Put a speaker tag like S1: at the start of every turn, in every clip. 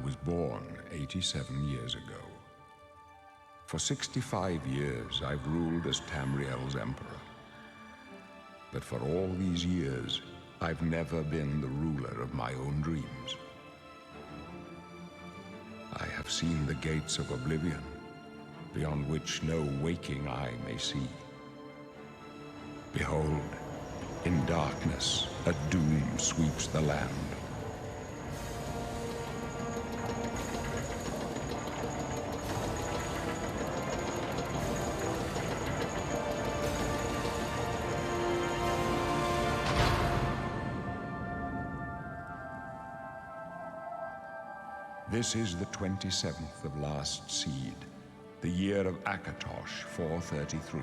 S1: was born 87 years ago. For 65 years, I've ruled as Tamriel's emperor. But for all these years, I've never been the ruler of my own dreams. I have seen the gates of Oblivion, beyond which no waking eye may see. Behold, in darkness, a doom sweeps the land. This is the 27th of last seed, the year of Akatosh 433.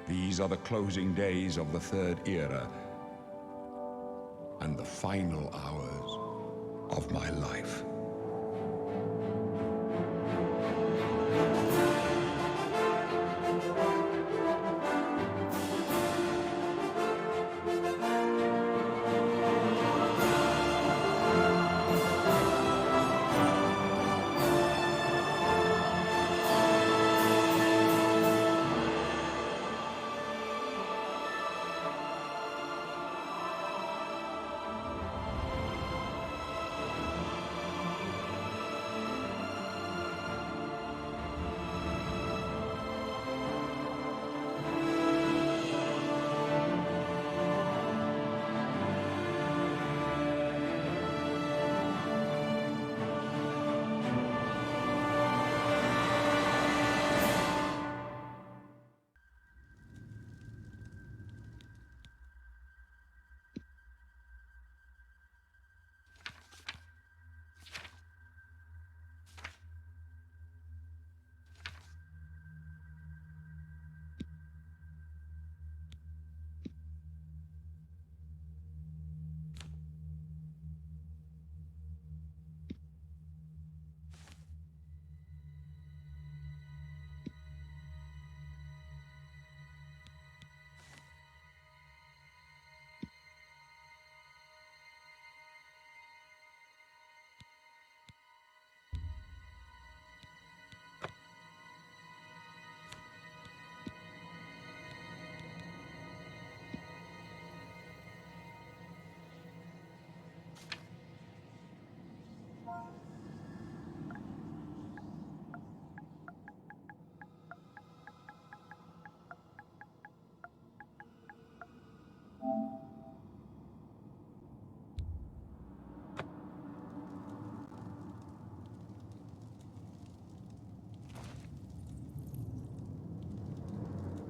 S1: These are the closing days of the Third Era and the final hours of my life.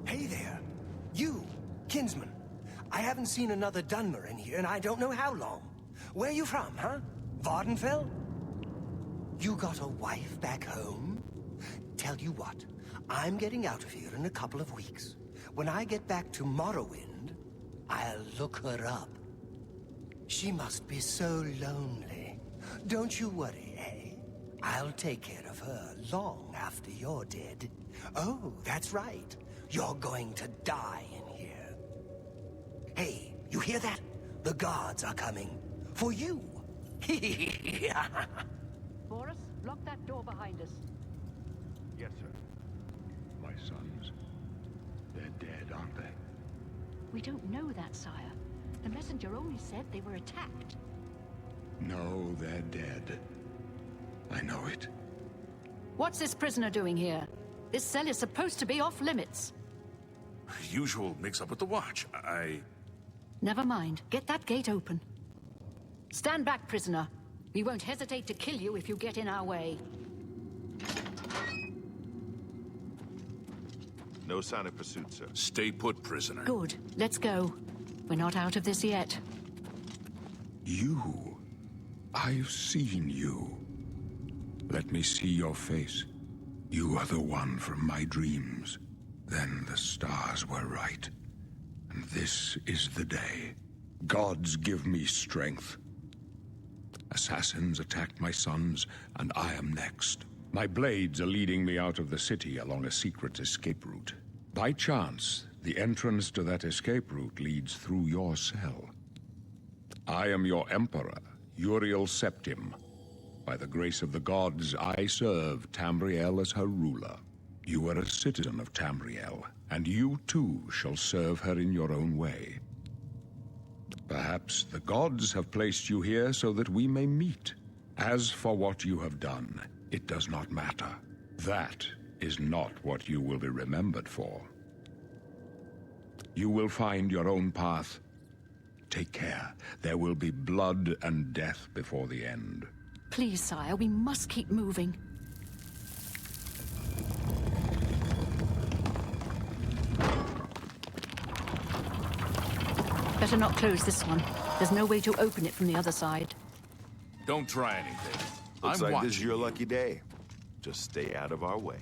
S2: Hey there! You, kinsman. I haven't seen another Dunmer in here, and I don't know how long. Where you from, huh? Vardenfell? You got a wife back home? Tell you what, I'm getting out of here in a couple of weeks. When I get back to Morrowind, I'll look her up. She must be so lonely. Don't you worry, eh? I'll take care of her long after you're dead. Oh, that's right. You're going to die in here. Hey, you hear that? The guards are coming. For you.
S3: Boris, lock that door behind us.
S1: Yes, sir. My sons, they're dead, aren't they?
S3: We don't know that, sire. The messenger only said they were attacked.
S1: No, they're dead. I know it.
S3: What's this prisoner doing here? This cell is supposed to be off limits.
S4: Usual mix-up with the watch.
S3: Never mind. Get that gate open. Stand back, prisoner. We won't hesitate to kill you if you get in our way.
S5: No sign of pursuit, sir.
S4: Stay put, prisoner.
S3: Good. Let's go. We're not out of this yet.
S1: You. I've seen you. Let me see your face. You are the one from my dreams. Then the stars were right. And this is the day. Gods give me strength. Assassins attacked my sons, and I am next. My blades are leading me out of the city along a secret escape route. By chance, the entrance to that escape route leads through your cell. I am your emperor, URIEL SEPTIM, By the grace of the gods, I serve Tamriel as her ruler. You are a citizen of Tamriel, and you too shall serve her in your own way. Perhaps the gods have placed you here so that we may meet. As for what you have done, it does not matter. That is not what you will be remembered for. You will find your own path. Take care. There will be blood and death before the end.
S3: Please, sire, we must keep moving. Better not close this one. There's no way to open it from the other side.
S4: Don't try anything.
S5: Looks
S4: I'm
S5: like this is
S4: watching
S5: your
S4: you.
S5: lucky day. Just stay out of our way.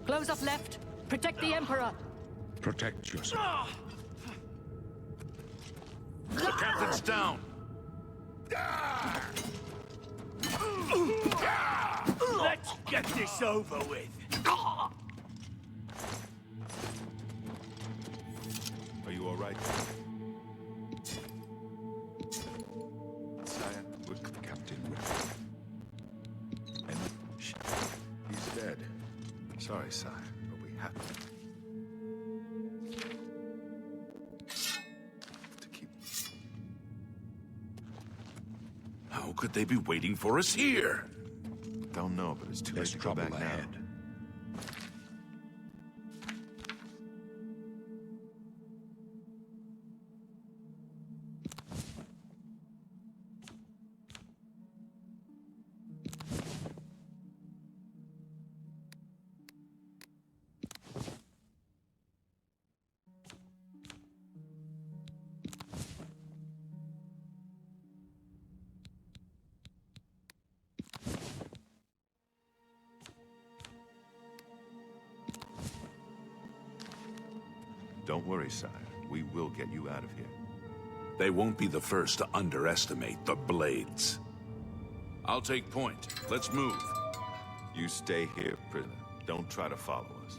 S3: Close up left. Protect the Emperor.
S1: Protect yourself.
S4: The captain's down.
S6: Let's get this over with.
S5: Are you all right?
S1: Sire, with Captain Rick. And he's dead.
S5: Sorry, sire, but we have to keep...
S4: How could they be waiting for us here?
S5: Don't know, but it's too late
S1: There's
S5: to go
S1: trouble
S5: back
S1: ahead.
S5: now. Don't worry, sire. We will get you out of here.
S4: They won't be the first to underestimate the Blades. I'll take point. Let's move.
S5: You stay here, prisoner. Don't try to follow us.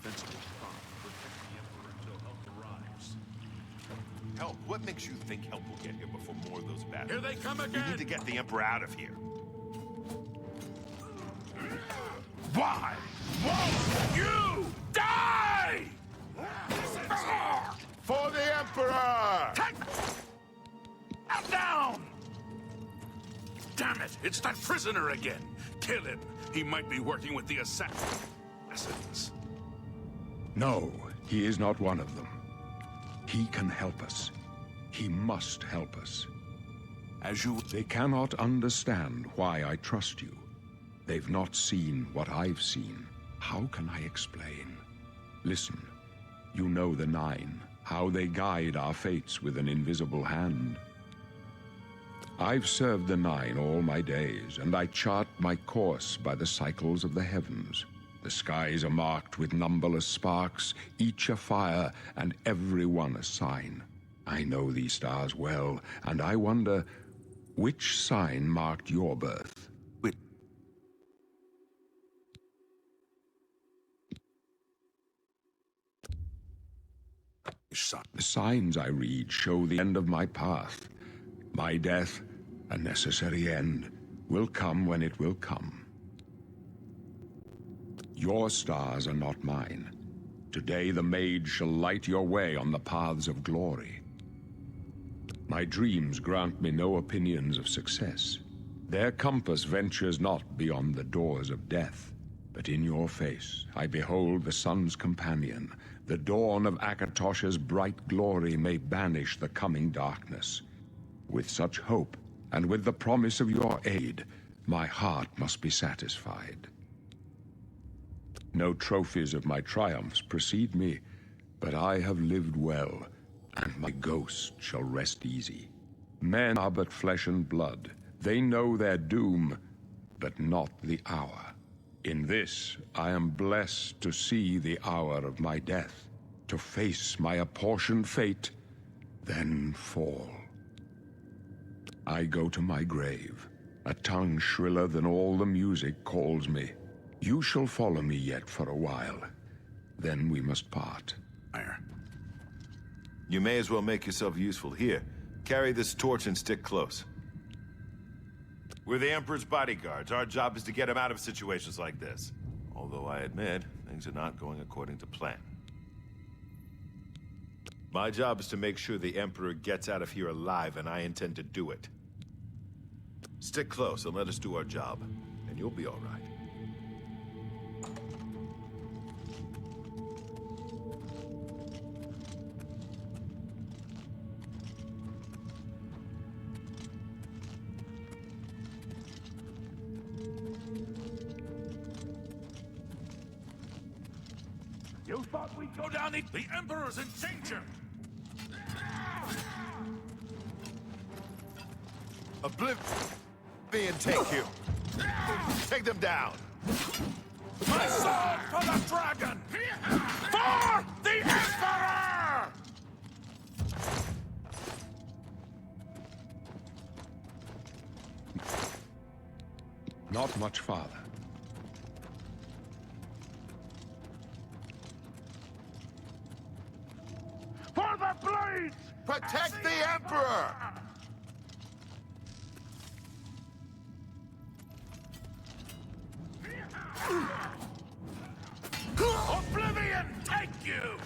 S4: defensible prop to protect the Emperor until help arrives.
S5: Help? What makes you think help will get here before more of those battles?
S4: Here they come
S5: We
S4: again!
S5: need to get the Emperor out of here.
S4: Why won't you die?
S5: For the Emperor!
S4: Take him down! Damn it! It's that prisoner again! Kill him! He might be working with the assassins.
S1: No, he is not one of them. He can help us. He must help us.
S4: As you...
S1: They cannot understand why I trust you. They've not seen what I've seen. How can I explain? Listen, you know the Nine, how they guide our fates with an invisible hand. I've served the Nine all my days, and I chart my course by the cycles of the heavens. The skies are marked with numberless sparks, each a fire, and every one a sign. I know these stars well, and I wonder, which sign marked your birth? The signs I read show the end of my path. My death, a necessary end, will come when it will come. Your stars are not mine. Today the mage shall light your way on the paths of glory. My dreams grant me no opinions of success. Their compass ventures not beyond the doors of death. But in your face I behold the sun's companion. The dawn of Akatosh's bright glory may banish the coming darkness. With such hope, and with the promise of your aid, my heart must be satisfied. No trophies of my triumphs precede me, but I have lived well, and my ghost shall rest easy. Men are but flesh and blood. They know their doom, but not the hour. In this, I am blessed to see the hour of my death, to face my apportioned fate, then fall. I go to my grave. A tongue shriller than all the music calls me. You shall follow me yet for a while. Then we must part.
S5: You may as well make yourself useful. Here, carry this torch and stick close. We're the Emperor's bodyguards. Our job is to get him out of situations like this. Although I admit, things are not going according to plan. My job is to make sure the Emperor gets out of here alive, and I intend to do it. Stick close and let us do our job, and you'll be all right.
S4: You thought we'd go down the... The Emperor's in danger!
S5: Oblivion take you! Take them down!
S4: My sword for the dragon! For the Emperor!
S1: Not much farther.
S4: For the blades!
S5: Protect the Emperor!
S4: Oblivion, take you!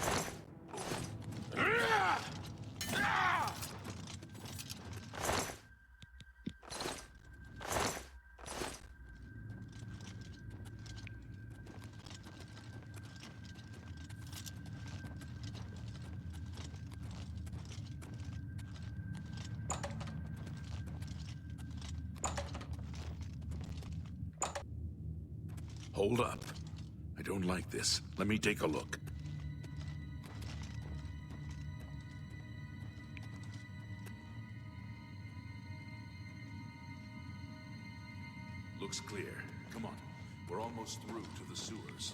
S4: Hold up. I don't like this. Let me take a look. Looks clear. Come on. We're almost through to the sewers.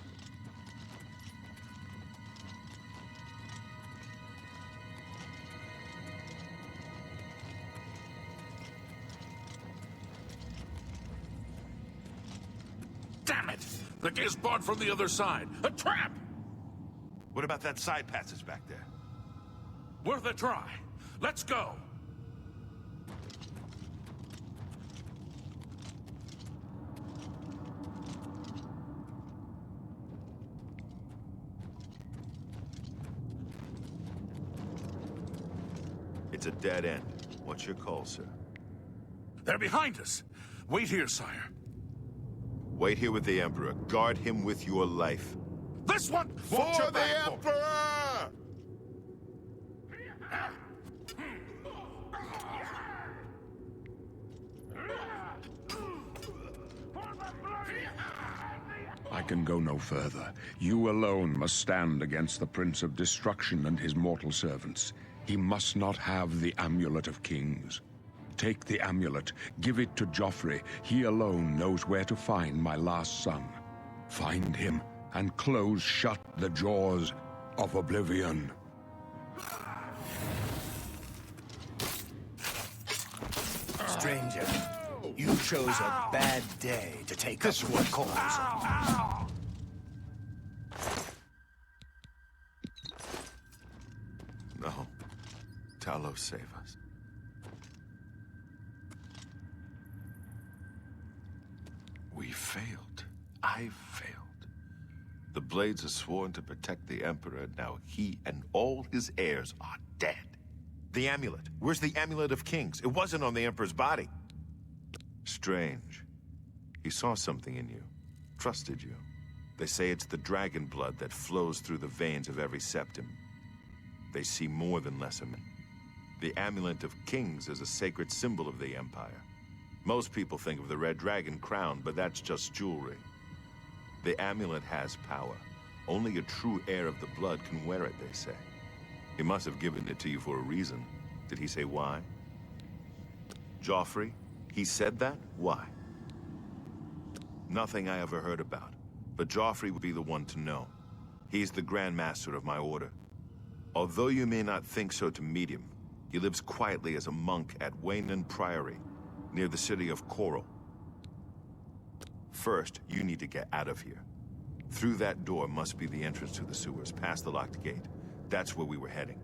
S4: Damn it! The gate's barred from the other side. A trap!
S5: What about that side passage back there?
S4: Worth a try. Let's go.
S5: It's a dead end. What's your call, sir?
S4: They're behind us. Wait here, sire.
S5: Wait here with the Emperor. Guard him with your life.
S4: This one! Watch your back, boy.
S5: Emperor!
S1: I can go no further. You alone must stand against the Prince of Destruction and his mortal servants. He must not have the Amulet of Kings. Take the amulet, give it to Joffrey. He alone knows where to find my last son. Find him and close shut the jaws of Oblivion.
S2: Stranger, you chose a bad day to take up your cause.
S5: No. Talos, save us. We failed. I failed. The Blades are sworn to protect the Emperor. Now he and all his heirs are dead. The amulet. Where's the Amulet of Kings? It wasn't on the Emperor's body. Strange. He saw something in you. Trusted you. They say it's the dragon blood that flows through the veins of every septim. They see more than lesser men. The Amulet of Kings is a sacred symbol of the Empire. Most people think of the red dragon crown, but that's just jewelry. The amulet has power. Only a true heir of the blood can wear it, they say. He must have given it to you for a reason. Did he say why? Joffrey? He said that? Why? Nothing I ever heard about. But Joffrey would be the one to know. He's the Grand Master of my order. Although you may not think so to meet him, he lives quietly as a monk at Waynan Priory, near the city of Coral. First, you need to get out of here. Through that door must be the entrance to the sewers, past the locked gate. That's where we were heading.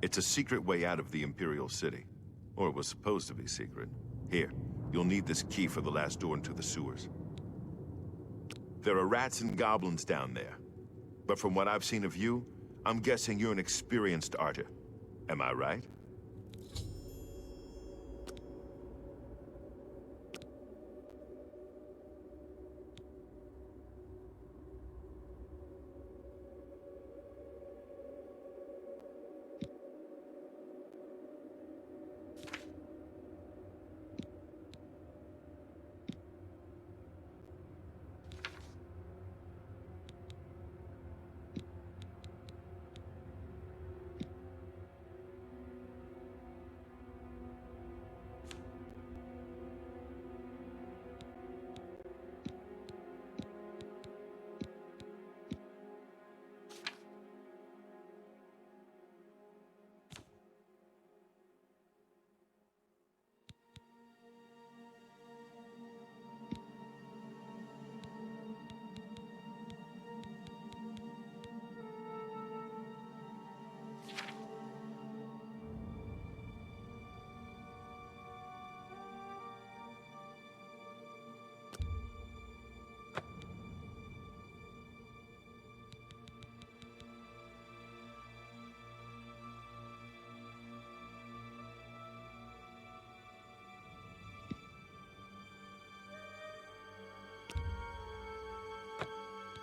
S5: It's a secret way out of the Imperial City. Or it was supposed to be secret. Here, you'll need this key for the last door into the sewers. There are rats and goblins down there. But from what I've seen of you, I'm guessing you're an experienced archer. Am I right?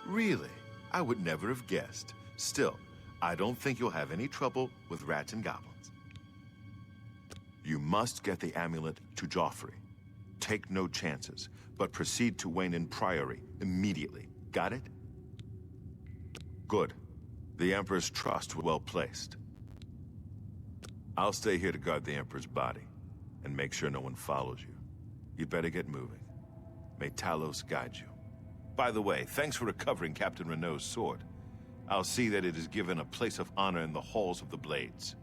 S5: Really? I would never have guessed. Still, I don't think you'll have any trouble with rats and goblins. You must get the amulet to Joffrey. Take no chances, but proceed to Waynan Priory immediately. Got it? Good. The Emperor's trust was well placed. I'll stay here to guard the Emperor's body, and make sure no one follows you. You'd better get moving. May Talos guide you. By the way, thanks for recovering Captain Renault's sword. I'll see that it is given a place of honor in the halls of the Blades.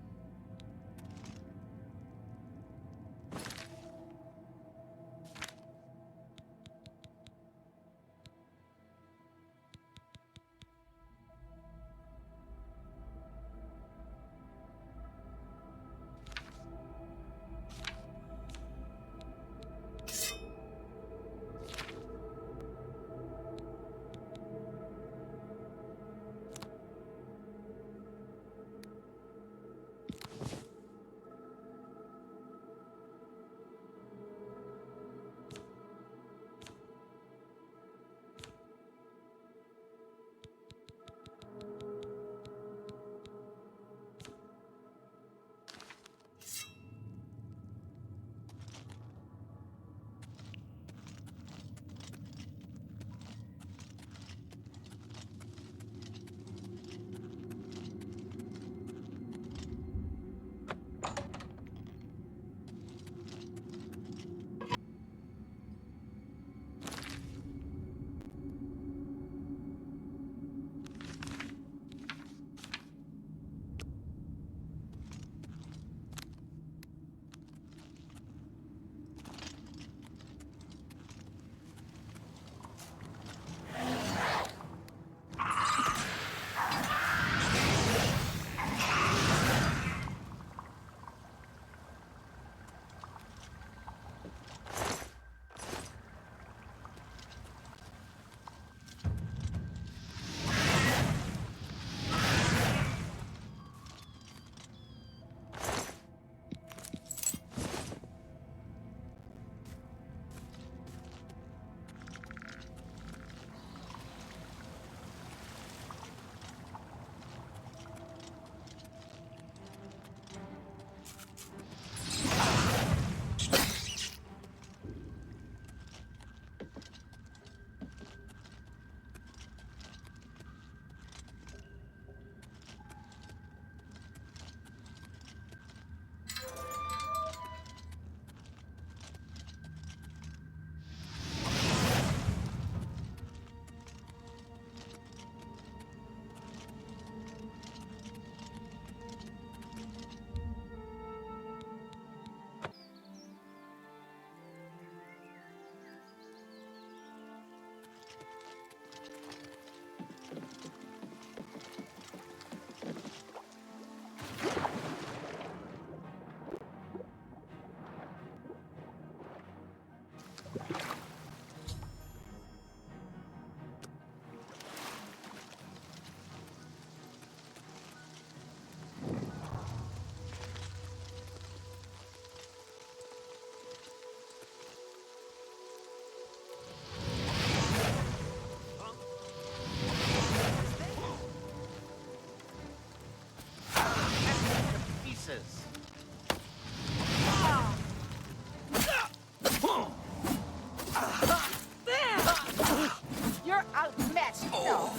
S7: glasses.
S8: You're outmatched. No.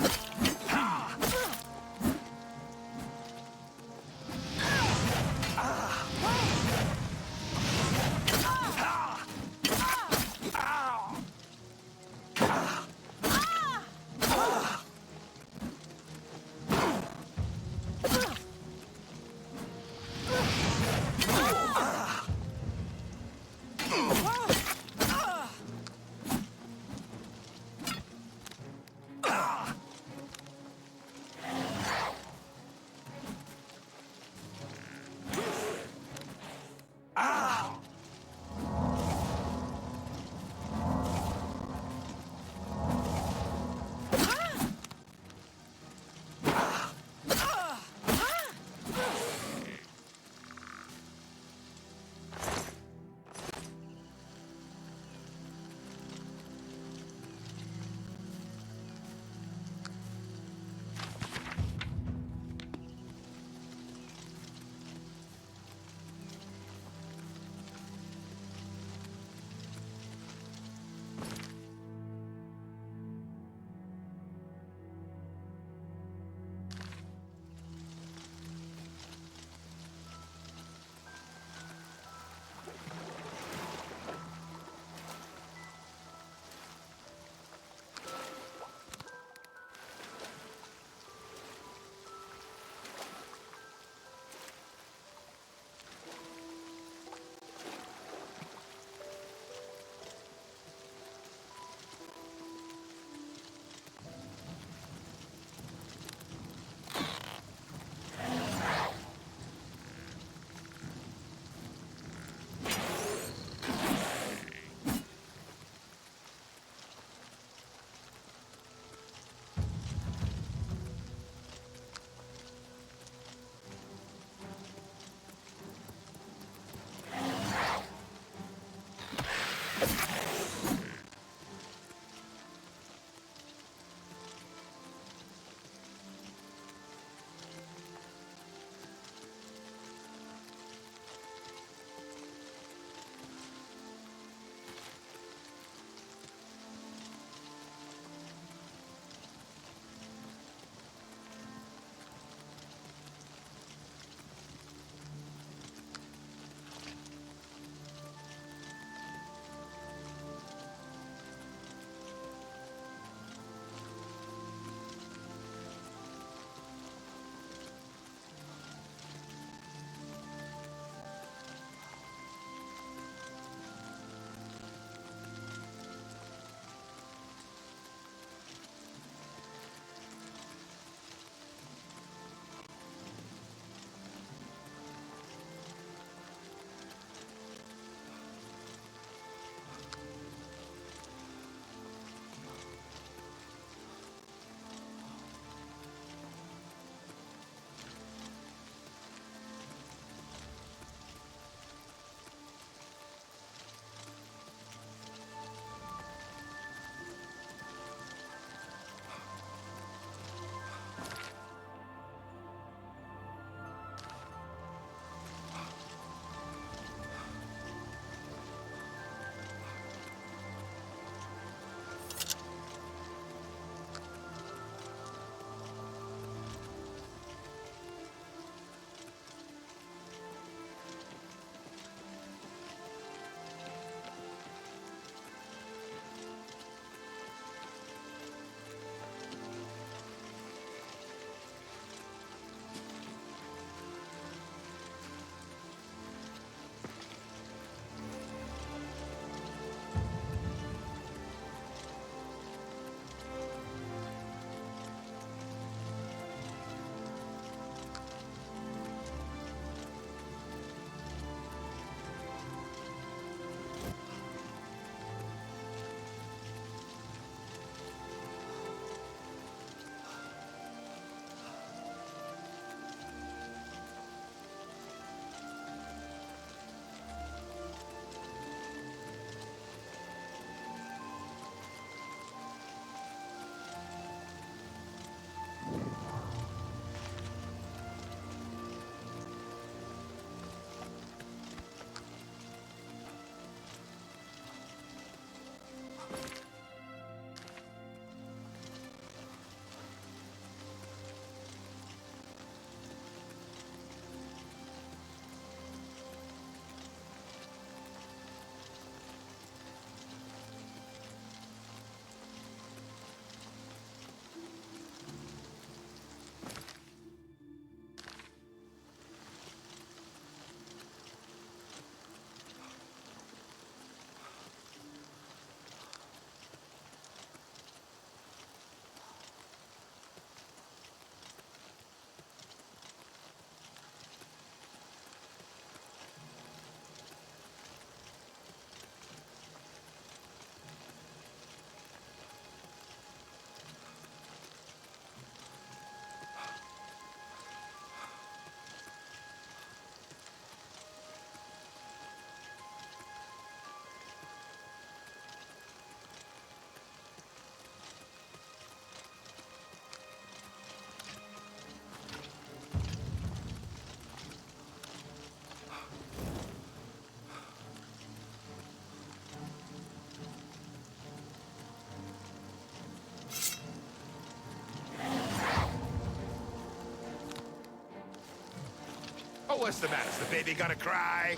S5: Oh, what's the matter? Is the baby gonna cry?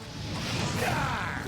S5: Ah!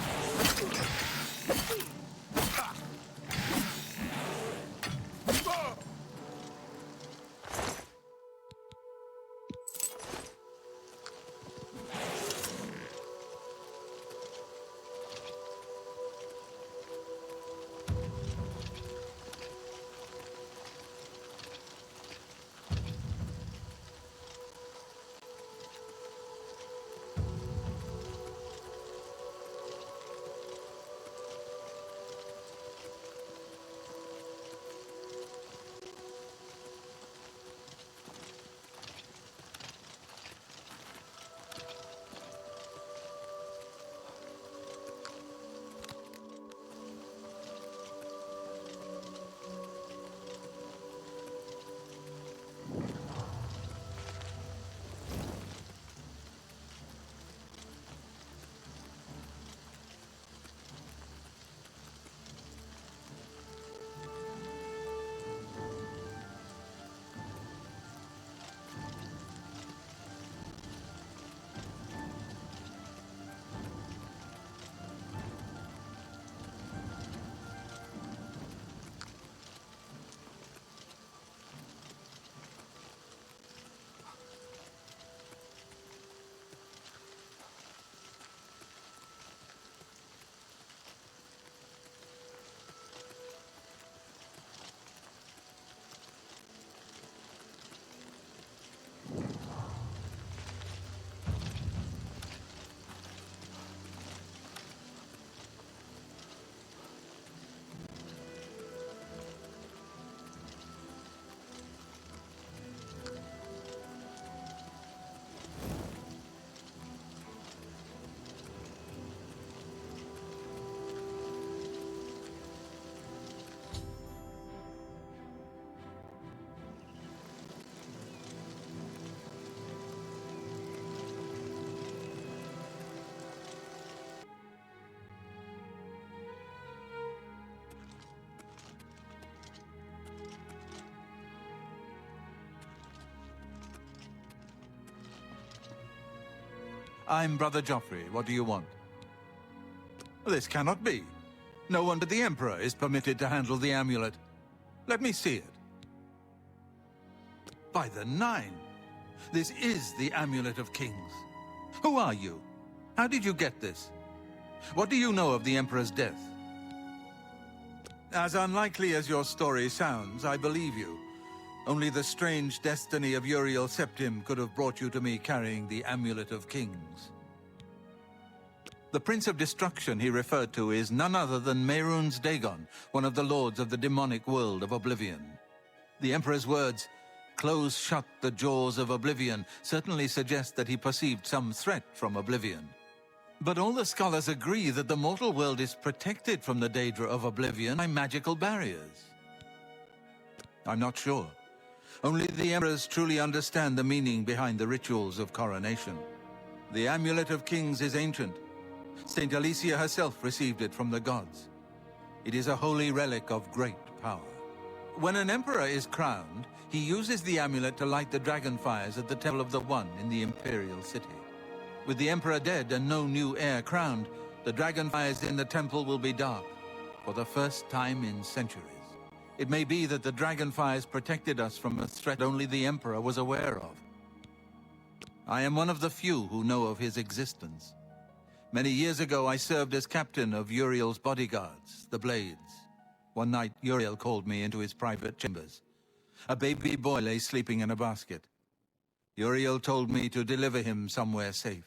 S7: I'm Brother Joffrey. What do you want? This cannot be. No one but the Emperor is permitted to handle the amulet. Let me see it. By the Nine! This is the Amulet of Kings. Who are you? How did you get this? What do you know of the Emperor's death? As unlikely as your story sounds, I believe you. Only the strange destiny of URIEL SEPTIM could have brought you to me carrying the Amulet of Kings. The Prince of Destruction he referred to is none other than Mehrunes Dagon, one of the lords of the demonic world of Oblivion. The Emperor's words, "Close shut the jaws of Oblivion," certainly suggest that he perceived some threat from Oblivion. But all the scholars agree that the mortal world is protected from the danger of Oblivion by magical barriers. I'm not sure. Only the Emperors truly understand the meaning behind the rituals of coronation. The Amulet of Kings is ancient. Saint Alicia herself received it from the gods. It is a holy relic of great power. When an emperor is crowned, he uses the amulet to light the dragon fires at the Temple of the One in the Imperial City. With the emperor dead and no new heir crowned, the dragon fires in the temple will be dark, for the first time in centuries. It may be that the dragon fires protected us from a threat only the Emperor was aware of. I am one of the few who know of his existence. Many years ago, I served as captain of URIEL's bodyguards, the Blades. One night, URIEL called me into his private chambers. A baby boy lay sleeping in a basket. URIEL told me to deliver him somewhere safe.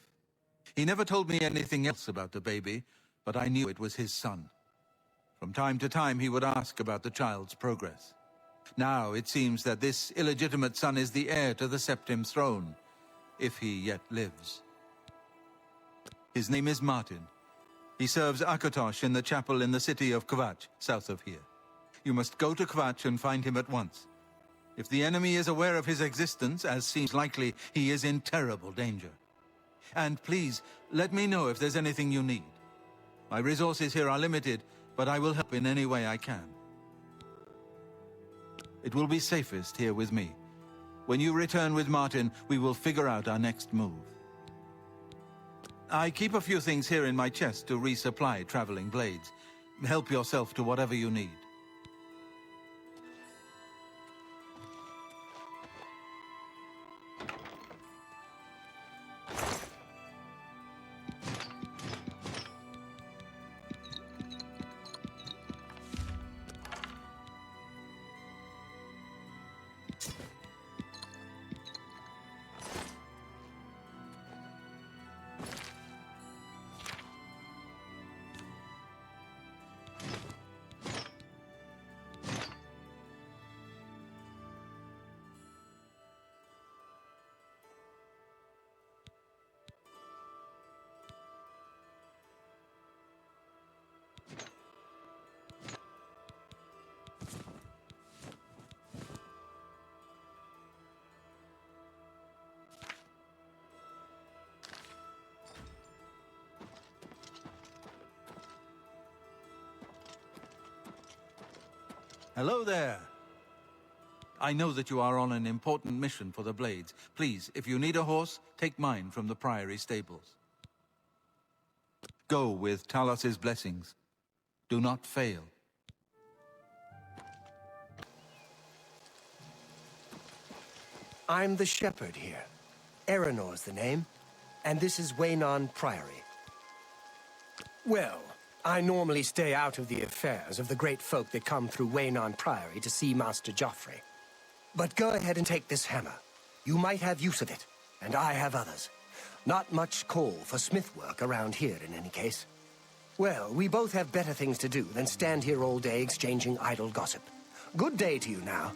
S7: He never told me anything else about the baby, but I knew it was his son. From time to time, he would ask about the child's progress. Now, it seems that this illegitimate son is the heir to the Septim throne, if he yet lives. His name is Martin. He serves Akatosh in the chapel in the city of Kvatch, south of here. You must go to Kvatch and find him at once. If the enemy is aware of his existence, as seems likely, he is in terrible danger. And please, let me know if there's anything you need. My resources here are limited, but I will help in any way I can. It will be safest here with me. When you return with Martin, we will figure out our next move. I keep a few things here in my chest to resupply traveling blades. Help yourself to whatever you need. Hello there. I know that you are on an important mission for the Blades. Please, if you need a horse, take mine from the Priory stables. Go with Talos's blessings. Do not fail.
S2: I'm the shepherd here. Eranor's the name, and this is Waynon Priory. Well, I normally stay out of the affairs of the great folk that come through Waynon Priory to see Master Joffrey. But go ahead and take this hammer. You might have use of it, and I have others. Not much call for smith work around here in any case. Well, we both have better things to do than stand here all day exchanging idle gossip. Good day to you now.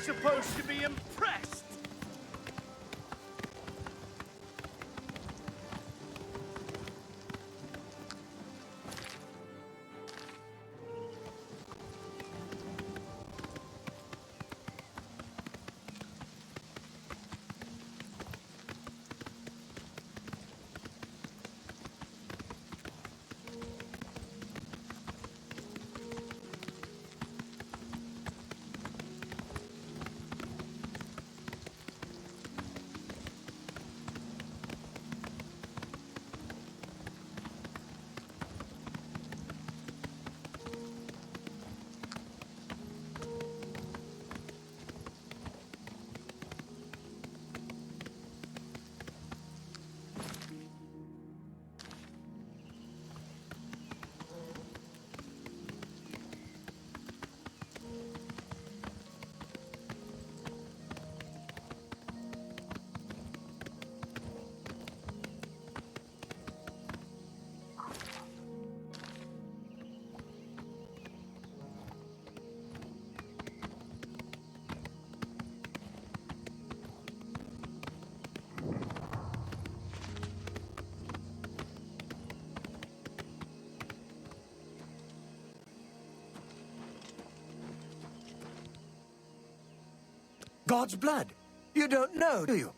S6: supposed to be impressed?
S2: God's blood? You don't know, do you?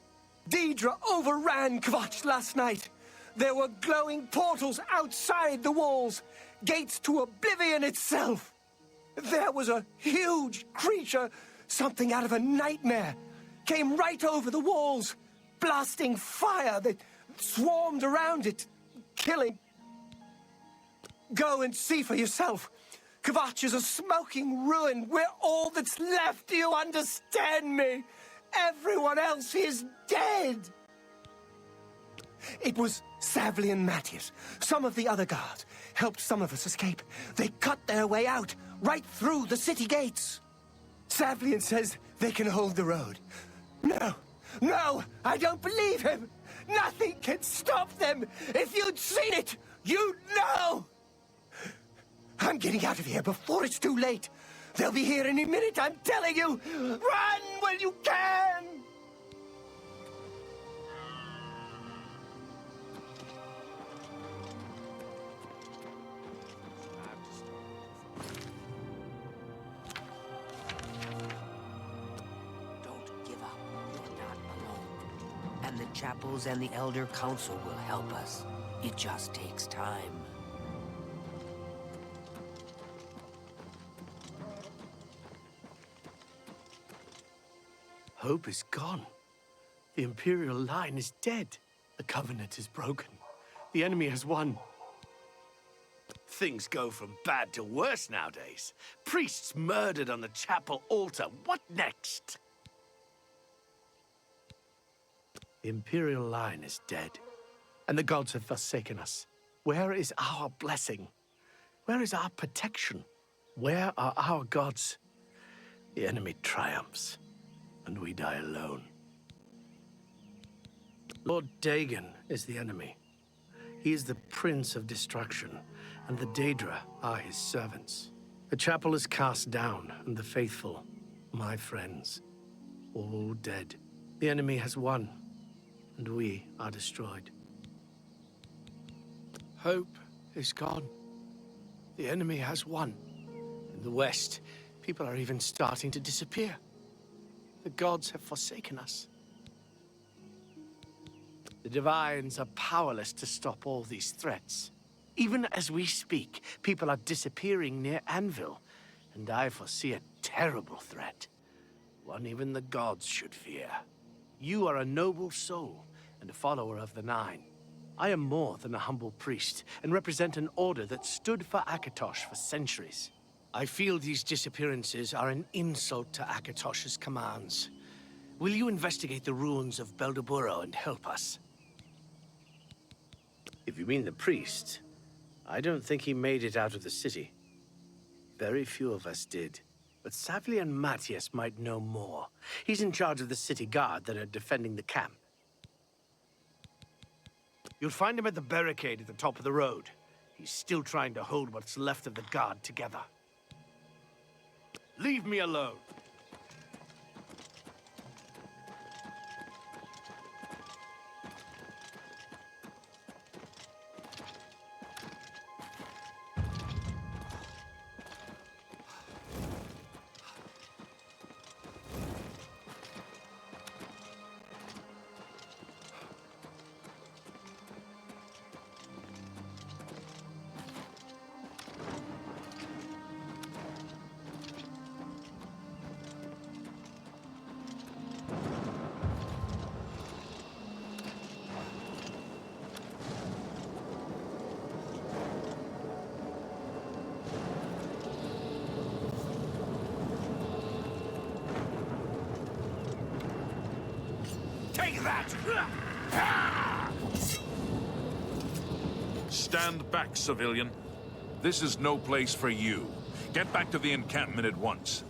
S2: Daedra overran Kvatch last night. There were glowing portals outside the walls, gates to Oblivion itself. There was a huge creature, something out of a nightmare, came right over the walls, blasting fire that swarmed around it, killing. Go and see for yourself. Kvatch is a smoking ruin. We're all that's left. Do you understand me? Everyone else is dead. It was Savli and Matthias. Some of the other guards helped some of us escape. They cut their way out, right through the city gates. Savlian says they can hold the road. No, I don't believe him. Nothing can stop them. If you'd seen it, you'd know. I'm getting out of here before it's too late. They'll be here any minute, I'm telling you. Run when you can!
S9: Don't give up. You're not alone. And the chapels and the Elder Council will help us. It just takes time.
S6: Hope is gone. The Imperial line is dead. The Covenant is broken. The enemy has won. Things go from bad to worse nowadays. Priests murdered on the chapel altar. What next? The Imperial line is dead, and the gods have forsaken us. Where is our blessing? Where is our protection? Where are our gods? The enemy triumphs, and we die alone. Lord Dagon is the enemy. He is the Prince of Destruction, and the Daedra are his servants. The chapel is cast down, and the faithful, my friends, all dead. The enemy has won, and we are destroyed. Hope is gone. The enemy has won. In the West, people are even starting to disappear. The gods have forsaken us. The Divines are powerless to stop all these threats. Even as we speak, people are disappearing near Anvil, and I foresee a terrible threat. One even the gods should fear. You are a noble soul and a follower of the Nine. I am more than a humble priest and represent an order that stood for Akatosh for centuries. I feel these disappearances are an insult to Akatosh's commands. Will you investigate the ruins of Beldeburo and help us? If you mean the priest, I don't think he made it out of the city. Very few of us did. But Savli and Matthias might know more. He's in charge of the city guard that are defending the camp. You'll find him at the barricade at the top of the road. He's still trying to hold what's left of the guard together. Leave me alone.
S4: Stand back, civilian. This is no place for you. Get back to the encampment at once.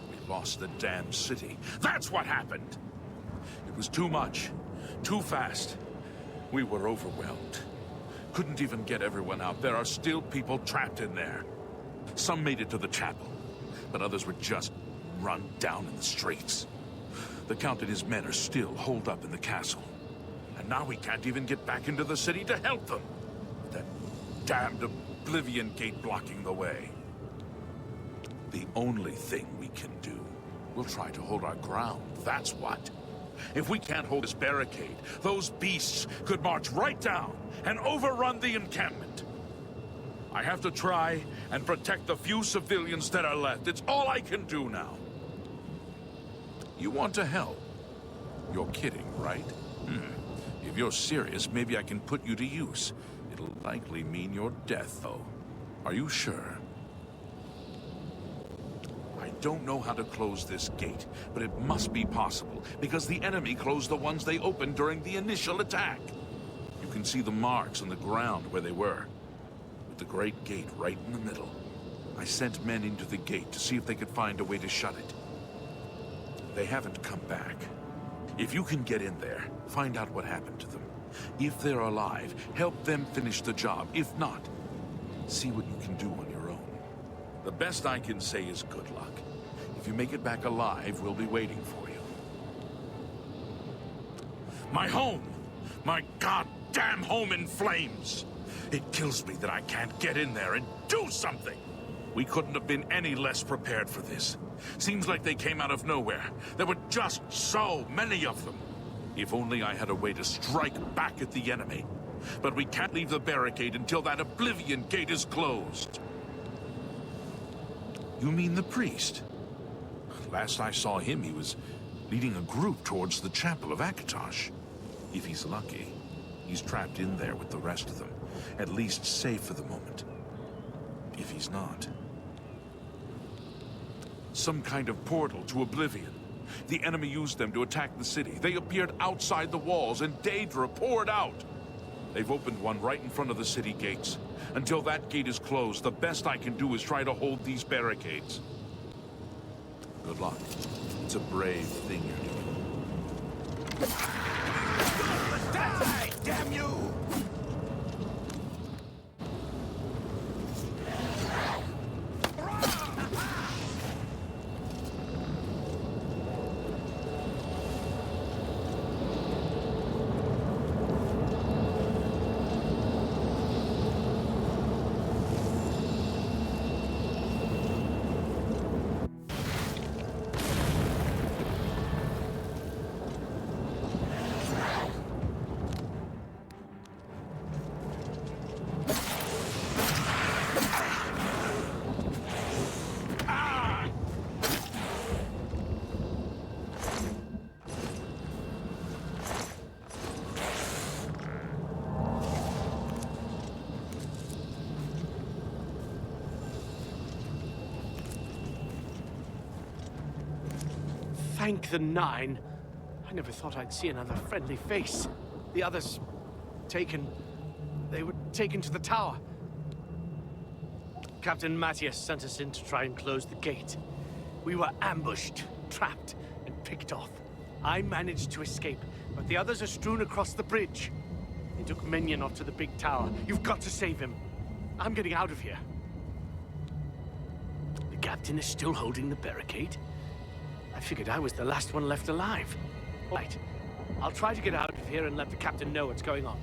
S4: We lost the damn city. That's what happened! It was too much. Too fast. We were overwhelmed. Couldn't even get everyone out. There are still people trapped in there. Some made it to the chapel, but others were just run down in the streets. The Count and his men are still holed up in the castle. And now we can't even get back into the city to help them. That damned Oblivion Gate blocking the way. The only thing we can do, we'll try to hold our ground, that's what. If we can't hold this barricade, those beasts could march right down and overrun the encampment. I have to try and protect the few civilians that are left. It's all I can do now. You want to help? You're kidding, right? If you're serious, maybe I can put you to use. It'll likely mean your death, though. Are you sure? I don't know how to close this gate, but it must be possible, because the enemy closed the ones they opened during the initial attack. You can see the marks on the ground where they were, with the great gate right in the middle. I sent men into the gate to see if they could find a way to shut it. They haven't come back. If you can get in there, find out what happened to them. If they're alive, help them finish the job. If not, see what you can do on your own. The best I can say is good luck. If you make it back alive, we'll be waiting for you. My home! My goddamn home in flames! It kills me that I can't get in there and do something! We couldn't have been any less prepared for this. Seems like they came out of nowhere. There were just so many of them. If only I had a way to strike back at the enemy. But we can't leave the barricade until that Oblivion Gate is closed. You mean the priest? Last I saw him, he was leading a group towards the chapel of Akatosh. If he's lucky, he's trapped in there with the rest of them. At least safe for the moment. If he's not... some kind of portal to Oblivion. The enemy used them to attack the city. They appeared outside the walls, and Daedra poured out. They've opened one right in front of the city gates. Until that gate is closed, the best I can do is try to hold these barricades. Good luck. It's a brave thing you're doing. Die, damn you!
S6: Thank the Nine. I never thought I'd see another friendly face. The others... taken... they were taken to the tower. Captain Matthias sent us in to try and close the gate. We were ambushed, trapped, and picked off. I managed to escape, but the others are strewn across the bridge. They took Minion off to the big tower. You've got to save him. I'm getting out of here. The captain is still holding the barricade. I figured I was the last one left alive. All right. I'll try to get out of here and let the captain know what's going on.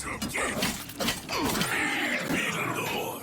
S1: of death. Lead me, Lord.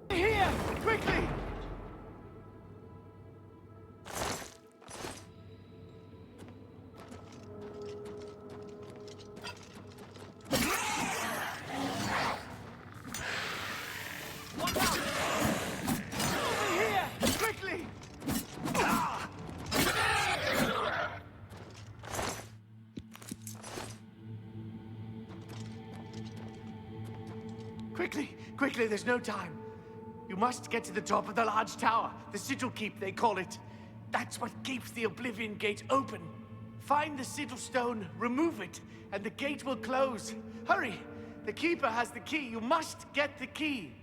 S6: Here! Quickly! Watch out! Over here! Quickly! Quickly! Quickly, there's no time. You must get to the top of the large tower. The sigil keep, they call it. That's what keeps the Oblivion Gate open. Find the sigil stone, remove it, and the gate will close. Hurry! The keeper has the key. You must get the key.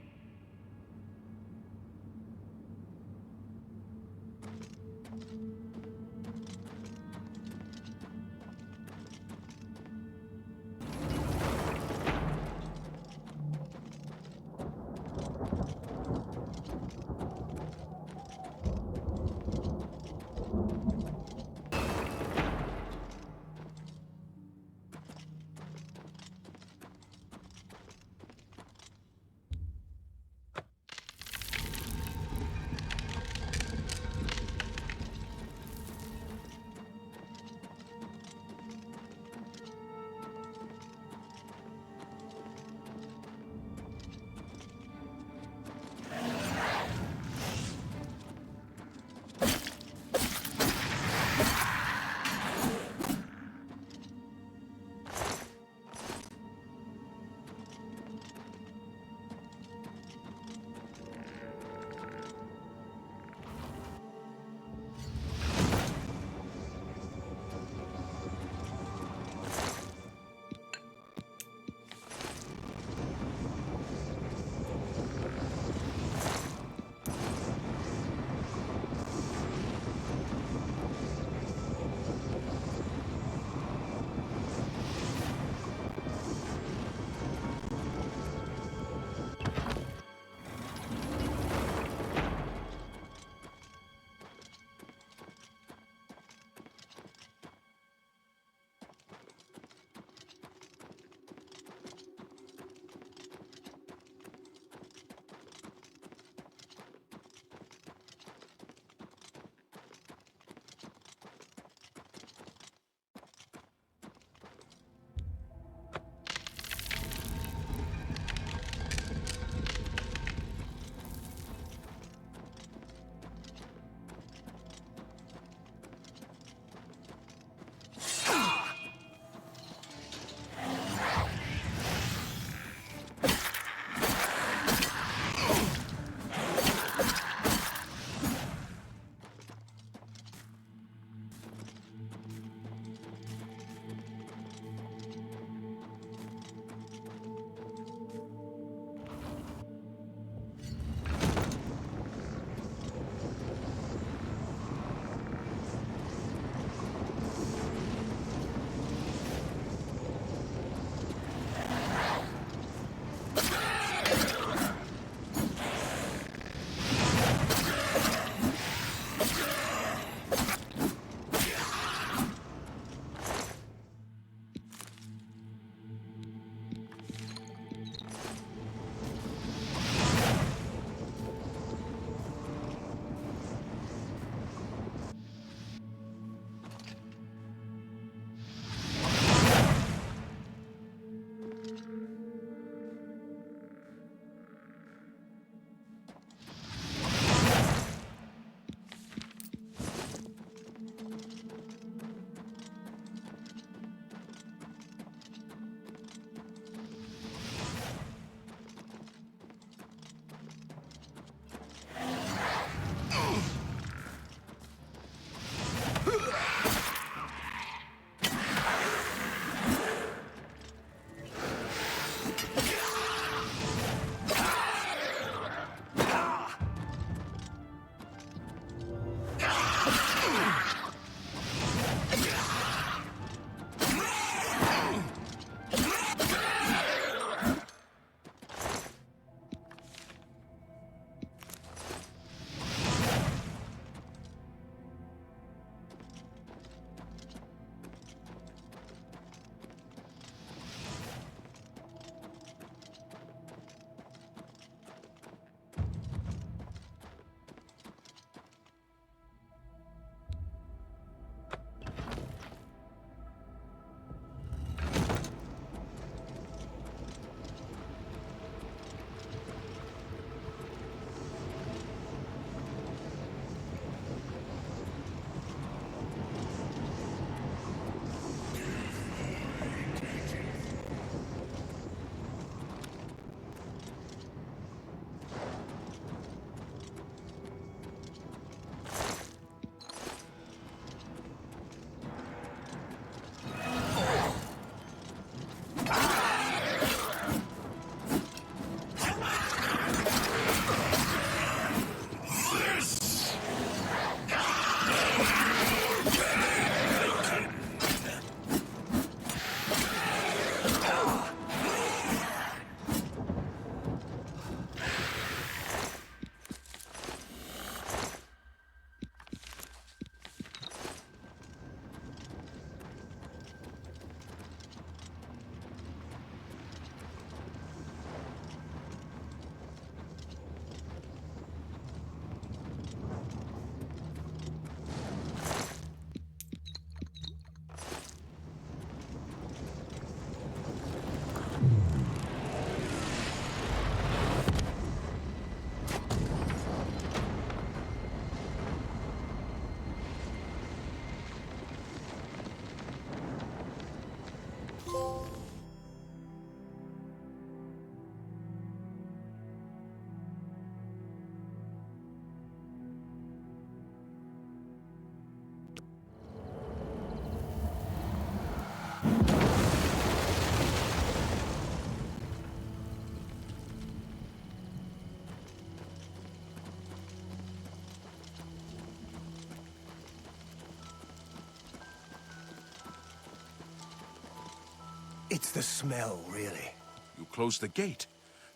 S2: It's the smell, really.
S4: You closed the gate.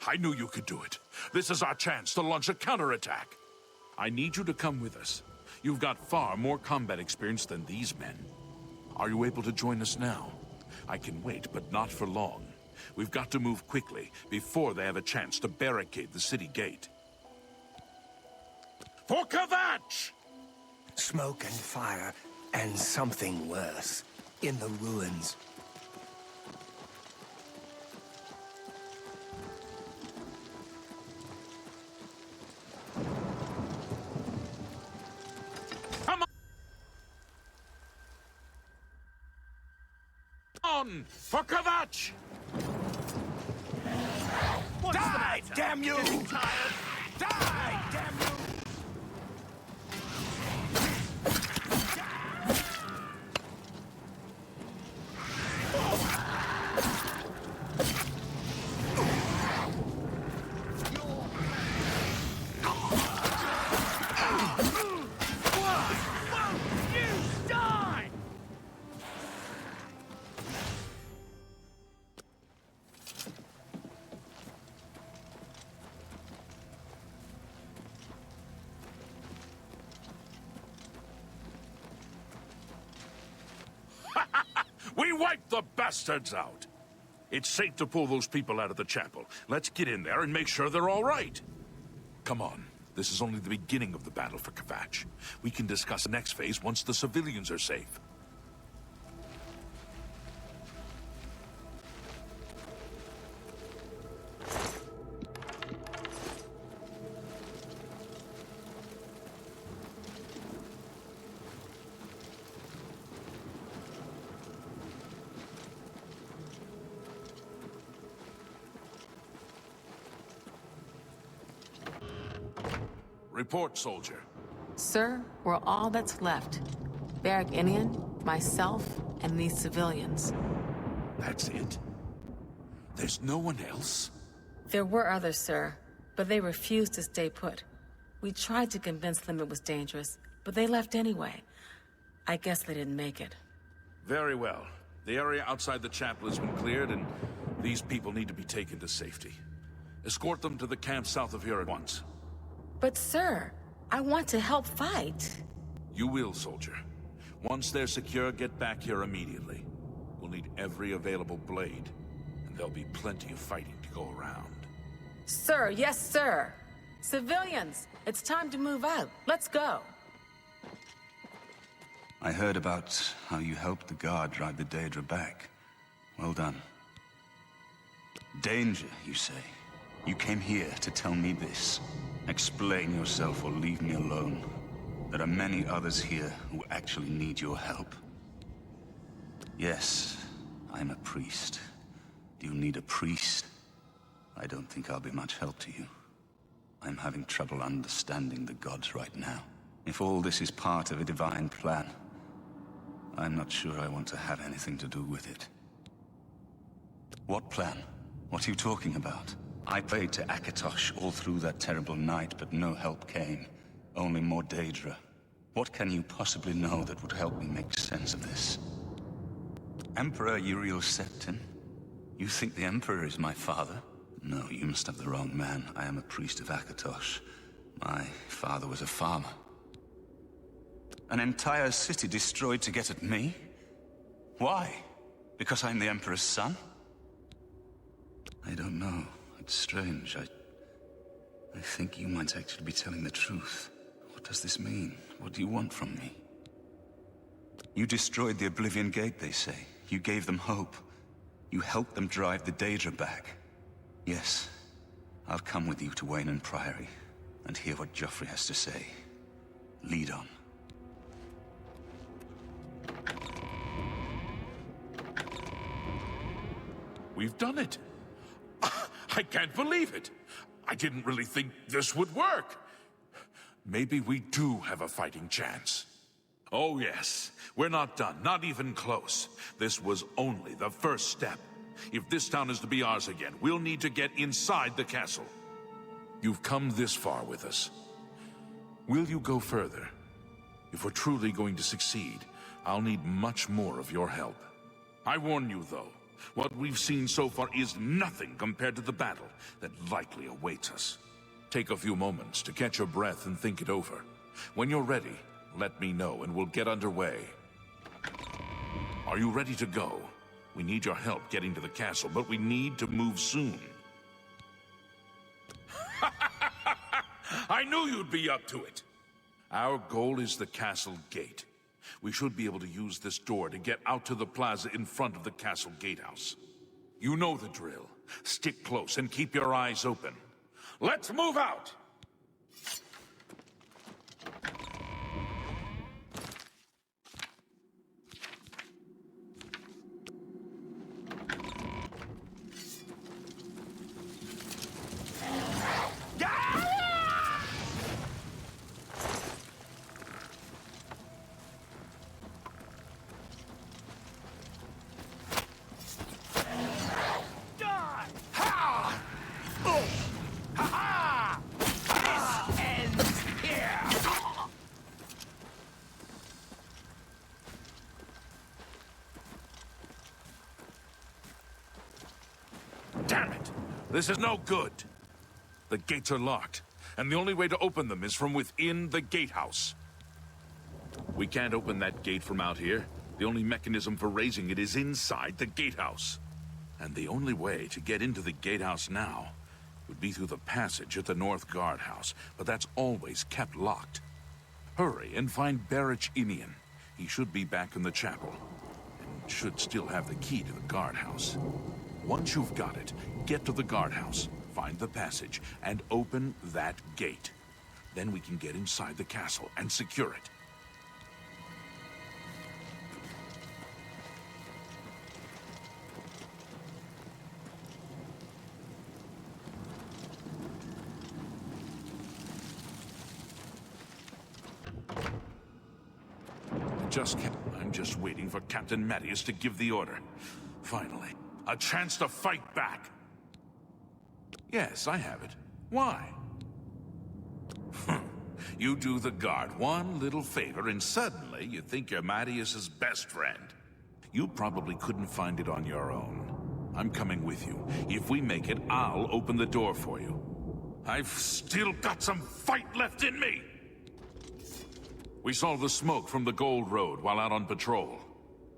S4: I knew you could do it. This is our chance to launch a counterattack. I need you to come with us. You've got far more combat experience than these men. Are you able to join us now? I can wait, but not for long. We've got to move quickly before they have a chance to barricade the city gate. For Kvatch!
S2: Smoke and fire, and something worse. In the ruins.
S4: Come on! For Kvatch!
S2: Die, damn you! Die, damn you!
S4: We wiped the bastards out! It's safe to pull those people out of the chapel. Let's get in there and make sure they're all right. Come on. This is only the beginning of the battle for Kvatch. We can discuss the next phase once the civilians are safe. Report, soldier.
S10: Sir, we're all that's left. Barrack Inian, myself, and these civilians.
S4: That's it? There's no one else?
S10: There were others, sir, but they refused to stay put. We tried to convince them it was dangerous, but they left anyway. I guess they didn't make it.
S4: Very well. The area outside the chapel has been cleared, and these people need to be taken to safety. Escort them to the camp south of here at once.
S10: But sir, I want to help fight.
S4: You will, soldier. Once they're secure, get back here immediately. We'll need every available blade, and there'll be plenty of fighting to go around.
S10: Sir, yes, sir. Civilians, it's time to move out. Let's go.
S11: I heard about how you helped the guard drive the Daedra back. Well done. Danger, you say? You came here to tell me this. Explain yourself or leave me alone. There are many others here who actually need your help. Yes, I'm a priest. Do you need a priest? I don't think I'll be much help to you. I'm having trouble understanding the gods right now. If all this is part of a divine plan, I'm not sure I want to have anything to do with it. What plan? What are you talking about? I prayed to Akatosh all through that terrible night, but no help came. Only more Daedra. What can you possibly know that would help me make sense of this? Emperor URIEL SEPTIM? You think the Emperor is my father? No, you must have the wrong man. I am a priest of Akatosh. My father was a farmer. An entire city destroyed to get at me? Why? Because I'm the Emperor's son? I don't know. It's strange. I think you might actually be telling the truth. What does this mean? What do you want from me? You destroyed the Oblivion Gate, they say. You gave them hope. You helped them drive the Daedra back. Yes, I'll come with you to Wayne Priory and hear what Joffrey has to say. Lead on.
S4: We've done it. I can't believe it. I didn't really think this would work. Maybe we do have a fighting chance. Oh yes, we're not done, not even close. This was only the first step. If this town is to be ours again, we'll need to get inside the castle. You've come this far with us. Will you go further? If we're truly going to succeed, I'll need much more of your help. I warn you though, What we've seen so far is nothing compared to the battle that likely awaits us. Take a few moments to catch your breath and think it over. When you're ready, let me know and we'll get underway. Are you ready to go? We need your help getting to the castle, but we need to move soon. I knew you'd be up to it. Our goal is the castle gate. We should be able to use this door to get out to the plaza in front of the castle gatehouse. You know the drill. Stick close and keep your eyes open. Let's move out! Damn it! This is no good. The gates are locked, and the only way to open them is from within the gatehouse. We can't open that gate from out here. The only mechanism for raising it is inside the gatehouse. And the only way to get into the gatehouse now would be through the passage at the North Guardhouse, but that's always kept locked. Hurry and find Barrich Inian. He should be back in the chapel, and should still have the key to the guardhouse. Once you've got it, get to the guardhouse, find the passage, and open that gate. Then we can get inside the castle and secure it. I'm just waiting for Captain Mattias to give the order. Finally, a chance to fight back. Yes, I have it. Why? You do the guard one little favor and suddenly you think you're Mattias's best friend. You probably couldn't find it on your own. I'm coming with you. If we make it, I'll open the door for you. I've still got some fight left in me! We saw the smoke from the Gold Road while out on patrol.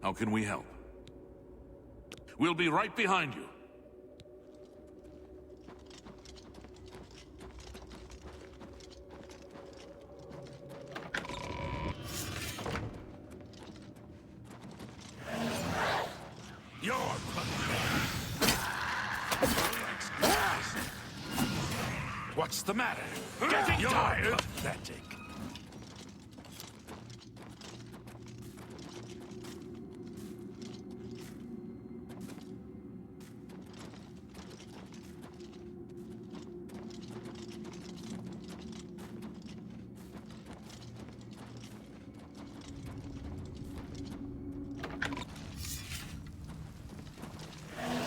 S4: How can we help? We'll be right behind you. What's the matter? Getting tired? Pathetic.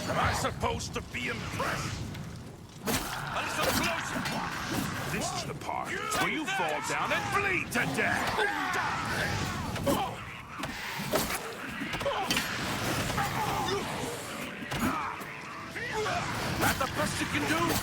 S4: Am I supposed to be impressed? A little closer! This is the part where you fall down and bleed to death! That the best you can do?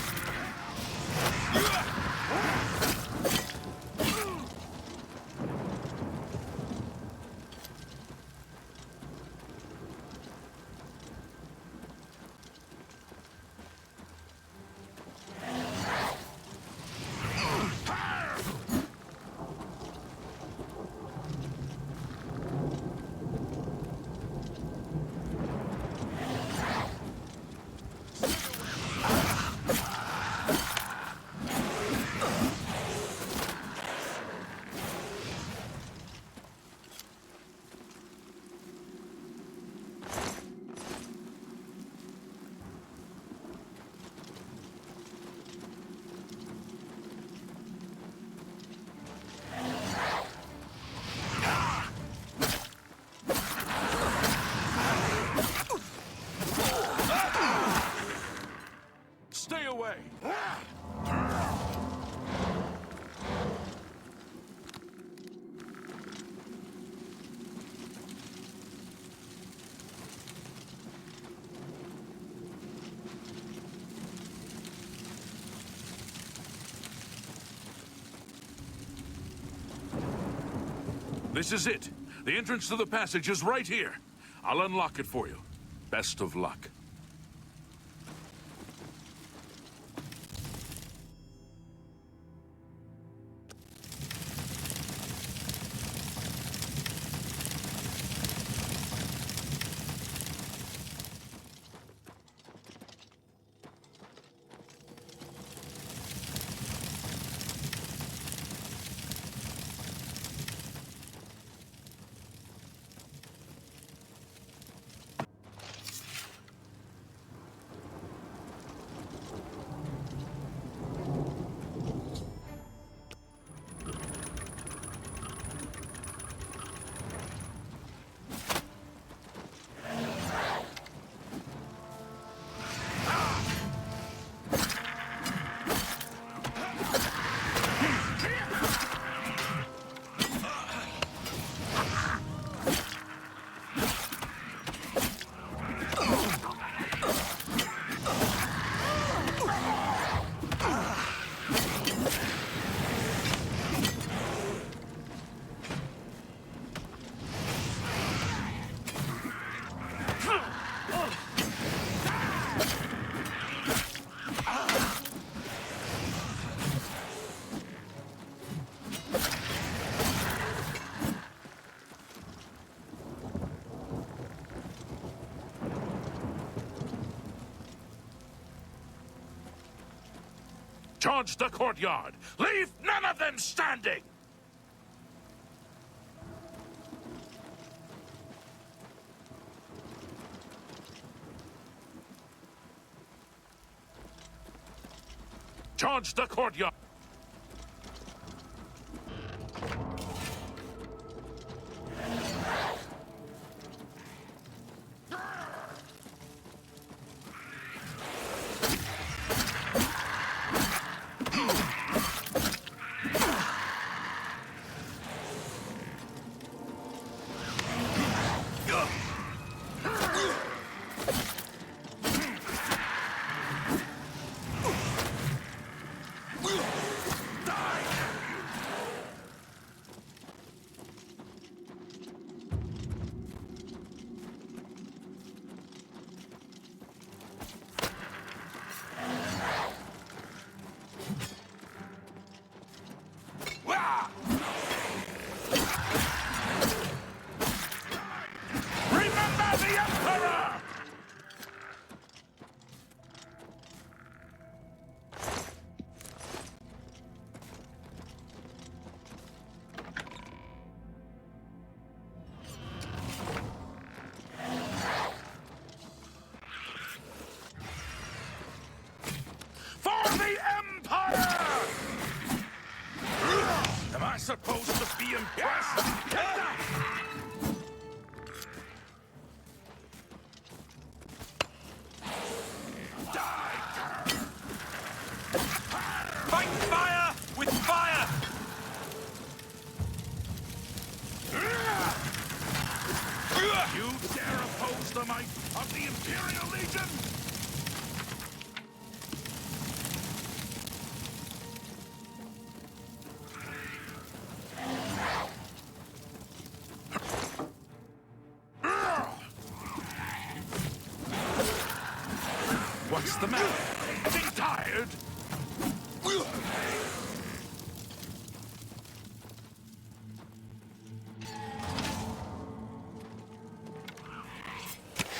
S4: This is it. The entrance to the passage is right here. I'll unlock it for you. Best of luck. Charge the courtyard! Leave none of them standing! Charge the courtyard! Supposed to be impressed? Fight fire with fire! You dare oppose the might of the Imperial Legion? What's the matter? Getting tired?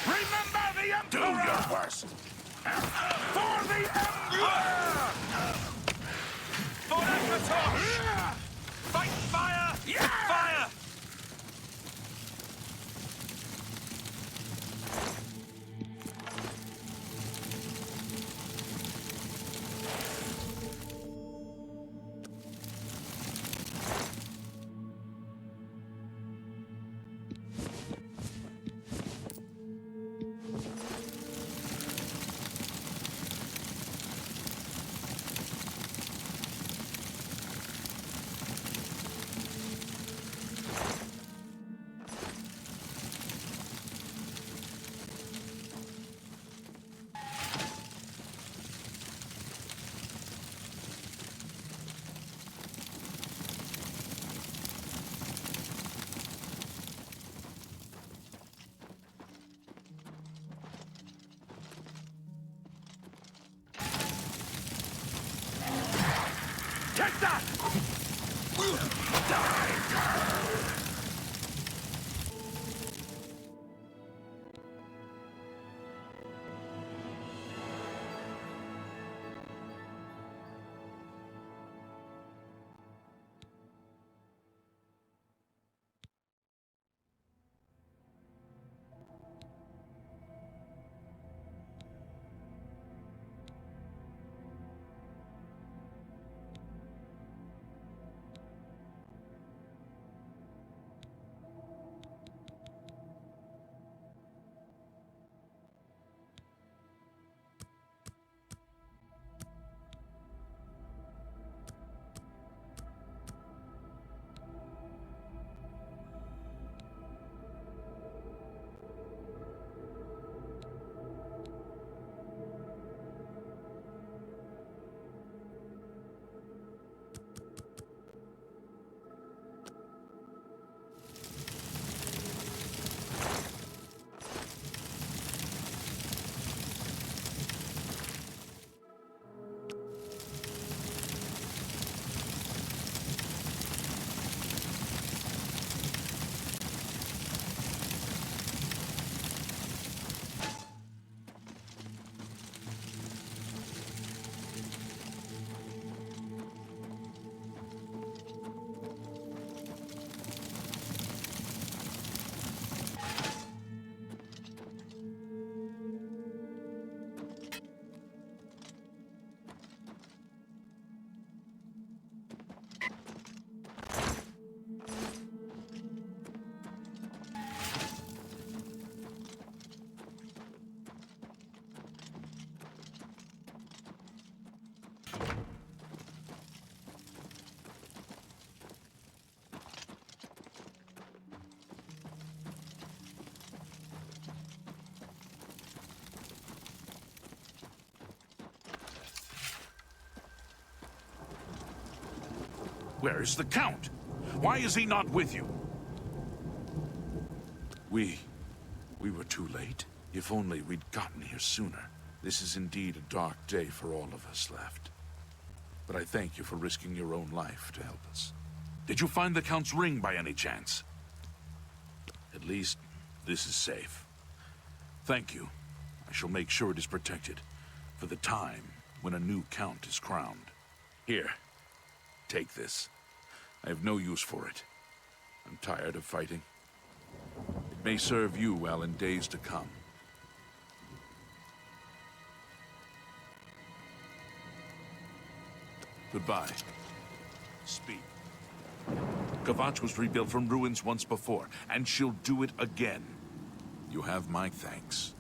S4: Remember the Emperor! Do your worst! For the Emperor! For Emperor! Fight fire! Yeah! Fire! Where is the Count? Why is he not with you? We were too late. If only we'd gotten here sooner. This is indeed a dark day for all of us left. But I thank you for risking your own life to help us. Did you find the Count's ring by any chance? At least, this is safe. Thank you. I shall make sure it is protected for the time when a new Count is crowned. Here, take this. I have no use for it. I'm tired of fighting. It may serve you well in days to come. Goodbye. Speak. Kvatch was rebuilt from ruins once before, and she'll do it again. You have my thanks.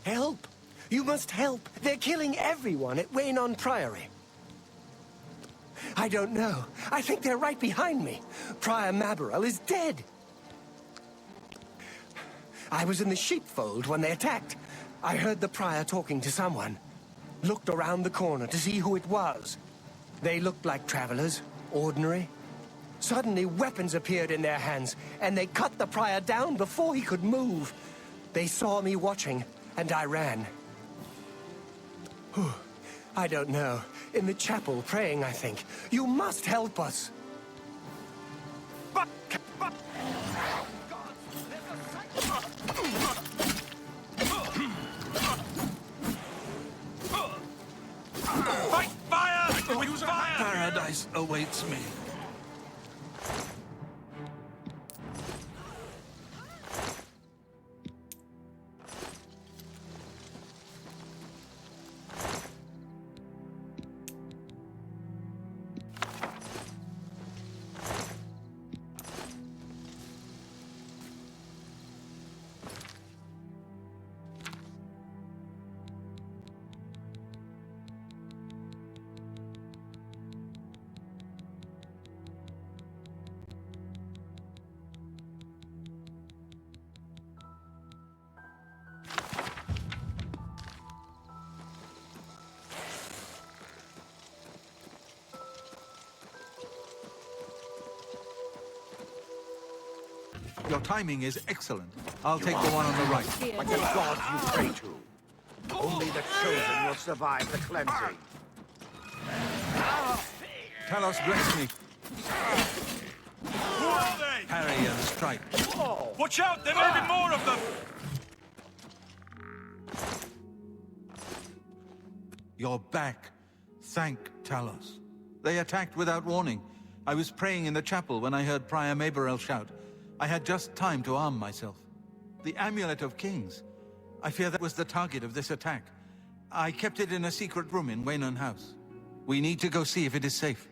S2: Help! You must help! They're killing everyone at Waynon Priory. I don't know. I think they're right behind me. Prior Maborel is dead. I was in the sheepfold when they attacked. I heard the Prior talking to someone. Looked around the corner to see who it was. They looked like travelers, ordinary. Suddenly weapons appeared in their hands, and they cut the Prior down before he could move. They saw me watching, and I ran. I don't know. In the chapel, praying, I think. You must help us.
S4: Fight fire! With fire!
S7: Paradise awaits me. Your timing is excellent. I'll take the one on the right.
S6: Like the gods you pray to. Only the chosen will survive the cleansing.
S7: Talos, bless me.
S4: Who are they?
S7: Parry and strike.
S4: Watch out! There may be more of them!
S7: You're back. Thank Talos. They attacked without warning. I was praying in the chapel when I heard Prior Maborel shout. I had just time to arm myself. The Amulet of Kings. I fear that was the target of this attack. I kept it in a secret room in Waynon House. We need to go see if it is safe.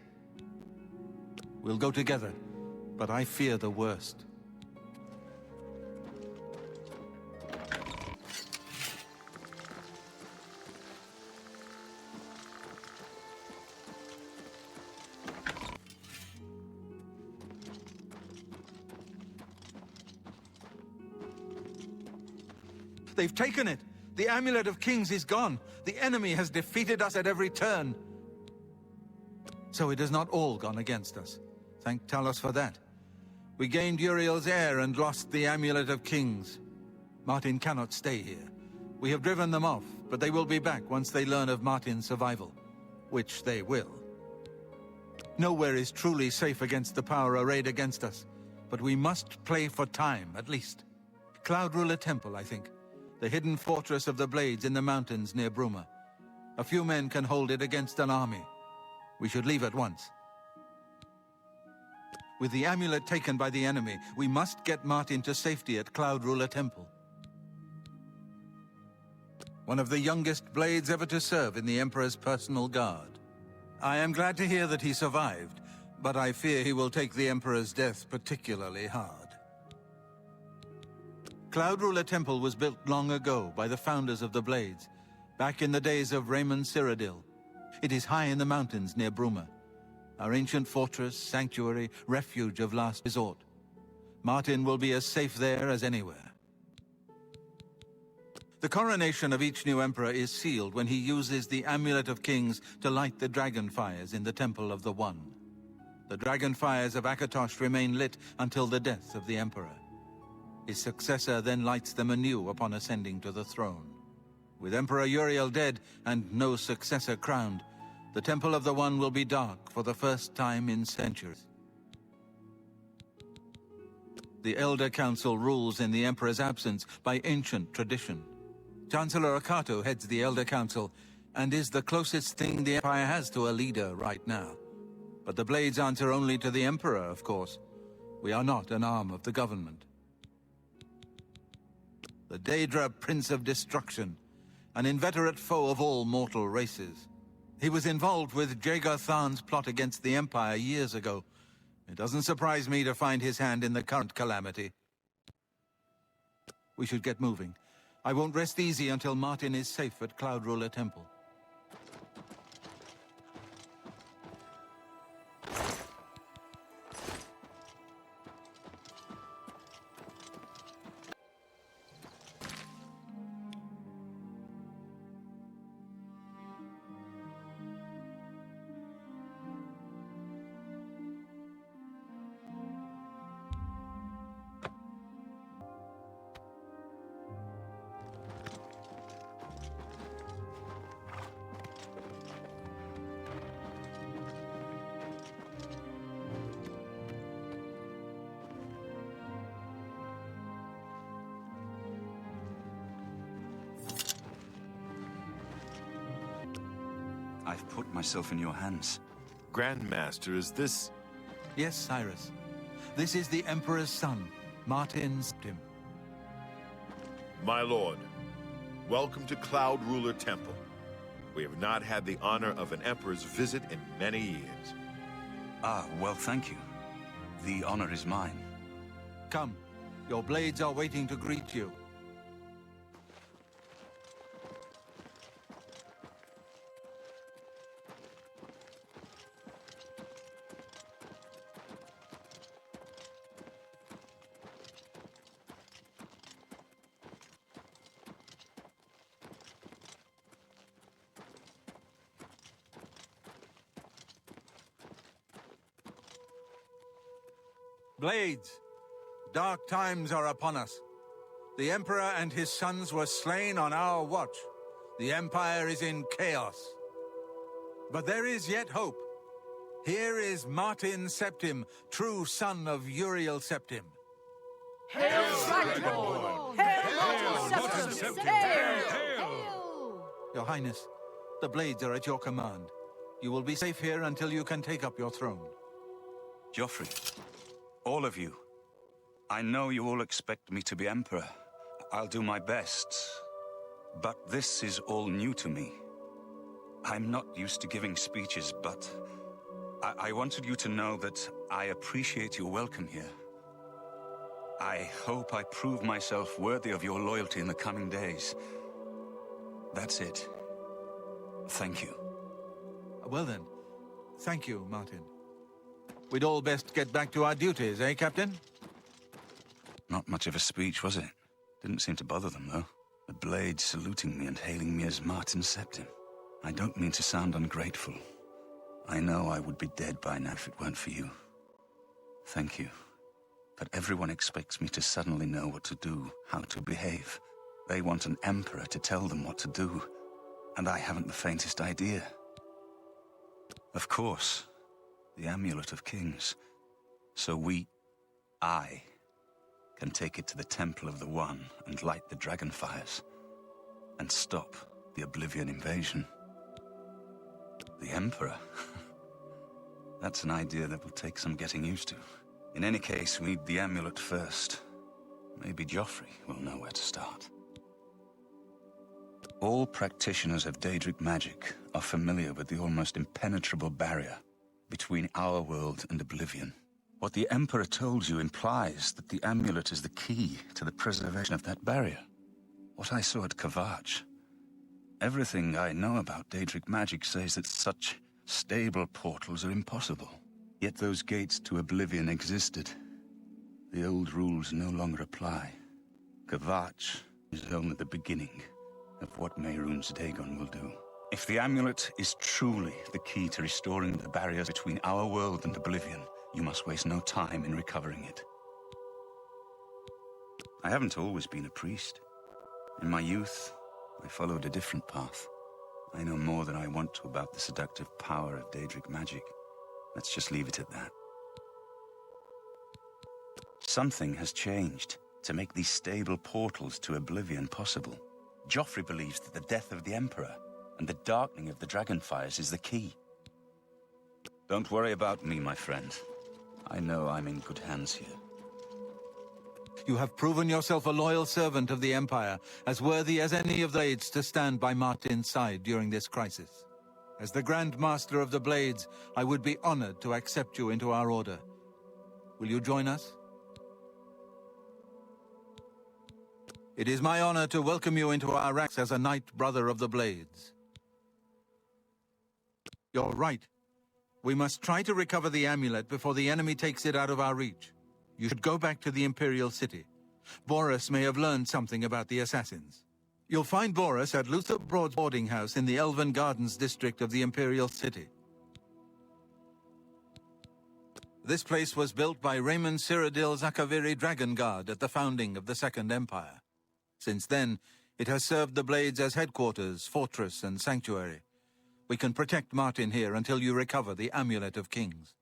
S7: We'll go together, but I fear the worst. They've taken it! The Amulet of Kings is gone! The enemy has defeated us at every turn! So it has not all gone against us. Thank Talos for that. We gained URIEL's heir and lost the Amulet of Kings. Martin cannot stay here. We have driven them off, but they will be back once they learn of Martin's survival. Which they will. Nowhere is truly safe against the power arrayed against us. But we must play for time, at least. Cloud Ruler Temple, I think. The hidden fortress of the Blades in the mountains near Bruma. A few men can hold it against an army. We should leave at once. With the amulet taken by the enemy, we must get Martin to safety at Cloud Ruler Temple. One of the youngest blades ever to serve in the Emperor's personal guard. I am glad to hear that he survived, but I fear he will take the Emperor's death particularly hard. Cloud Ruler Temple was built long ago by the founders of the Blades, back in the days of Raymond Cyrodiil. It is high in the mountains near Bruma, our ancient fortress, sanctuary, refuge of last resort. Martin will be as safe there as anywhere. The coronation of each new emperor is sealed when he uses the Amulet of Kings to light the dragon fires in the Temple of the One. The dragon fires of Akatosh remain lit until the death of the emperor. His successor then lights them anew upon ascending to the throne. With Emperor Uriel dead and no successor crowned, the Temple of the One will be dark for the first time in centuries. The Elder Council rules in the Emperor's absence by ancient tradition. Chancellor Akato heads the Elder Council and is the closest thing the Empire has to a leader right now. But the Blades answer only to the Emperor, of course. We are not an arm of the government. The Daedra Prince of Destruction, an inveterate foe of all mortal races. He was involved with Jagar Tharn's plot against the Empire years ago. It doesn't surprise me to find his hand in the current calamity. We should get moving. I won't rest easy until Martin is safe at Cloud Ruler Temple.
S11: I've put myself in your hands.
S5: Grandmaster, is this...
S7: Yes, Cyrus. This is the Emperor's son, Martin SEPTIM.
S5: My lord, welcome to Cloud Ruler Temple. We have not had the honor of an emperor's visit in many years.
S11: Ah, well, thank you. The honor is mine.
S7: Come, your blades are waiting to greet you. Blades, dark times are upon us. The Emperor and his sons were slain on our watch. The Empire is in chaos. But there is yet hope. Here is Martin SEPTIM, true son of URIEL SEPTIM.
S8: Hail, Dragonborn! Hail, Martin SEPTIM! Hail!
S7: Your Highness, the Blades are at your command. You will be safe here until you can take up your throne.
S11: Joffrey, all of you. I know you all expect me to be Emperor. I'll do my best. But this is all new to me. I'm not used to giving speeches, but I wanted you to know that I appreciate your welcome here. I hope I prove myself worthy of your loyalty in the coming days. That's it. Thank you.
S7: Well then, thank you, Martin. We'd all best get back to our duties, eh, Captain?
S11: Not much of a speech, was it? Didn't seem to bother them, though. The Blades saluting me and hailing me as Martin SEPTIM. I don't mean to sound ungrateful. I know I would be dead by now if it weren't for you. Thank you. But everyone expects me to suddenly know what to do, how to behave. They want an emperor to tell them what to do, and I haven't the faintest idea. Of course, the Amulet of Kings. So I, can take it to the Temple of the One and light the dragon fires, and stop the Oblivion invasion. The Emperor? That's an idea that will take some getting used to. In any case, we need the amulet first. Maybe Joffrey will know where to start. All practitioners of Daedric magic are familiar with the almost impenetrable barrier between our world and Oblivion. What the Emperor told you implies that the amulet is the key to the preservation of that barrier. What I saw at Kvatch. Everything I know about Daedric magic says that such stable portals are impossible. Yet those gates to Oblivion existed. The old rules no longer apply. Kvatch is only the beginning of what Mehrunes Dagon will do. If the amulet is truly the key to restoring the barriers between our world and Oblivion, you must waste no time in recovering it. I haven't always been a priest. In my youth, I followed a different path. I know more than I want to about the seductive power of Daedric magic. Let's just leave it at that. Something has changed to make these stable portals to Oblivion possible. Joffrey believes that the death of the Emperor and the darkening of the Dragonfires is the key. Don't worry about me, my friend. I know I'm in good hands here.
S7: You have proven yourself a loyal servant of the Empire, as worthy as any of the Blades to stand by Martin's side during this crisis. As the Grand Master of the Blades, I would be honored to accept you into our order. Will you join us? It is my honor to welcome you into our ranks as a Knight Brother of the Blades. You're right. We must try to recover the amulet before the enemy takes it out of our reach. You should go back to the Imperial City. Boris may have learned something about the assassins. You'll find Boris at Luther Broad's boarding house in the Elven Gardens district of the Imperial City. This place was built by Raymond Cyrodiil Zakaviri Dragonguard at the founding of the Second Empire. Since then, it has served the Blades as headquarters, fortress, and sanctuary. We can protect Martin here until you recover the Amulet of Kings.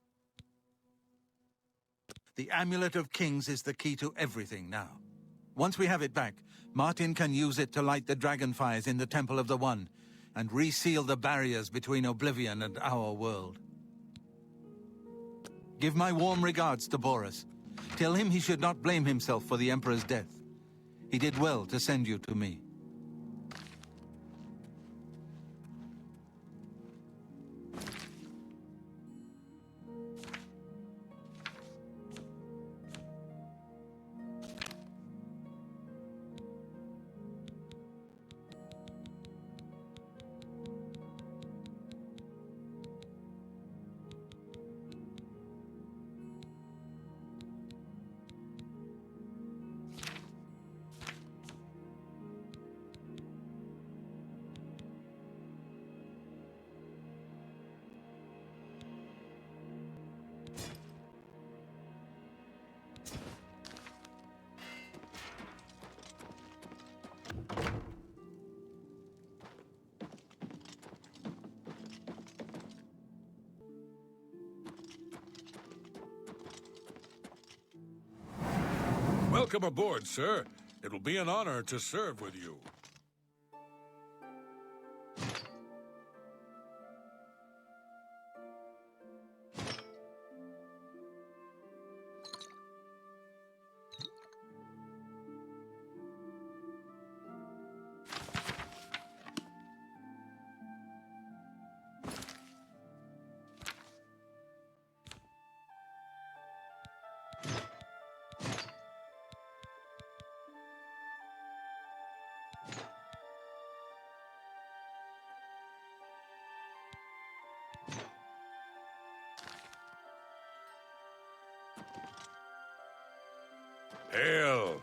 S7: The Amulet of Kings is the key to everything now. Once we have it back, Martin can use it to light the dragonfires in the Temple of the One and reseal the barriers between Oblivion and our world. Give my warm regards to Boris. Tell him he should not blame himself for the Emperor's death. He did well to send you to me.
S12: Welcome aboard, sir. It'll be an honor to serve with you. Hail!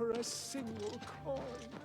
S6: for a single coin.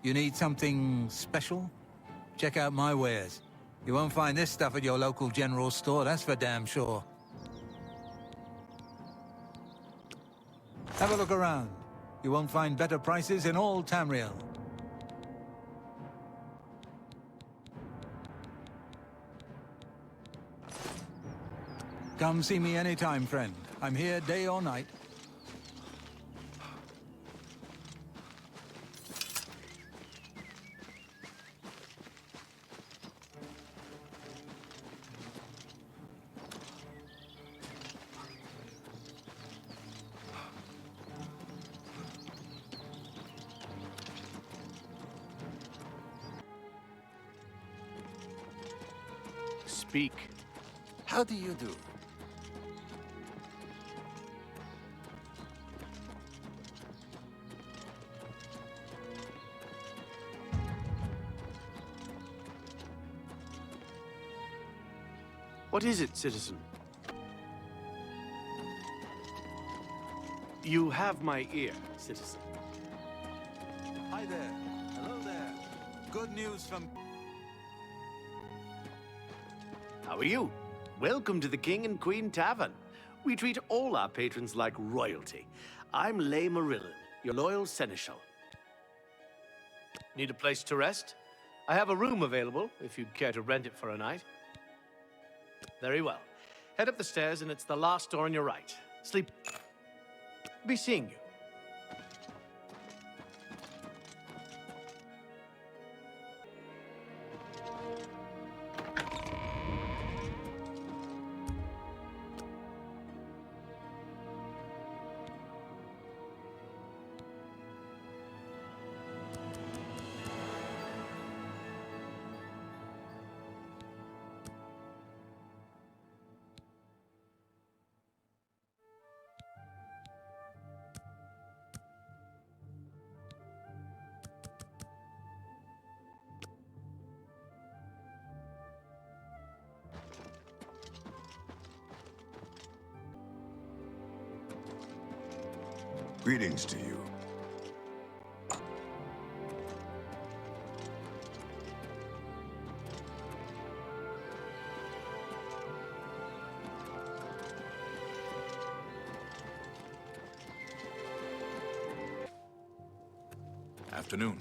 S7: You need something special? Check out my wares. You won't find this stuff at your local general store, that's for damn sure. Have a look around. You won't find better prices in all Tamriel. Come see me anytime, friend. I'm here day or night.
S6: Speak.
S13: How do you do?
S6: What is it, citizen? You have my ear, citizen.
S7: Hi there. Hello there. Good news from...
S6: How are you? Welcome to the King and Queen Tavern. We treat all our patrons like royalty. I'm Lay Marillin, your loyal seneschal. Need a place to rest? I have a room available, if you'd care to rent it for a night. Very well. Head up the stairs and it's the last door on your right. Sleep. Be seeing you.
S1: Greetings to you.
S4: Afternoon.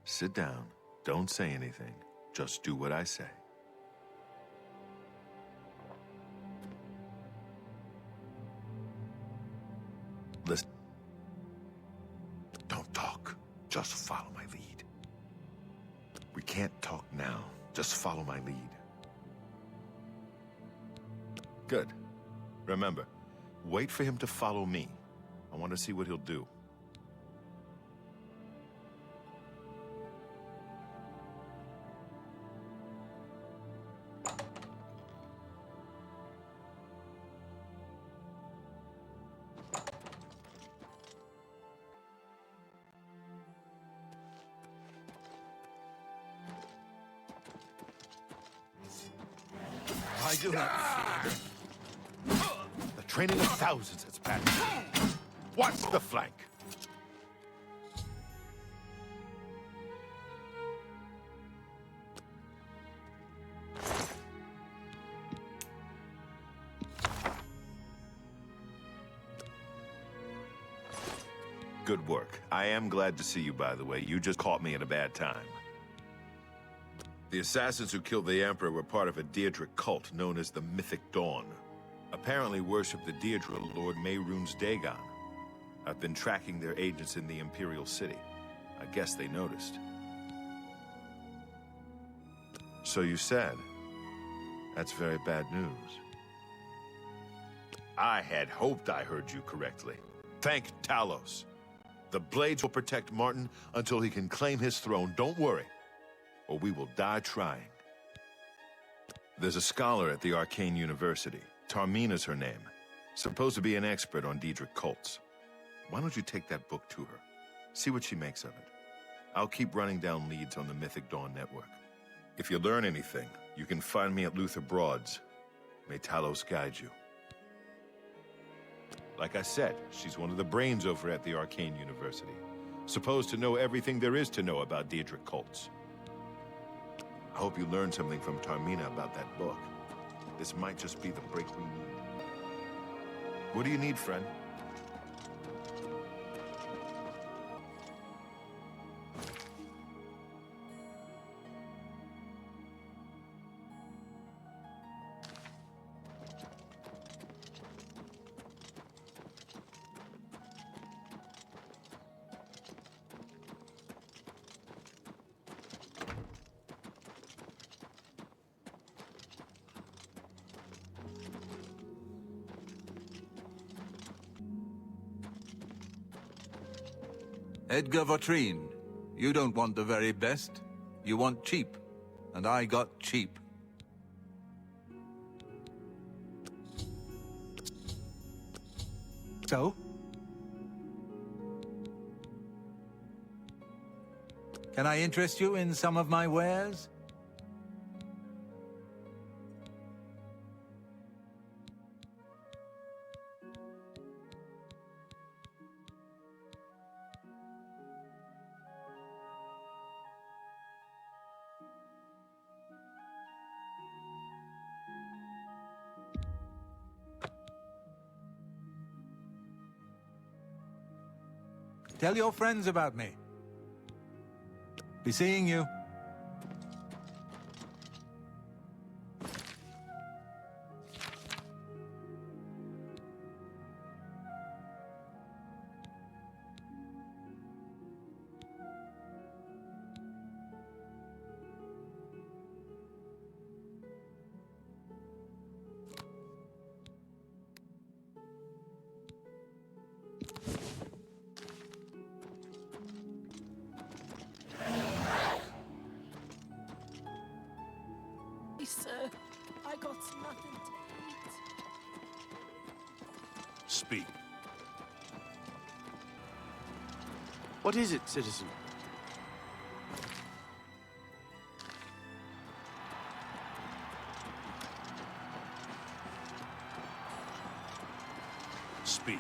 S5: Sit down. Don't say anything. Just do what I say. Listen. Don't talk. Just follow my lead. We can't talk now. Just follow my lead. Good. Remember, wait for him to follow me. I want to see what he'll do.
S7: I do not fear.
S5: The training of thousands has passed. Watch the flank. Good work. I am glad to see you, by the way. You just caught me at a bad time. The assassins who killed the Emperor were part of a Daedric cult known as the Mythic Dawn. Apparently worshipped the Daedra, Lord Mehrunes Dagon. I've been tracking their agents in the Imperial City. I guess they noticed. So you said. That's very bad news. I had hoped I heard you correctly. Thank Talos. The Blades will protect Martin until he can claim his throne. Don't worry. Or we will die trying. There's a scholar at the Arcane University. Tarmina's her name. Supposed to be an expert on Daedric cults. Why don't you take that book to her? See what she makes of it. I'll keep running down leads on the Mythic Dawn network. If you learn anything, you can find me at Luther Broad's. May Talos guide you. Like I said, she's one of the brains over at the Arcane University. Supposed to know everything there is to know about Daedric cults. I hope you learned something from Tarmina about that book. This might just be the break we need. What do you need, friend?
S7: Edgar Vautrin, you don't want the very best. You want cheap. And I got cheap.
S6: So?
S7: Can I interest you in some of my wares? Tell your friends about me. Be seeing you.
S8: Sir, I got nothing to eat.
S4: Speak.
S6: What is it, citizen?
S4: Speak.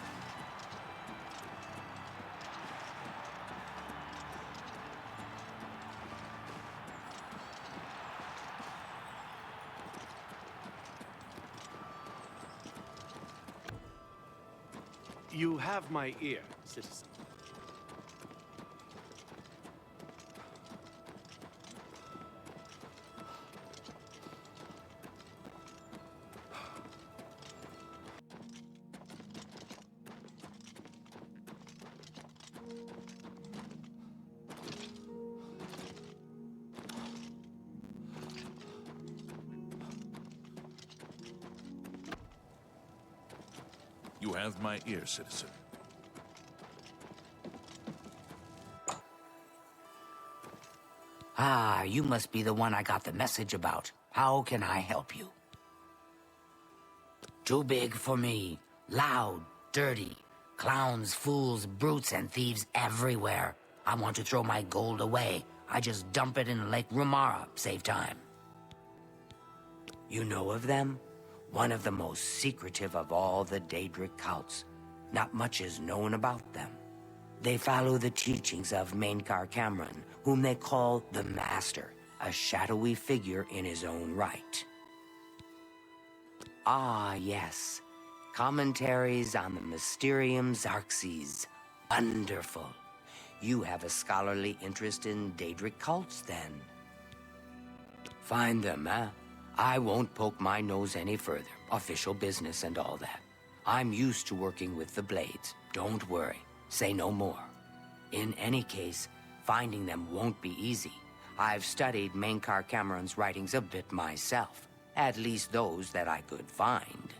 S6: You have my ear, citizen.
S4: You have my ear, citizen.
S9: Ah, you must be the one I got the message about. How can I help you? Too big for me. Loud, dirty. Clowns, fools, brutes, and thieves everywhere. I want to throw my gold away. I just dump it in Lake Rumara, save time. You know of them? One of the most secretive of all the Daedric cults. Not much is known about them. They follow the teachings of Mainkar Cameron, whom they call the Master, a shadowy figure in his own right. Ah, yes. Commentaries on the Mysterium Xarxes. Wonderful. You have a scholarly interest in Daedric cults, then? Find them, eh? I won't poke my nose any further. Official business and all that. I'm used to working with the Blades. Don't worry. Say no more. In any case, finding them won't be easy. I've studied Mainkar Cameron's writings a bit myself. At least those that I could find.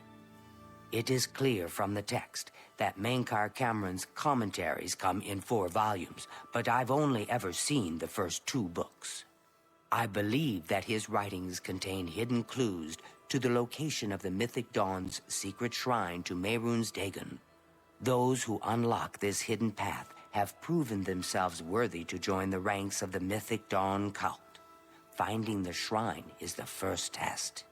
S9: It is clear from the text that Mainkar Cameron's commentaries come in 4 volumes, but I've only ever seen the first 2 books. I believe that his writings contain hidden clues to the location of the Mythic Dawn's secret shrine to Mehrunes Dagon. Those who unlock this hidden path have proven themselves worthy to join the ranks of the Mythic Dawn cult. Finding the shrine is the first test.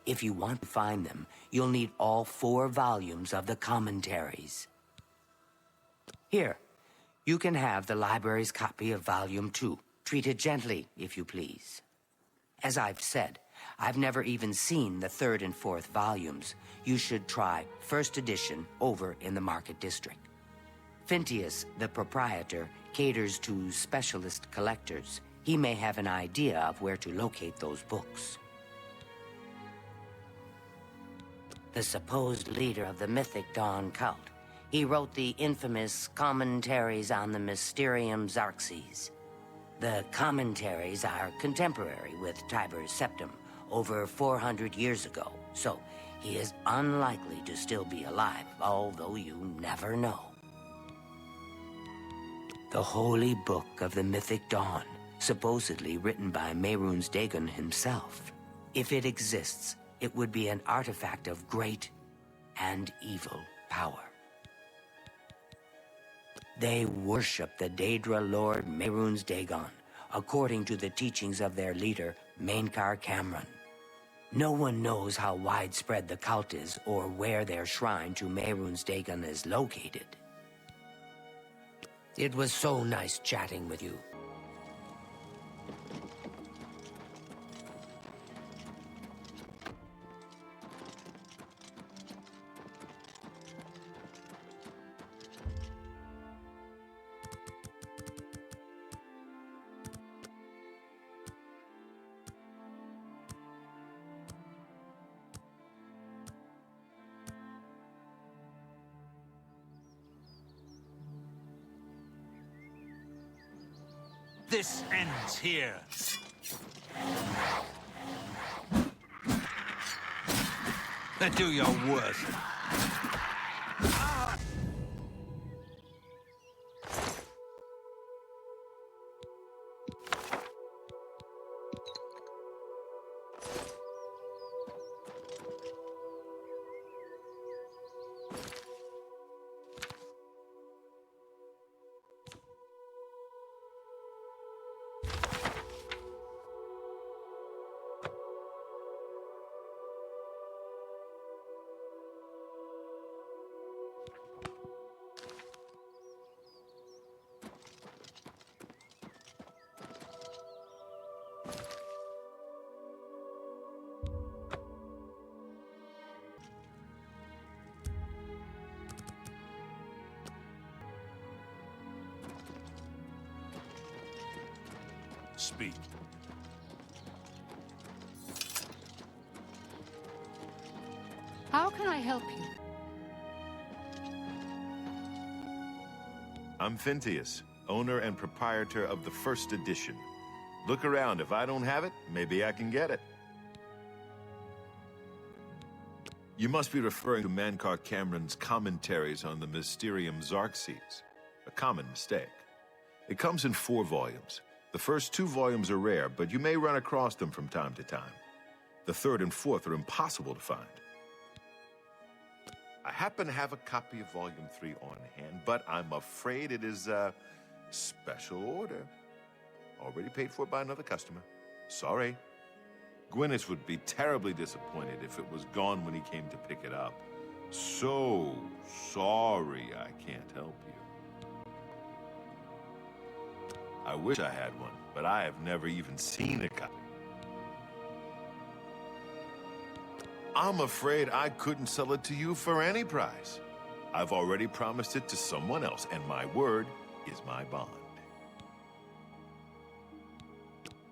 S9: If you want to find them, you'll need all 4 volumes of the commentaries. Here, you can have the library's copy of Volume 2. Treat it gently, if you please. As I've said, I've never even seen the 3rd and 4th volumes. You should try 1st edition over in the Market District. Phintius, the proprietor, caters to specialist collectors. He may have an idea of where to locate those books. The supposed leader of the Mythic Dawn cult. He wrote the infamous Commentaries on the Mysterium Xarxes. The commentaries are contemporary with Tiber's Septim, over 400 years ago, so he is unlikely to still be alive, although you never know. The Holy Book of the Mythic Dawn, supposedly written by Mehrunes Dagon himself. If it exists, it would be an artifact of great and evil power. They worship the Daedra Lord Mehrunes Dagon, according to the teachings of their leader, Mainkar Cameron. No one knows how widespread the cult is or where their shrine to Mehrunes Dagon is located. It was so nice chatting with you.
S7: This ends here. Do your worst.
S4: Speak.
S3: How can I help you?
S5: I'm Phintius, owner and proprietor of the 1st edition. Look around. If I don't have it, maybe I can get it. You must be referring to Mainkar Cameron's commentaries on the Mysterium Xarxes. A common mistake. It comes in 4 volumes. The first 2 volumes are rare, but you may run across them from time to time. The 3rd and 4th are impossible to find. I happen to have a copy of Volume 3 on hand, but I'm afraid it is a special order. Already paid for by another customer. Sorry. Gwyneth would be terribly disappointed if it was gone when he came to pick it up. So sorry I can't help you. I wish I had one, but I have never even seen a copy. I'm afraid I couldn't sell it to you for any price. I've already promised it to someone else, and my word is my bond.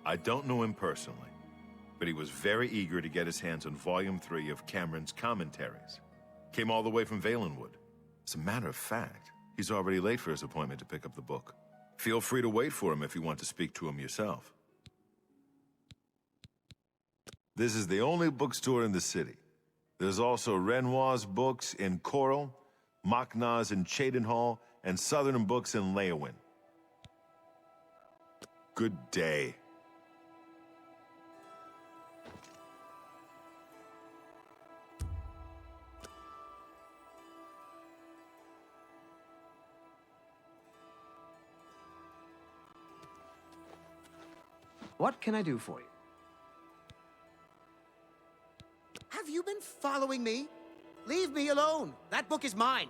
S5: I don't know him personally, but he was very eager to get his hands on Volume 3 of Cameron's commentaries. Came all the way from Valenwood. As a matter of fact, he's already late for his appointment to pick up the book. Feel free to wait for him if you want to speak to him yourself. This is the only bookstore in the city. There's also Renoir's books in Coral, Machna's in Cheydinhall, and Southern Books in Leyawiin. Good day.
S14: What can I do for you?
S15: Have you been following me? Leave me alone. That book is mine.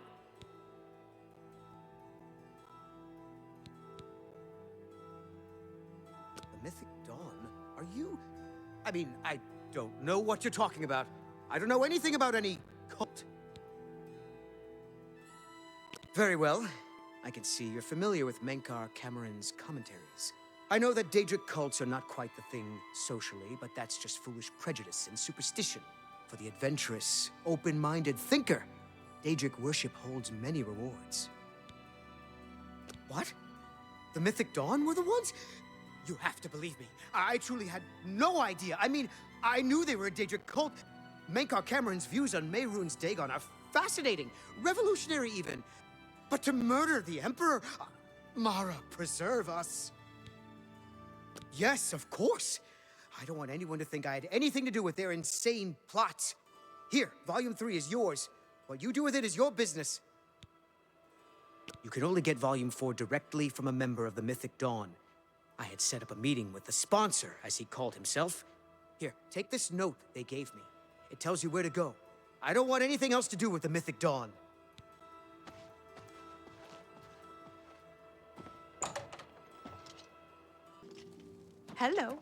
S2: The Mythic Dawn? Are you...
S15: mean, I don't know what you're talking about. I don't know anything about any cult. Very well. I can see you're familiar with Menkar Cameron's commentaries. I know that Daedric cults are not quite the thing socially, but that's just foolish prejudice and superstition. For the adventurous, open-minded thinker, Daedric worship holds many rewards. What? The Mythic Dawn were the ones? You have to believe me. I truly had no idea. I mean, I knew they were a Daedric cult. Menkar Cameron's views on Mehrunes Dagon are fascinating, revolutionary even. But to murder the Emperor? Mara, preserve us. Yes, of course. I don't want anyone to think I had anything to do with their insane plots. Here, Volume 3 is yours. What you do with it is your business. You can only get Volume 4 directly from a member of the Mythic Dawn. I had set up a meeting with the sponsor, as he called himself. Here, take this note they gave me. It tells you where to go. I don't want anything else to do with the Mythic Dawn.
S16: Hello.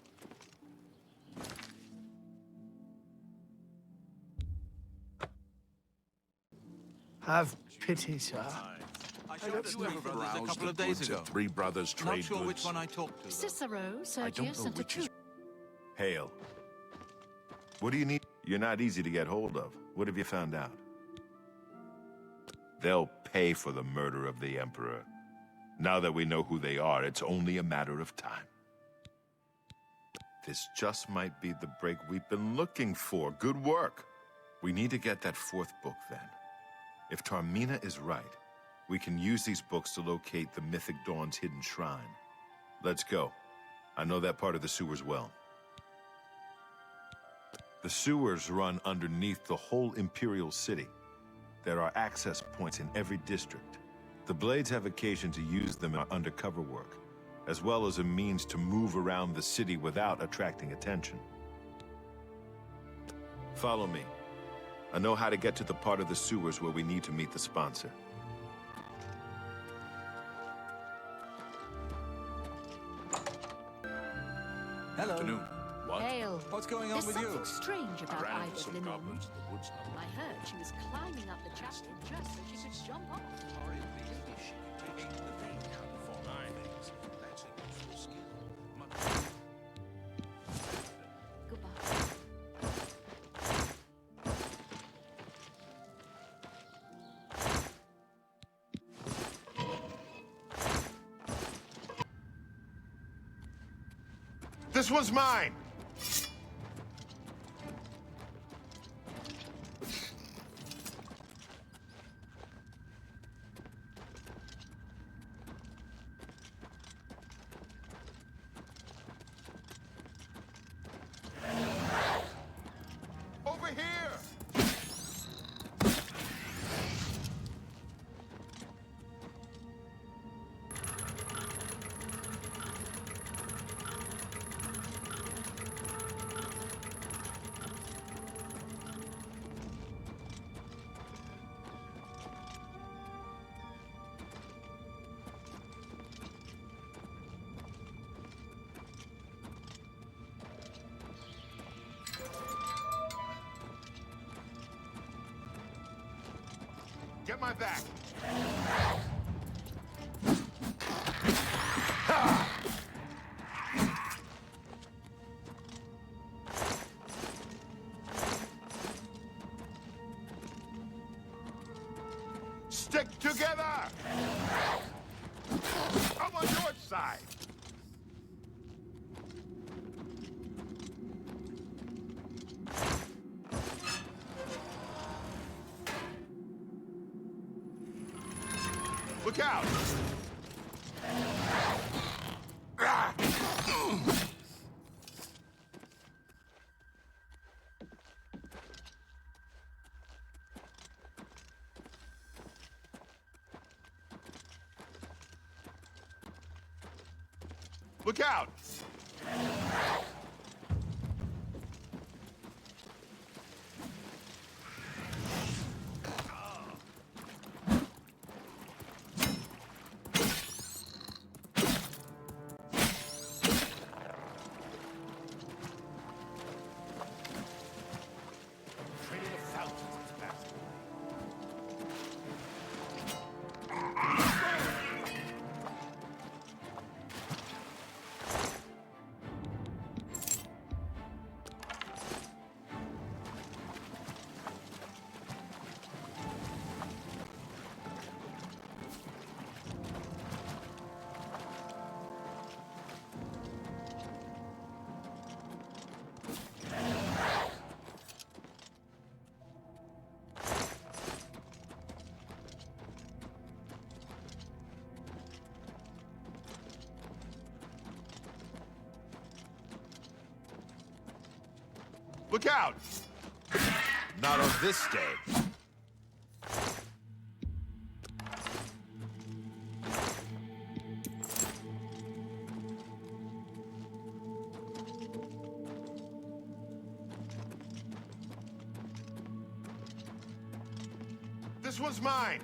S6: Have pity, sir.
S7: I showed you a couple of days ago.
S4: Three brothers trade
S7: Not sure
S4: goods.
S7: which one I talked to.
S3: Cicero, Sergius, and Tertullian.
S5: Hail. What do you need? You're not easy to get hold of. What have you found out? They'll pay for the murder of the Emperor. Now that we know who they are, it's only a matter of time. This just might be the break we've been looking for. Good work. We need to get that fourth book, then. If Tarmina is right, we can use these books to locate the Mythic Dawn's hidden shrine. Let's go. I know that part of the sewers well. The sewers run underneath the whole Imperial City. There are access points in every district. The Blades have occasion to use them in undercover work, as well as a means to move around the city without attracting attention. Follow me. I know how to get to the part of the sewers where we need to meet the sponsor.
S7: Hello.
S4: Afternoon. What?
S3: Hail.
S7: What's going on
S3: There's
S7: with you?
S3: something strange
S4: I
S3: about
S4: ran into
S3: Ivor
S4: some
S3: Limon.
S4: goblins in the woods.
S3: I heard she was climbing up the chapel just so she could jump off. Goodbye.
S5: This one's mine! Over here! Get my back! Stick together! I'm on your side! Look out! Look out! Look out! Not on this day. This one's mine.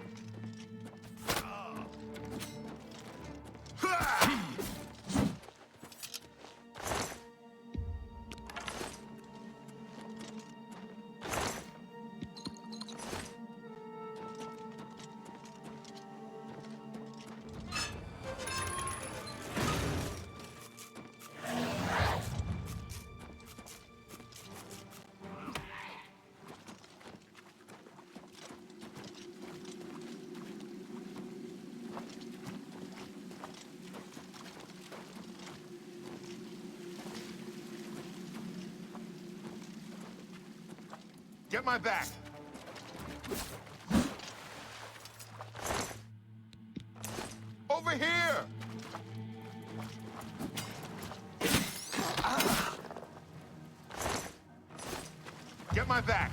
S5: Get my back. Over here! Get my back.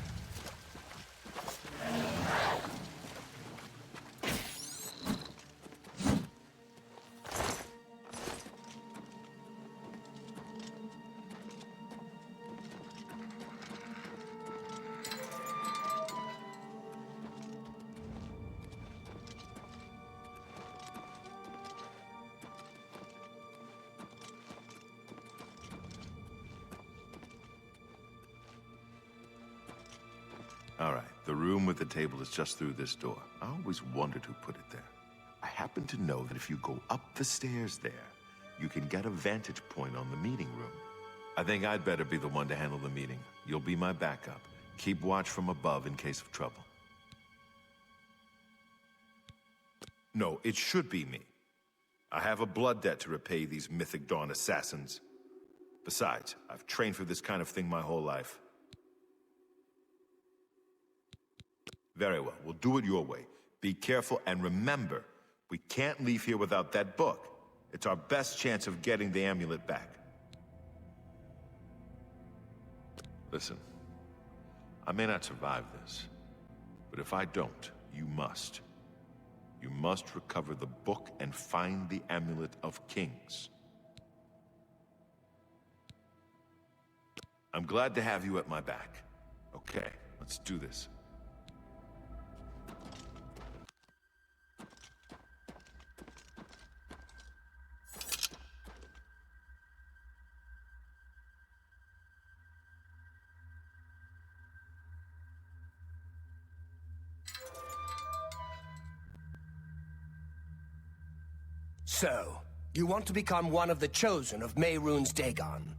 S5: All right, the room with the table is just through this door. I always wondered who put it there. I happen to know that if you go up the stairs there, you can get a vantage point on the meeting room. I think I'd better be the one to handle the meeting. You'll be my backup. Keep watch from above in case of trouble. No, it should be me. I have a blood debt to repay these Mythic Dawn assassins. Besides, I've trained for this kind of thing my whole life. Very well, we'll do it your way. Be careful, and remember, we can't leave here without that book. It's our best chance of getting the amulet back. Listen, I may not survive this, but if I don't, you must. You must recover the book and find the Amulet of Kings. I'm glad to have you at my back. Okay, let's do this.
S2: So, you want to become one of the chosen of Mehrunes Dagon.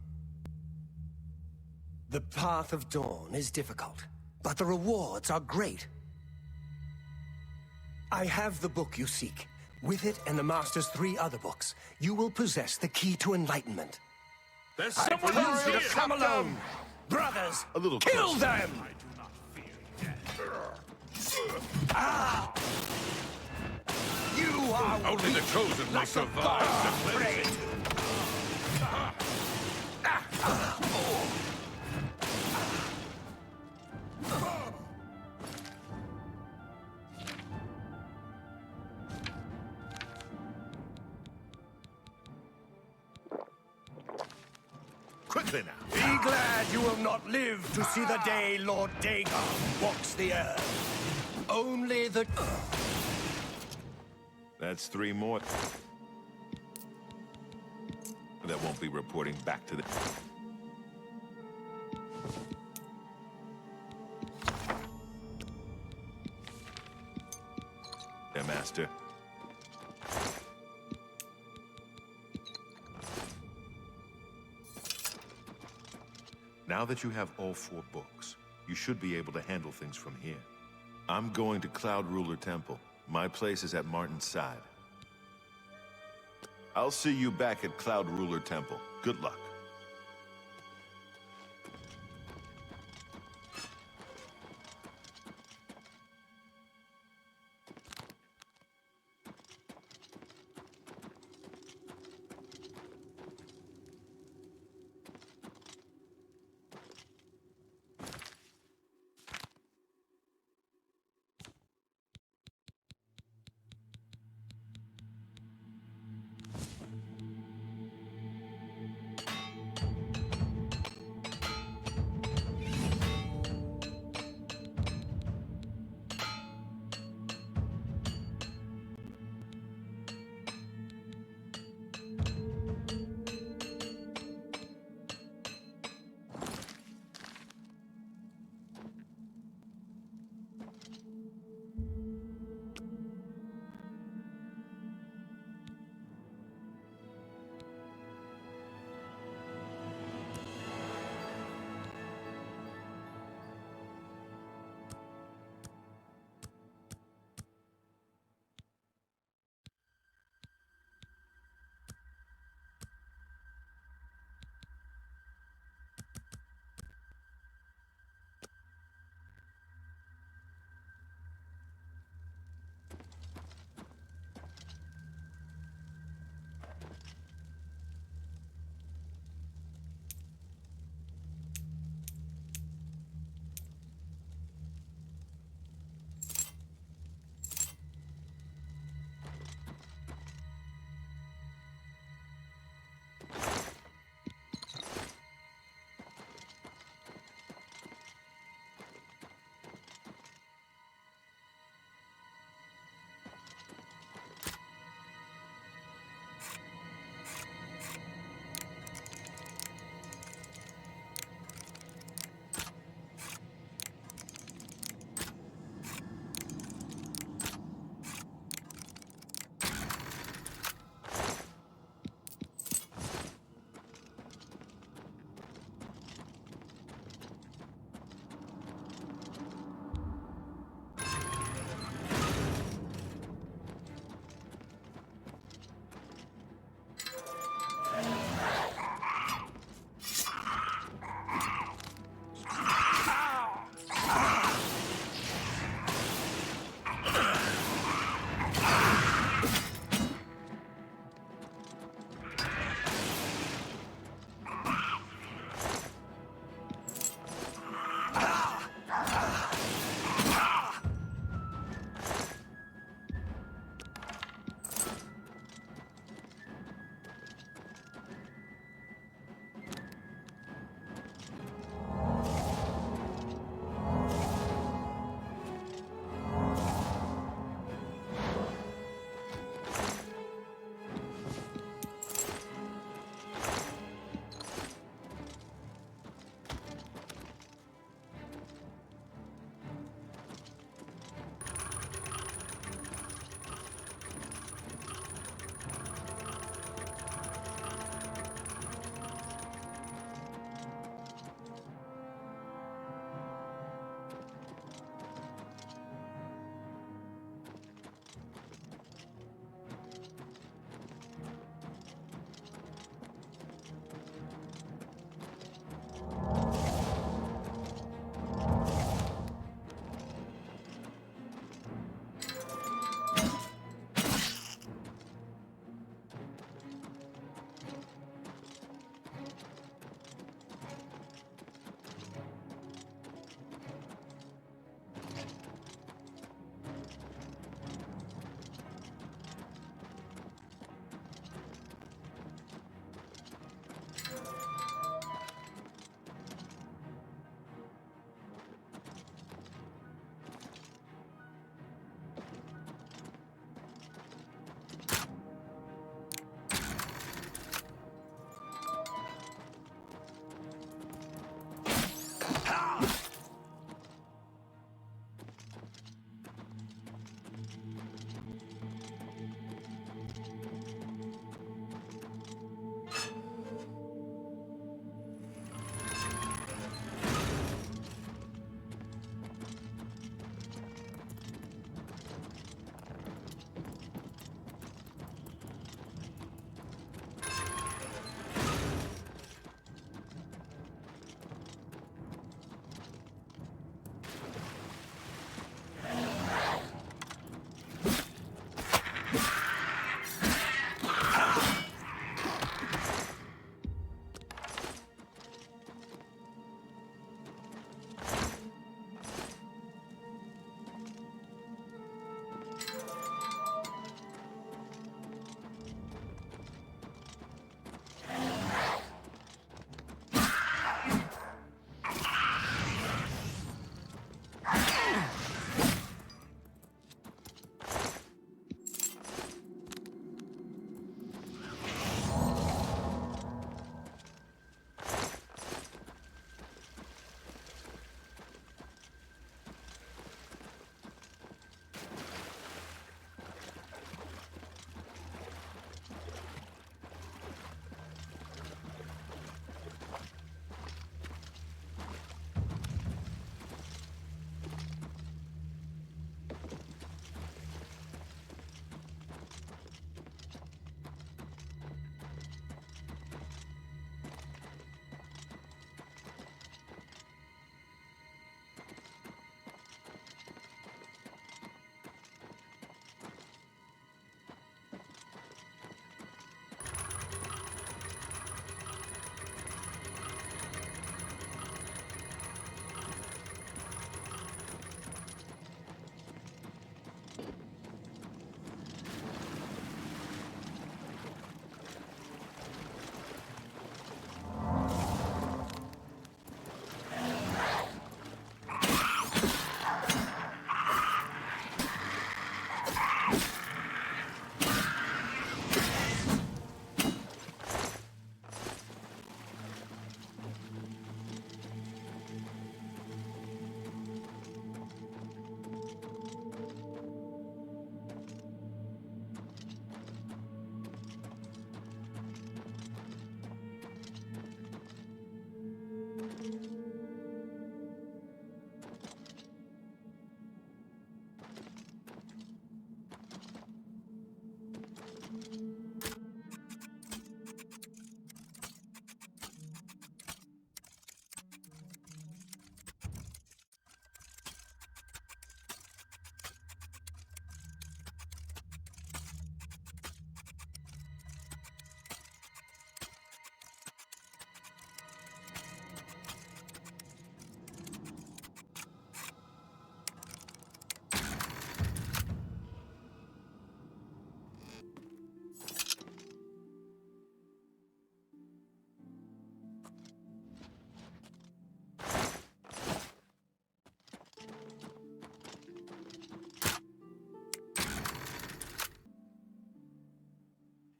S2: The path of dawn is difficult, but the rewards are great. I have the book you seek. With it and the Master's 3 other books, you will possess the key to enlightenment.
S4: There's
S2: I
S4: someone
S2: told
S4: else
S2: you to
S4: here!
S2: come alone! Brothers,
S5: a little
S2: kill
S5: closer.
S2: them!
S4: I do not fear death.
S2: Ah! You are
S4: Only the chosen will survive the cleansing.
S5: Quickly now.
S2: Be glad you will not live to see the day Lord Dagon walks the earth. Only the...
S5: That's 3 more. That won't be reporting back to the... There, Master. Now that you have all 4 books, you should be able to handle things from here. I'm going to Cloud Ruler Temple. My place is at Martin's side. I'll see you back at Cloud Ruler Temple. Good luck.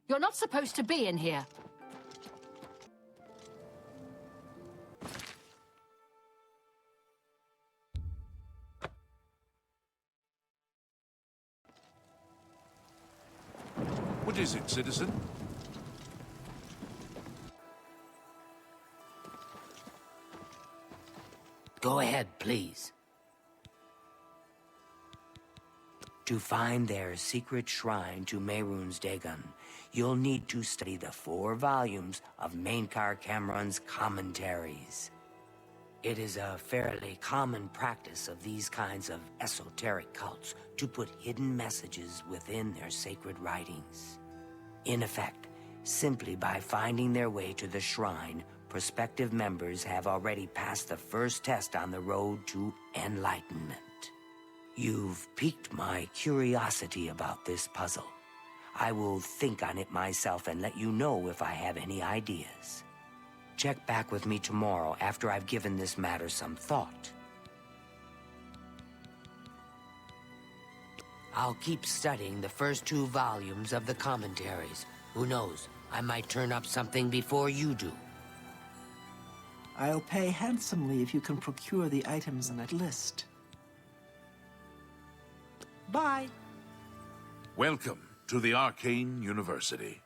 S3: You're not supposed to be in here.
S4: What is it, citizen?
S9: Go ahead, please. To find their secret shrine to Mehrunes Dagon, you'll need to study the 4 volumes of Mainkar Cameron's commentaries. It is a fairly common practice of these kinds of esoteric cults to put hidden messages within their sacred writings. In effect, simply by finding their way to the shrine, prospective members have already passed the first test on the road to enlightenment. You've piqued my curiosity about this puzzle. I will think on it myself and let you know if I have any ideas. Check back with me tomorrow after I've given this matter some thought. I'll keep studying the first 2 volumes of the commentaries. Who knows, I might turn up something before you do.
S17: I'll pay handsomely if you can procure the items on that list. Bye.
S4: Welcome to the Arcane University.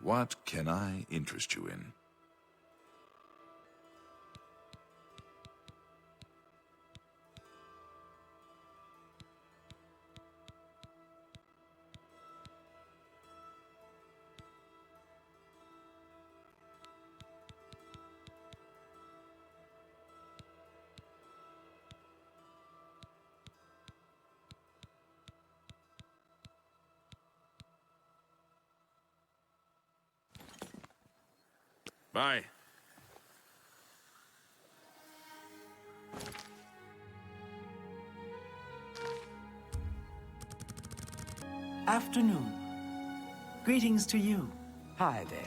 S4: What can I interest you in? Bye.
S17: Afternoon. Greetings to you.
S9: Hi there.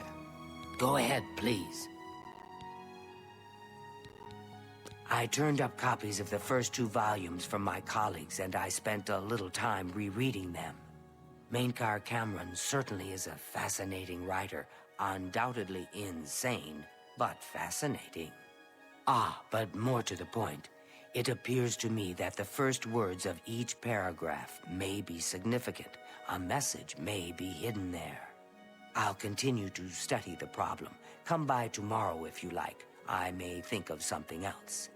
S9: Go ahead, please. I turned up copies of the first 2 volumes from my colleagues, and I spent a little time rereading them. Mainkar Cameron certainly is a fascinating writer, undoubtedly insane, but fascinating. But more to the point, it appears to me that the first words of each paragraph may be significant. A message may be hidden there. I'll continue to study the problem. Come by tomorrow if you like. I may think of something else.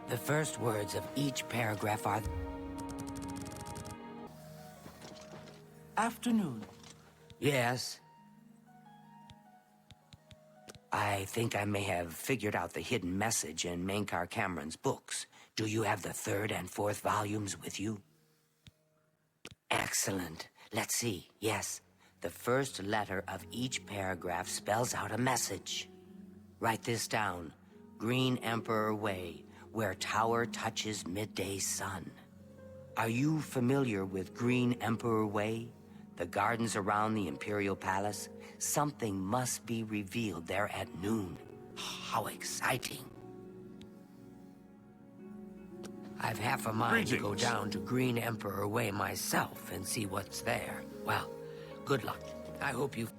S9: The first words of each paragraph are...
S17: Afternoon.
S9: Yes? I think I may have figured out the hidden message in Mainkar Cameron's books. Do you have the 3rd and 4th volumes with you? Excellent. Let's see. Yes. The first letter of each paragraph spells out a message. Write this down. Green Emperor Way, where tower touches midday sun. Are you familiar with Green Emperor Way? The gardens around the Imperial Palace? Something must be revealed there at noon. How exciting. I've half a mind to go down to Green Emperor Way myself and see what's there. Well, good luck. I hope you...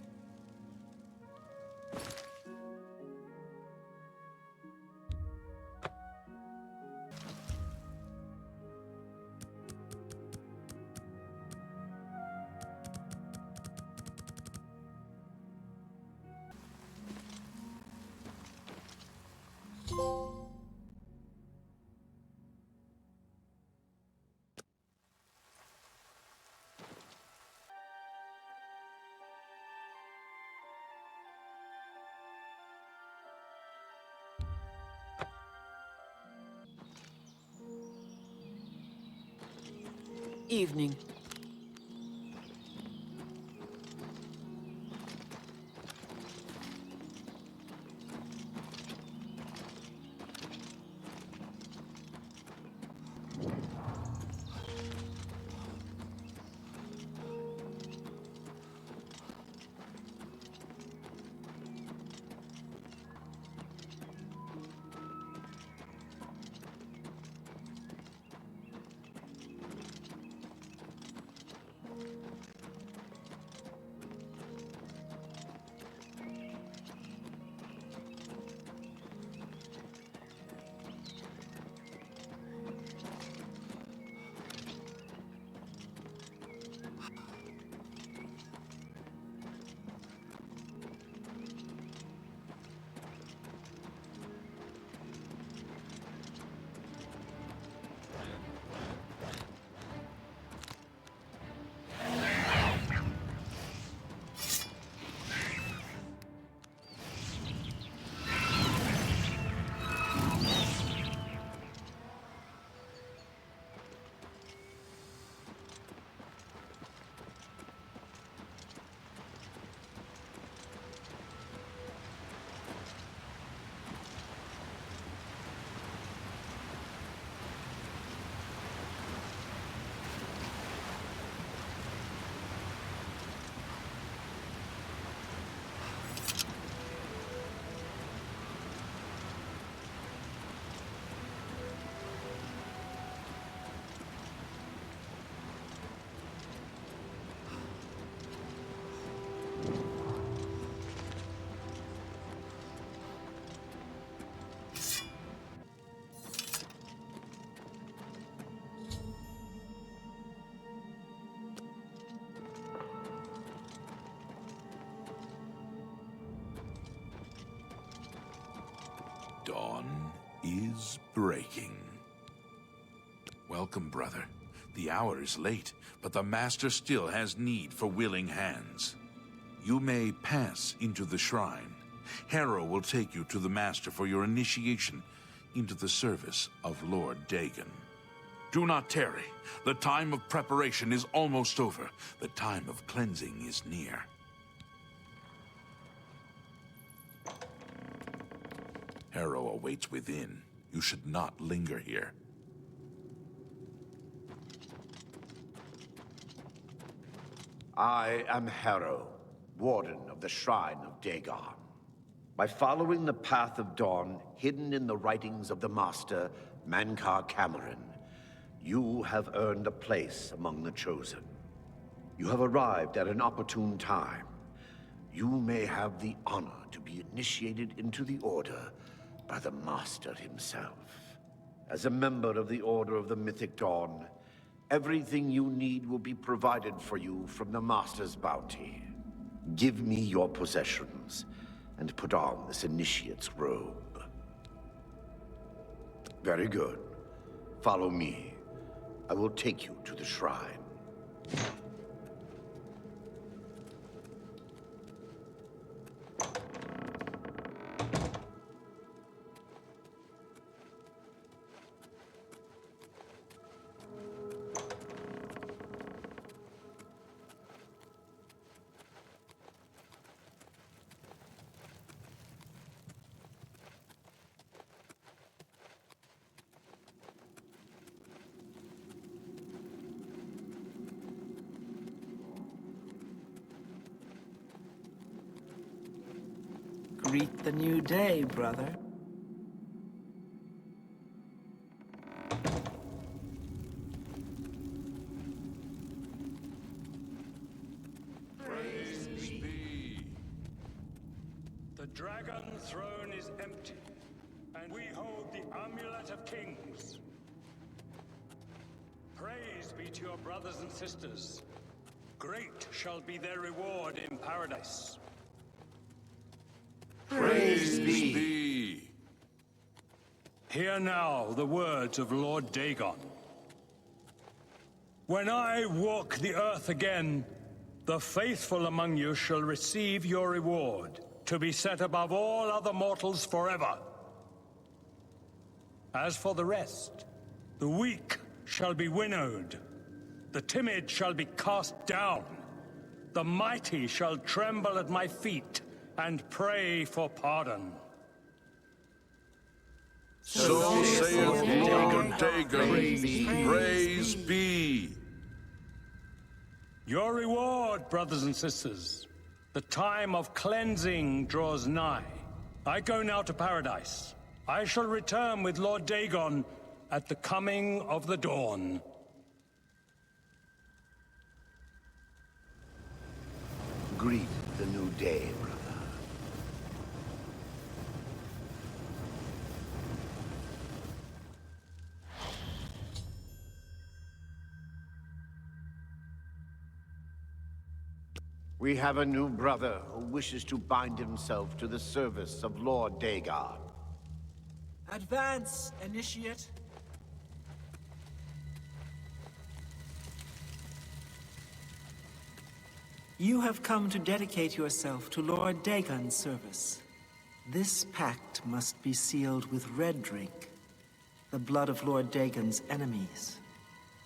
S17: Evening.
S4: Dawn is breaking. Welcome, brother. The hour is late, but the Master still has need for willing hands. You may pass into the shrine. Harrow will take you to the Master for your initiation into the service of Lord Dagon. Do not tarry. The time of preparation is almost over. The time of cleansing is near. Harrow awaits within. You should not linger here.
S18: I am Harrow, Warden of the Shrine of Dagon. By following the path of dawn hidden in the writings of the Master, Mankar Cameron, you have earned a place among the Chosen. You have arrived at an opportune time. You may have the honor to be initiated into the Order by the Master himself. As a member of the Order of the Mythic Dawn, everything you need will be provided for you from the Master's bounty. Give me your possessions, and put on this initiate's robe. Very good. Follow me. I will take you to the shrine.
S17: Greet the new day, brother.
S19: Praise be. The dragon throne is empty, and we hold the amulet of kings. Praise be to your brothers and sisters. Great shall be their reward in paradise.
S18: Praise be.
S19: Hear now the words of Lord Dagon. When I walk the earth again, the faithful among you shall receive your reward, to be set above all other mortals forever. As for the rest, the weak shall be winnowed, the timid shall be cast down, the mighty shall tremble at my feet and pray for pardon.
S4: So saith Lord Dagon, praise be.
S19: Your reward, brothers and sisters. The time of cleansing draws nigh. I go now to paradise. I shall return with Lord Dagon at the coming of the dawn.
S18: Greet the new day, brother. We have a new brother who wishes to bind himself to the service of Lord Dagon.
S17: Advance, initiate. You have come to dedicate yourself to Lord Dagon's service. This pact must be sealed with red drink, the blood of Lord Dagon's enemies.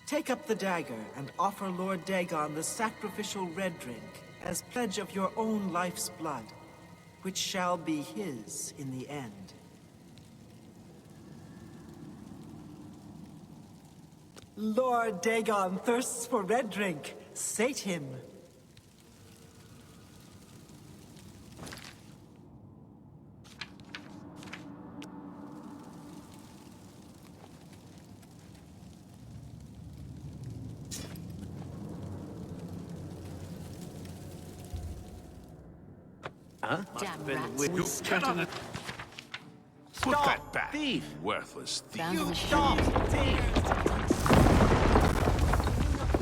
S17: Take up the dagger and offer Lord Dagon the sacrificial red drink as pledge of your own life's blood, which shall be his in the end. Lord Dagon thirsts for red drink. Sate him.
S18: Huh?
S3: Damn rats.
S4: You cannot... Put
S18: Stop,
S4: that back,
S18: thief!
S4: worthless thief.
S3: Found in the
S18: Stop, thief!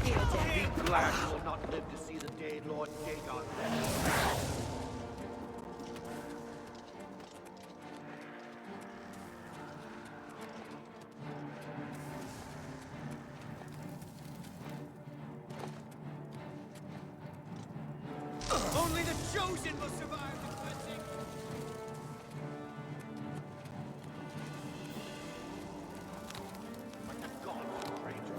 S3: Be
S18: glad you will not live to see the day Lord Dagon left.
S15: Only the chosen will survive the cleansing! Like the gods, stranger.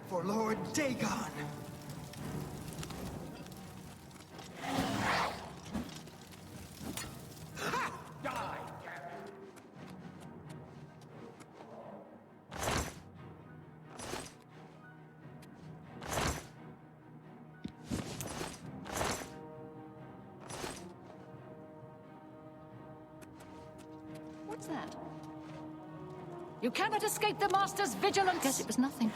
S2: For Lord Dagon!
S3: What's that? You cannot escape the Master's vigilance! Guess it was nothing.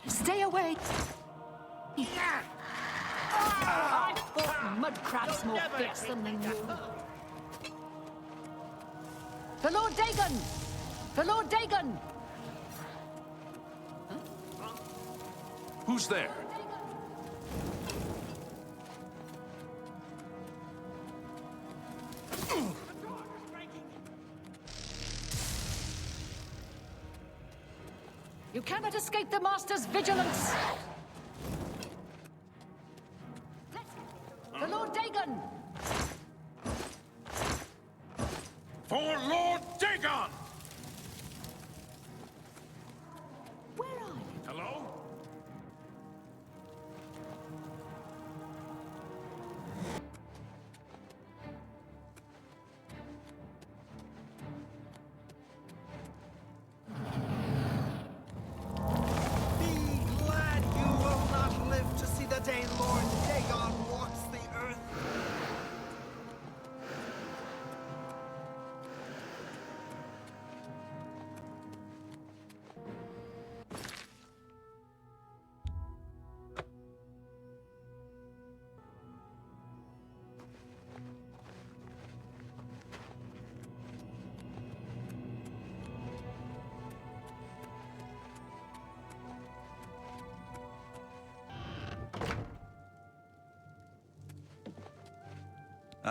S3: Stay away! I thought mud crabs more fearsome than you. For Lord Dagon! For Lord Dagon!
S4: Who's there?
S3: You cannot escape the Master's vigilance! For Lord Dagon!
S4: For Lord Dagon!
S3: Where are you?
S4: Hello?
S2: Be glad you will not live to see the day Lord Dagon walks the earth.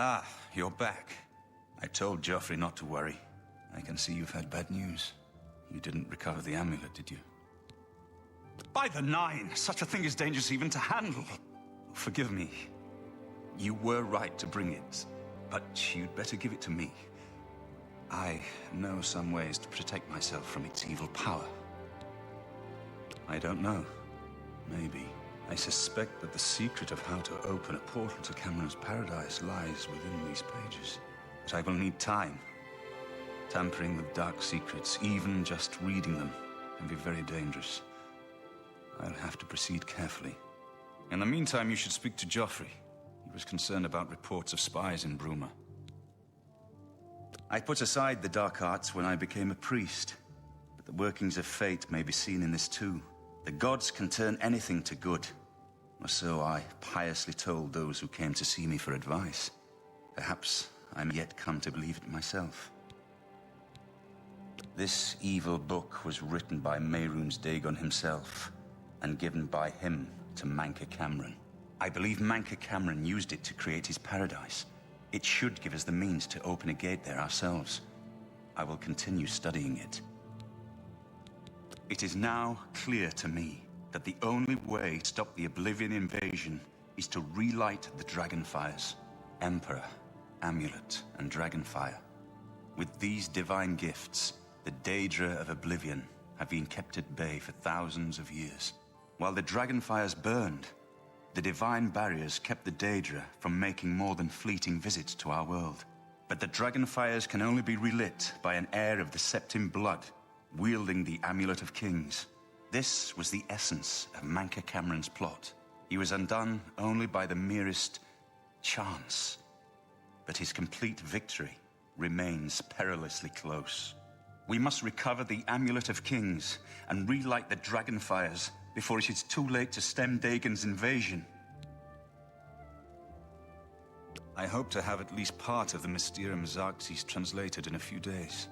S11: Ah, you're back. I told Joffrey not to worry. I can see you've had bad news. You didn't recover the amulet, did you? By the Nine! Such a thing is dangerous even to handle. Forgive me. You were right to bring it, but you'd better give it to me. I know some ways to protect myself from its evil power. I don't know. Maybe. I suspect that the secret of how to open a portal to Cameron's paradise lies within these pages. But I will need time. Tampering with dark secrets, even just reading them, can be very dangerous. I'll have to proceed carefully. In the meantime, you should speak to Joffrey. He was concerned about reports of spies in Bruma. I put aside the dark arts when I became a priest, but the workings of fate may be seen in this too. The gods can turn anything to good. Or so I piously told those who came to see me for advice. Perhaps I'm yet come to believe it myself. This evil book was written by Mehrunes Dagon himself, and given by him to Manca Cameron. I believe Manca Cameron used it to create his paradise. It should give us the means to open a gate there ourselves. I will continue studying it. It is now clear to me that the only way to stop the Oblivion invasion is to relight the Dragonfires. Emperor, Amulet, and Dragonfire. With these divine gifts, the Daedra of Oblivion have been kept at bay for thousands of years. While the Dragonfires burned, the divine barriers kept the Daedra from making more than fleeting visits to our world. But the Dragonfires can only be relit by an heir of the Septim blood, wielding the Amulet of Kings. This was the essence of Manca Cameron's plot. He was undone only by the merest chance. But his complete victory remains perilously close. We must recover the Amulet of Kings and relight the Dragonfires before it is too late to stem Dagon's invasion. I hope to have at least part of the Mysterium Xarxes translated in a few days.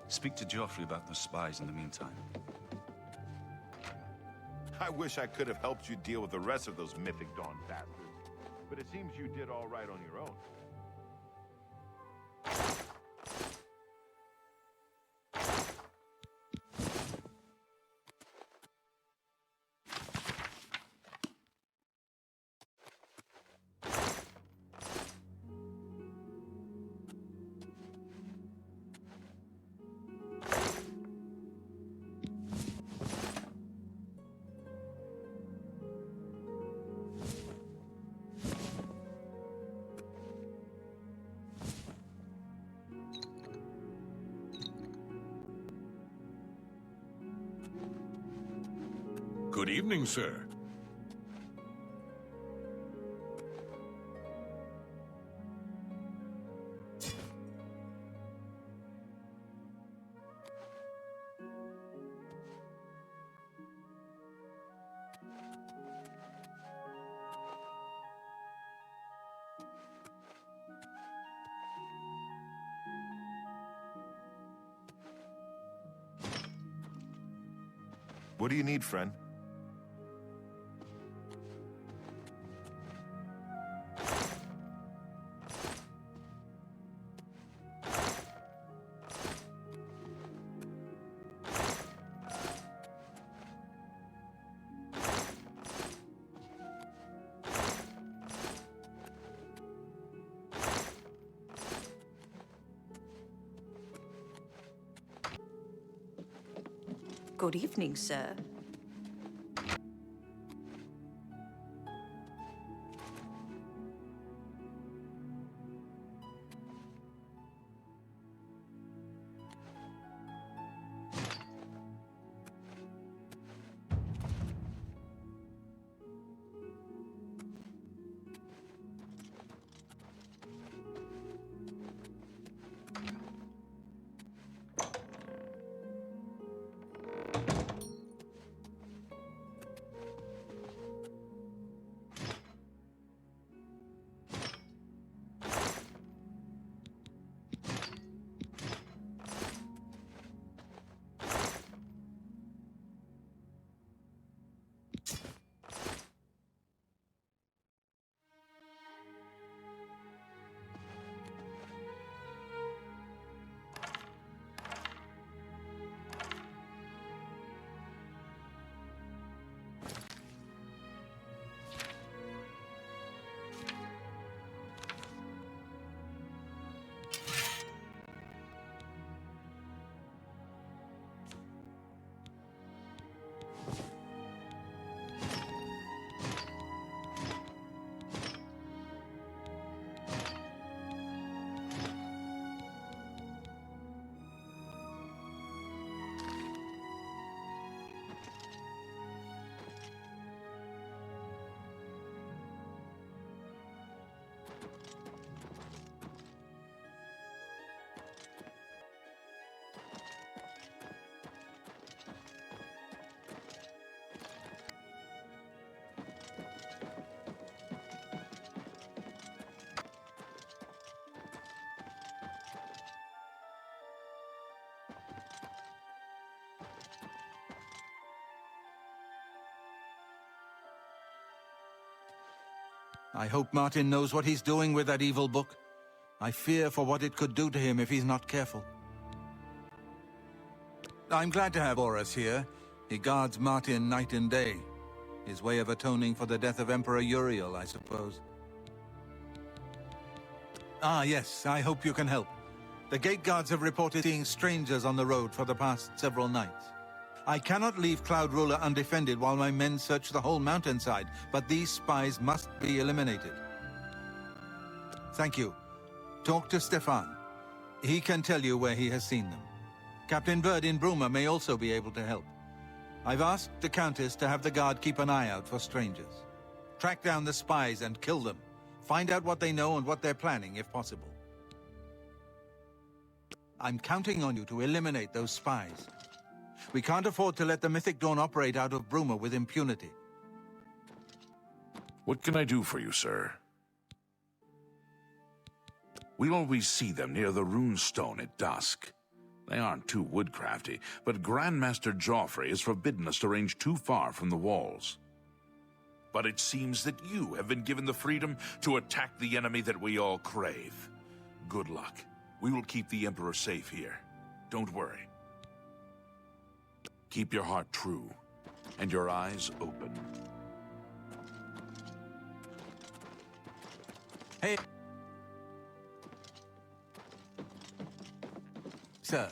S11: Speak to Joffrey about those spies in the meantime.
S5: I wish I could have helped you deal with the rest of those Mythic Dawn bastards. But it seems you did all right on your own.
S12: Good evening, sir.
S5: What do you need, friend?
S20: Good evening, sir.
S7: I hope Martin knows what he's doing with that evil book. I fear for what it could do to him if he's not careful. I'm glad to have Horus here. He guards Martin night and day. His way of atoning for the death of Emperor Uriel, I suppose. Ah, yes, I hope you can help. The gate guards have reported seeing strangers on the road for the past several nights. I cannot leave Cloud Ruler undefended while my men search the whole mountainside, but these spies must be eliminated. Thank you. Talk to Stefan. He can tell you where he has seen them. Captain Bird in Bruma may also be able to help. I've asked the Countess to have the guard keep an eye out for strangers. Track down the spies and kill them. Find out what they know and what they're planning, if possible. I'm counting on you to eliminate those spies. We can't afford to let the Mythic Dawn operate out of Bruma with impunity.
S4: What can I do for you, sir? We always see them near the rune stone at dusk. They aren't too woodcrafty, but Grandmaster Joffrey has forbidden us to range too far from the walls. But it seems that you have been given the freedom to attack the enemy that we all crave. Good luck. We will keep the Emperor safe here. Don't worry. Keep your heart true, and your eyes open.
S7: Hey. Sir.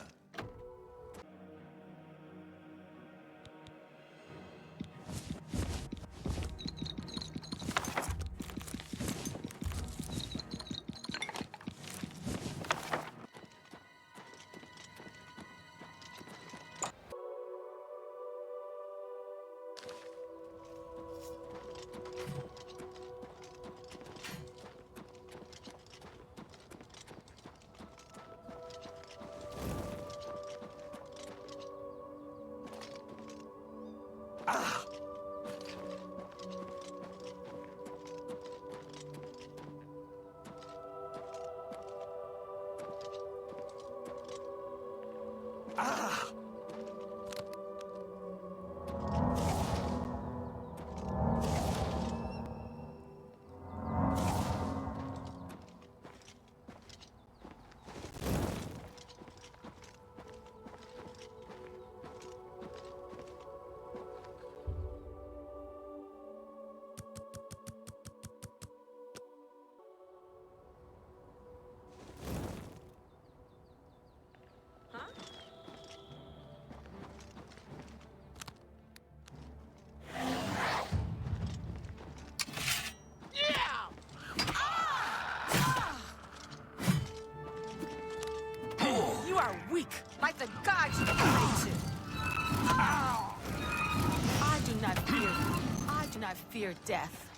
S8: You are weak, like the gods you created. I do not fear you. I do not fear death.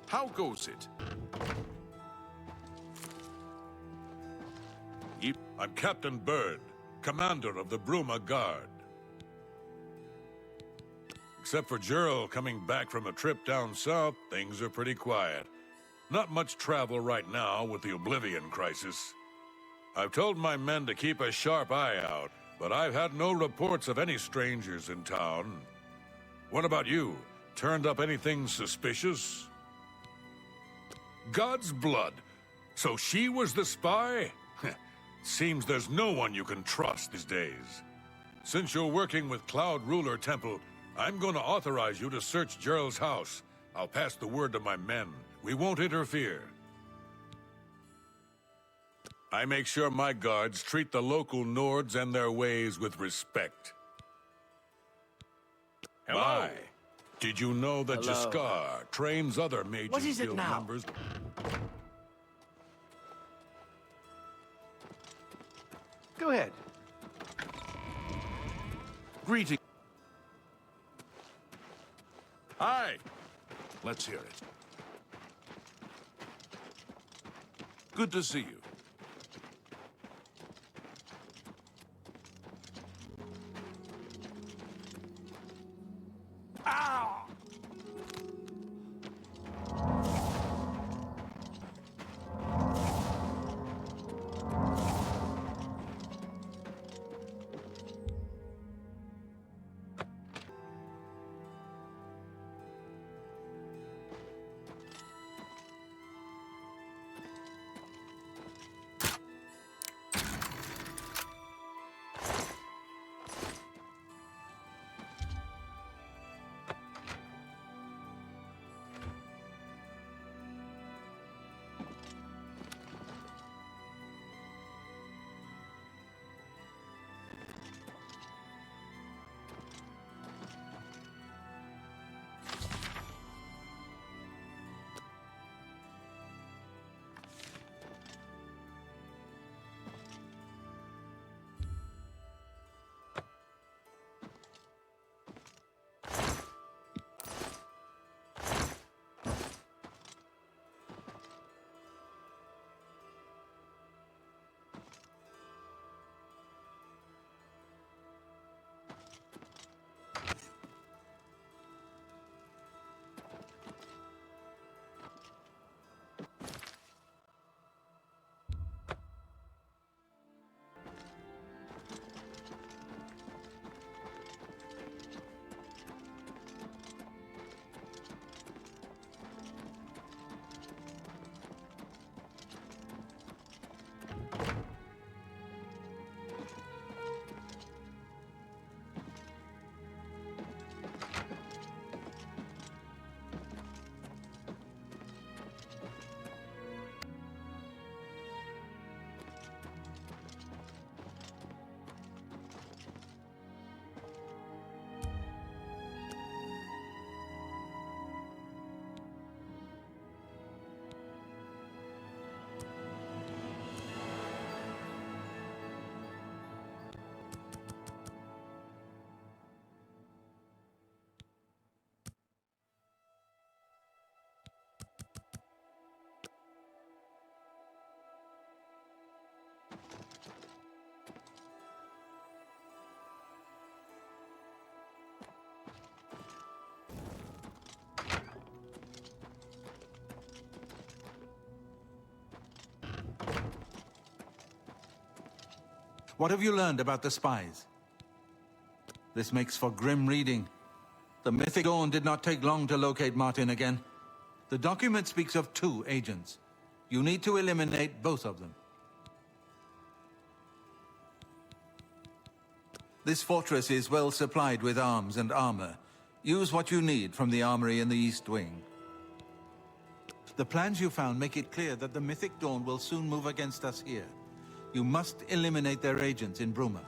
S4: How goes it?
S12: I'm Captain Bird, commander of the Bruma Guard. Except for Gerald coming back from a trip down south, things are pretty quiet. Not much travel right now with the Oblivion crisis. I've told my men to keep a sharp eye out, but I've had no reports of any strangers in town. What about you? Turned up anything suspicious? God's blood. So she was the spy? Seems there's no one you can trust these days. Since you're working with Cloud Ruler Temple, I'm going to authorize you to search Gerald's house. I'll pass the word to my men. We won't interfere. I make sure my guards treat the local Nords and their ways with respect.
S6: Hello.
S12: My, did you know that
S6: Hello.
S12: Jaskar trains other Mages
S6: What is it
S12: Guild
S6: now?
S12: members?
S6: Go ahead.
S4: Greeting. Hi. Let's hear it. Good to see you.
S6: Ow!
S7: What have you learned about the spies? This makes for grim reading. The Mythic Dawn did not take long to locate Martin again. The document speaks of 2 agents. You need to eliminate both of them. This fortress is well supplied with arms and armor. Use what you need from the armory in the East Wing. The plans you found make it clear that the Mythic Dawn will soon move against us here. You must eliminate their agents in Bruma.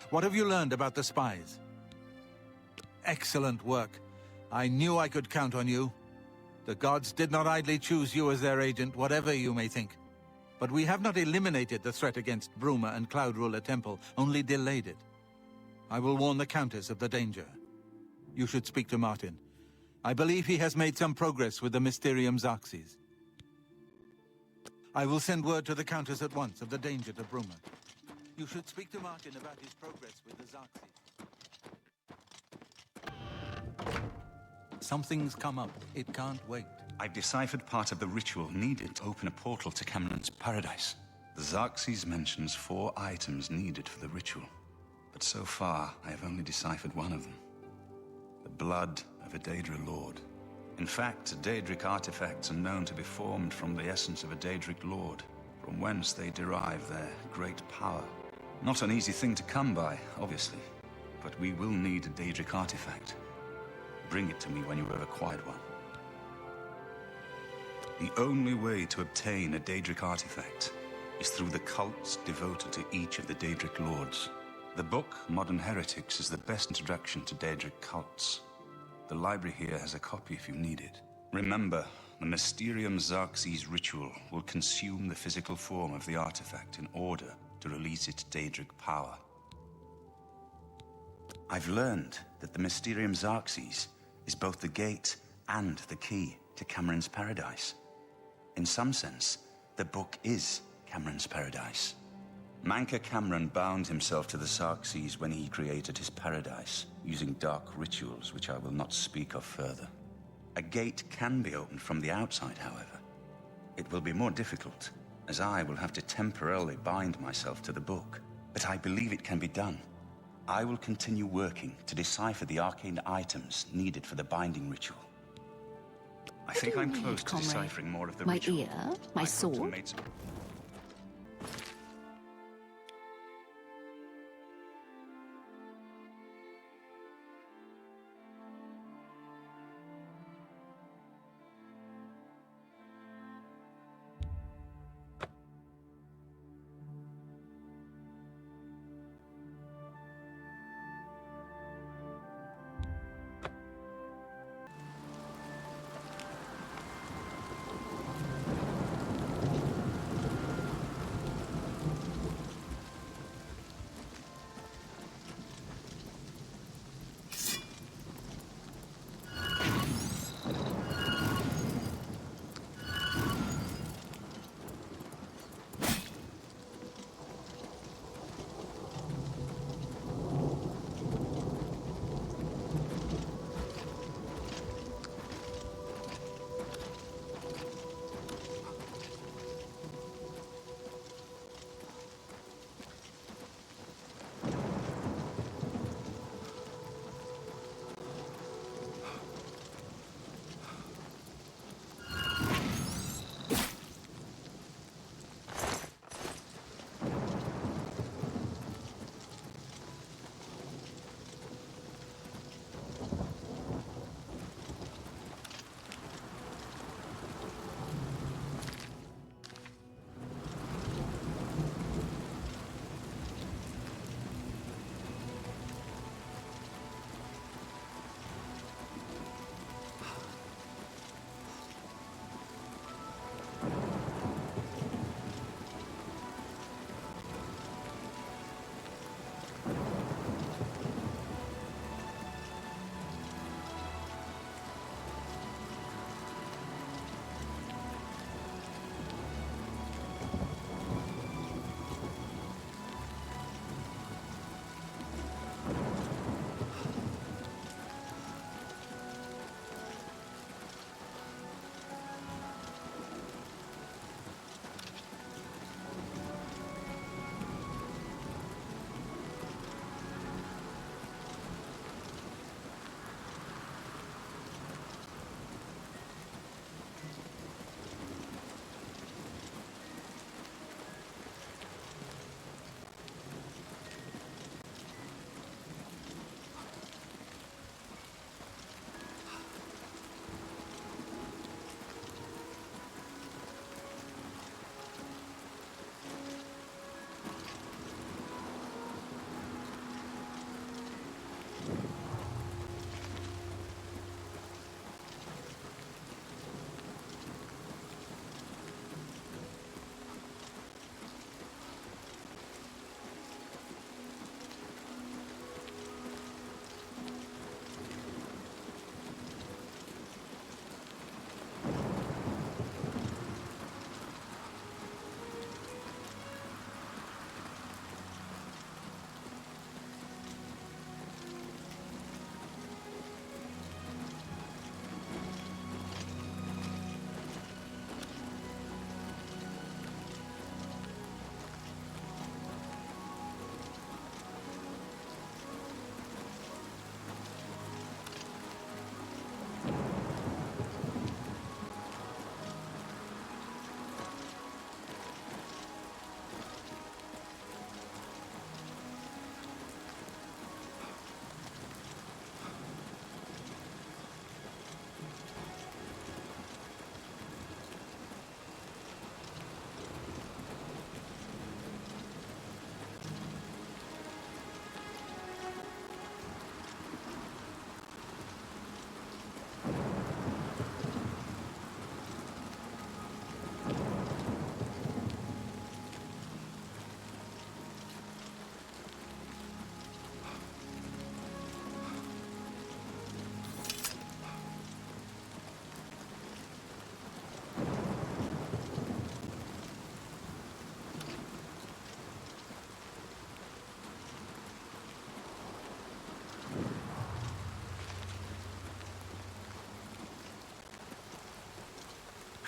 S7: What have you learned about the spies? Excellent work. I knew I could count on you. The gods did not idly choose you as their agent, whatever you may think. But we have not eliminated the threat against Bruma and Cloud Ruler Temple, only delayed it. I will warn the Countess of the danger. You should speak to Martin. I believe he has made some progress with the Mysterium Xarxes. I will send word to the Countess at once of the danger to Bruma. You should speak to Martin about his progress with the Xarxes. Something's come up. It can't wait.
S11: I've deciphered part of the ritual needed to open a portal to Cameron's paradise. The Xarxes mentions 4 items needed for the ritual. But so far, I have only deciphered one of them. The blood of a Daedra Lord. In fact, Daedric artifacts are known to be formed from the essence of a Daedric Lord, from whence they derive their great power. Not an easy thing to come by, obviously, but we will need a Daedric artifact. Bring it to me when you have acquired one. The only way to obtain a Daedric artifact is through the cults devoted to each of the Daedric Lords. The book, Modern Heretics, is the best introduction to Daedric cults. The library here has a copy if you need it. Remember, the Mysterium Xarxes ritual will consume the physical form of the artifact in order to release its Daedric power. I've learned that the Mysterium Xarxes is both the gate and the key to Cameron's paradise. In some sense, the book is Cameron's paradise. Manka Cameron bound himself to the Xarxes when he created his paradise, using dark rituals which I will not speak of further. A gate can be opened from the outside, however. It will be more difficult, as I will have to temporarily bind myself to the book. But I believe it can be done. I will continue working to decipher the arcane items needed for the binding ritual. I think I'm close to deciphering more of the ritual.
S3: My ear? My sword?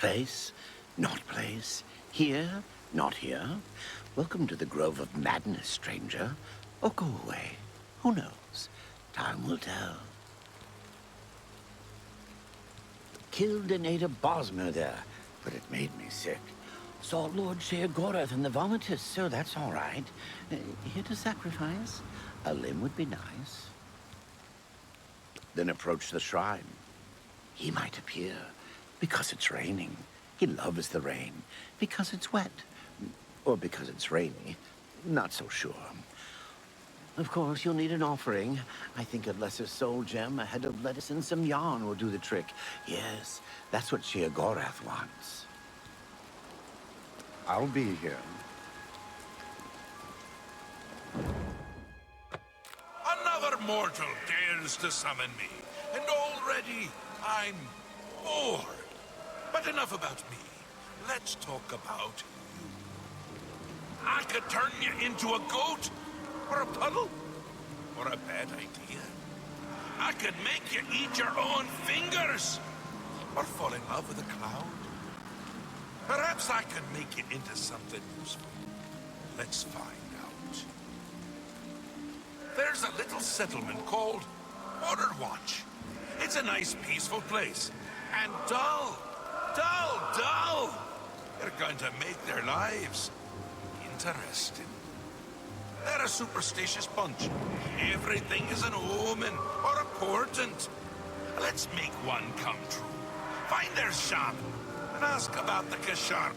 S18: Place, not place. Here, not here. Welcome to the Grove of Madness, stranger. Or go away. Who knows? Time will tell. Killed a native Bosmer there, but it made me sick. Saw Lord Sheogorath in the vomitous, so that's all right. Here to sacrifice? A limb would be nice. Then approach the shrine. He might appear because it's raining. He loves the rain because it's wet. Or because it's rainy. Not so sure. Of course, you'll need an offering. I think a lesser soul gem, a head of lettuce, and some yarn will do the trick. Yes, that's what Sheogorath wants. I'll be here.
S4: Another mortal dares to summon me, and already I'm bored. But enough about me. Let's talk about you. I could turn you into a goat, or a puddle, or a bad idea. I could make you eat your own fingers, or fall in love with a cloud. Perhaps I could make you into something useful. Let's find out. There's a little settlement called Watch. It's a nice, peaceful place. And dull. They're going to make their lives interesting. They're a superstitious bunch. Everything is an omen or a portent. Let's make one come true. Find their shop and ask about the Kashar.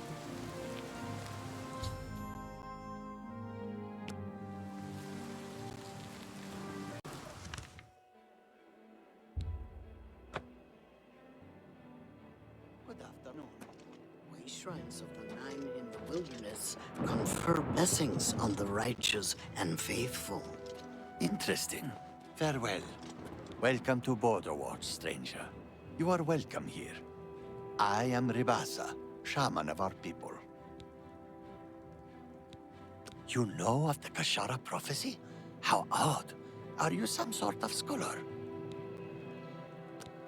S20: Good afternoon. We shrines of the Nine in the wilderness confer blessings on the righteous and faithful.
S13: Interesting. Farewell. Welcome to Border Watch, stranger. You are welcome here. I am Ribasa, shaman of our people. You know of the Kashara prophecy? How odd. Are you some sort of scholar?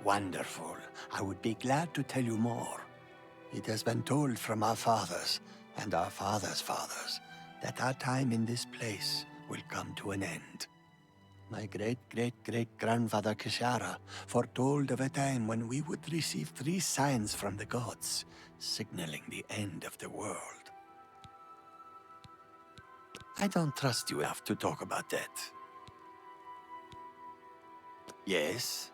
S13: Wonderful. I would be glad to tell you more. It has been told from our fathers and our fathers' fathers that our time in this place will come to an end. My great-great-great-grandfather Kishara foretold of a time when we would receive 3 signs from the gods, signaling the end of the world. I don't trust you enough to talk about that. Yes?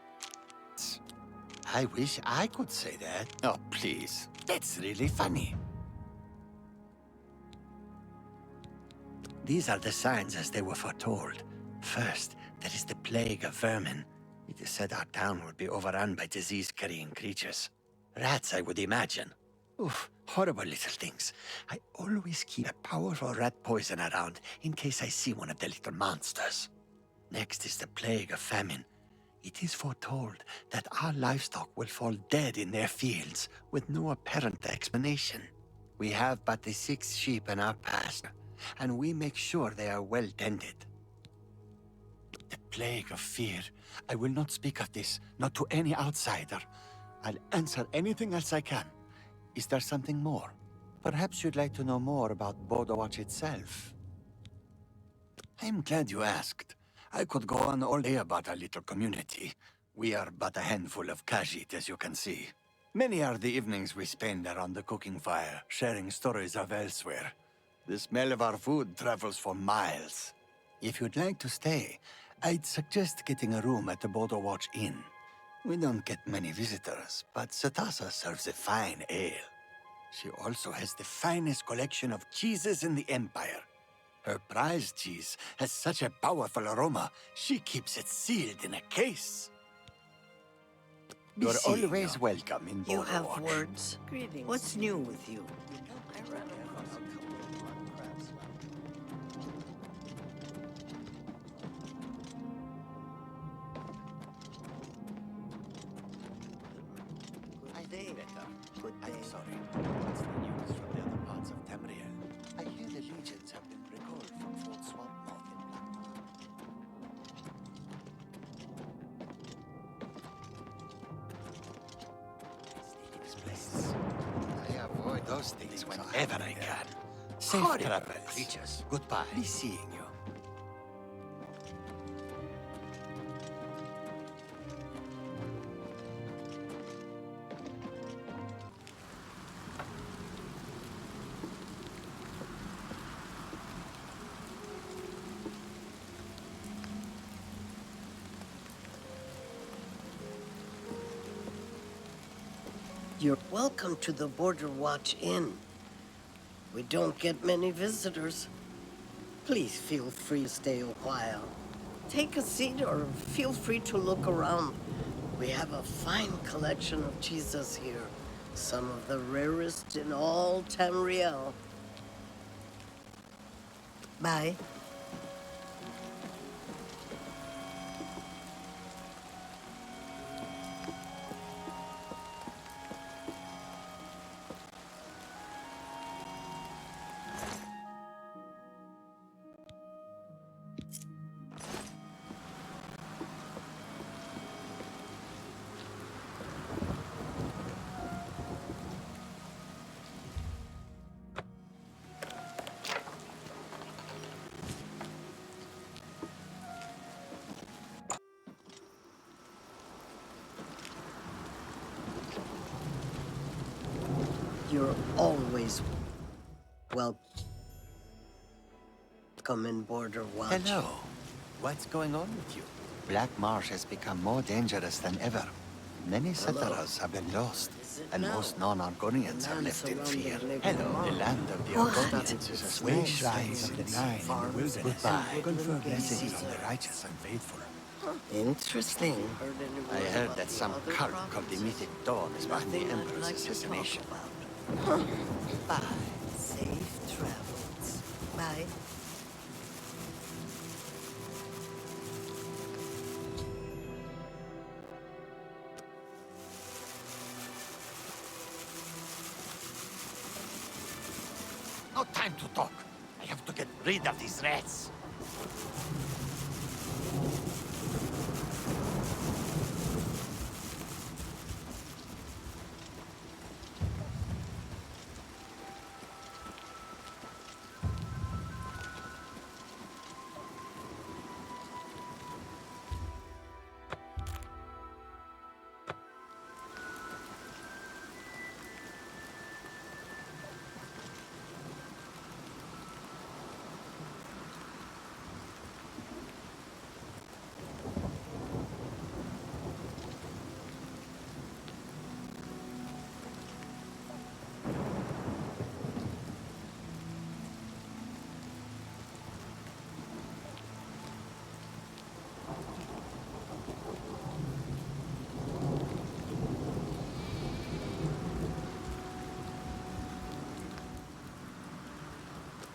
S13: I wish I could say that. Oh, please. That's really funny. These are the signs as they were foretold. First, there is the plague of vermin. It is said our town will be overrun by disease-carrying creatures. Rats, I would imagine. Oof, horrible little things. I always keep a powerful rat poison around in case I see one of the little monsters. Next is the plague of famine. It is foretold that our livestock will fall dead in their fields with no apparent explanation. We have but the 6 sheep in our pasture, and we make sure they are well tended. The plague of fear. I will not speak of this, not to any outsider. I'll answer anything else I can. Is there something more? Perhaps you'd like to know more about Border Watch itself. I'm glad you asked. I could go on all day about our little community. We are but a handful of Khajiit, as you can see. Many are the evenings we spend around the cooking fire, sharing stories of elsewhere. The smell of our food travels for miles. If you'd like to stay, I'd suggest getting a room at the Border Watch Inn. We don't get many visitors, but Satasa serves a fine ale. She also has the finest collection of cheeses in the Empire. Her prize cheese has such a powerful aroma, she keeps it sealed in a case. You're always welcome in Border
S20: You have
S13: Watch.
S20: words.
S15: Greetings.
S20: What's new with you?
S13: Good day. I'm sorry. What's the news from the other parts of Tamriel? I hear the legions have been recalled from Fort Swampmouth in Blackmoor. This place. those things whenever I can. Safe travels. Goodbye. Be seeing you.
S20: You're welcome to the Border Watch Inn. We don't get many visitors. Please feel free to stay a while. Take a seat or feel free to look around. We have a fine collection of cheeses here. Some of the rarest in all Tamriel. Bye. You're always welcome in Border Watch.
S13: Hello. What's going on with you? Black Marsh has become more dangerous than ever. Many settlers have been lost, and most non-Argonians have left in fear. Hello, the land of the Argonians is a small shrine of the Nine in the wilderness. Goodbye. Confer blessings on the righteous and faithful.
S20: Interesting.
S13: I heard that some cult called the Mythic Dawn is behind the Emperor's assassination.
S20: Bye. Safe travels. Bye.
S13: No time to talk. I have to get rid of these rats.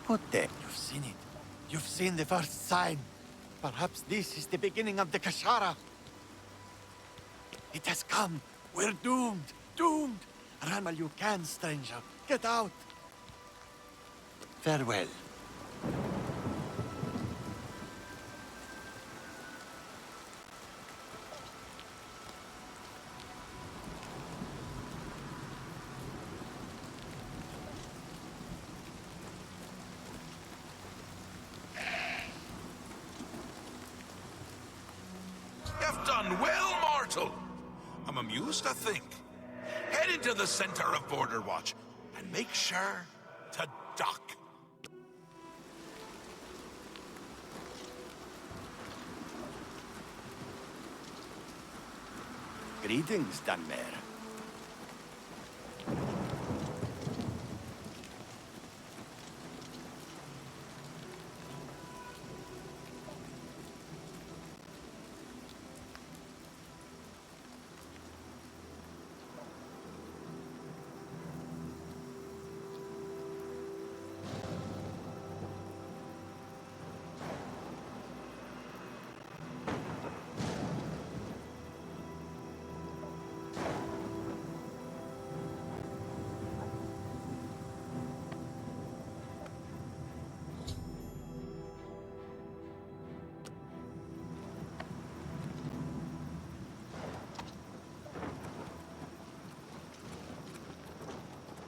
S13: What the? You've seen it. You've seen the first sign. Perhaps this is the beginning of the Kashara. It has come. We're doomed. Doomed. Run while you can, stranger. Get out. Farewell.
S4: You've done well, mortal. I'm amused, I think. Head into the center of Border Watch and make sure to dock.
S13: Greetings, Dunmer.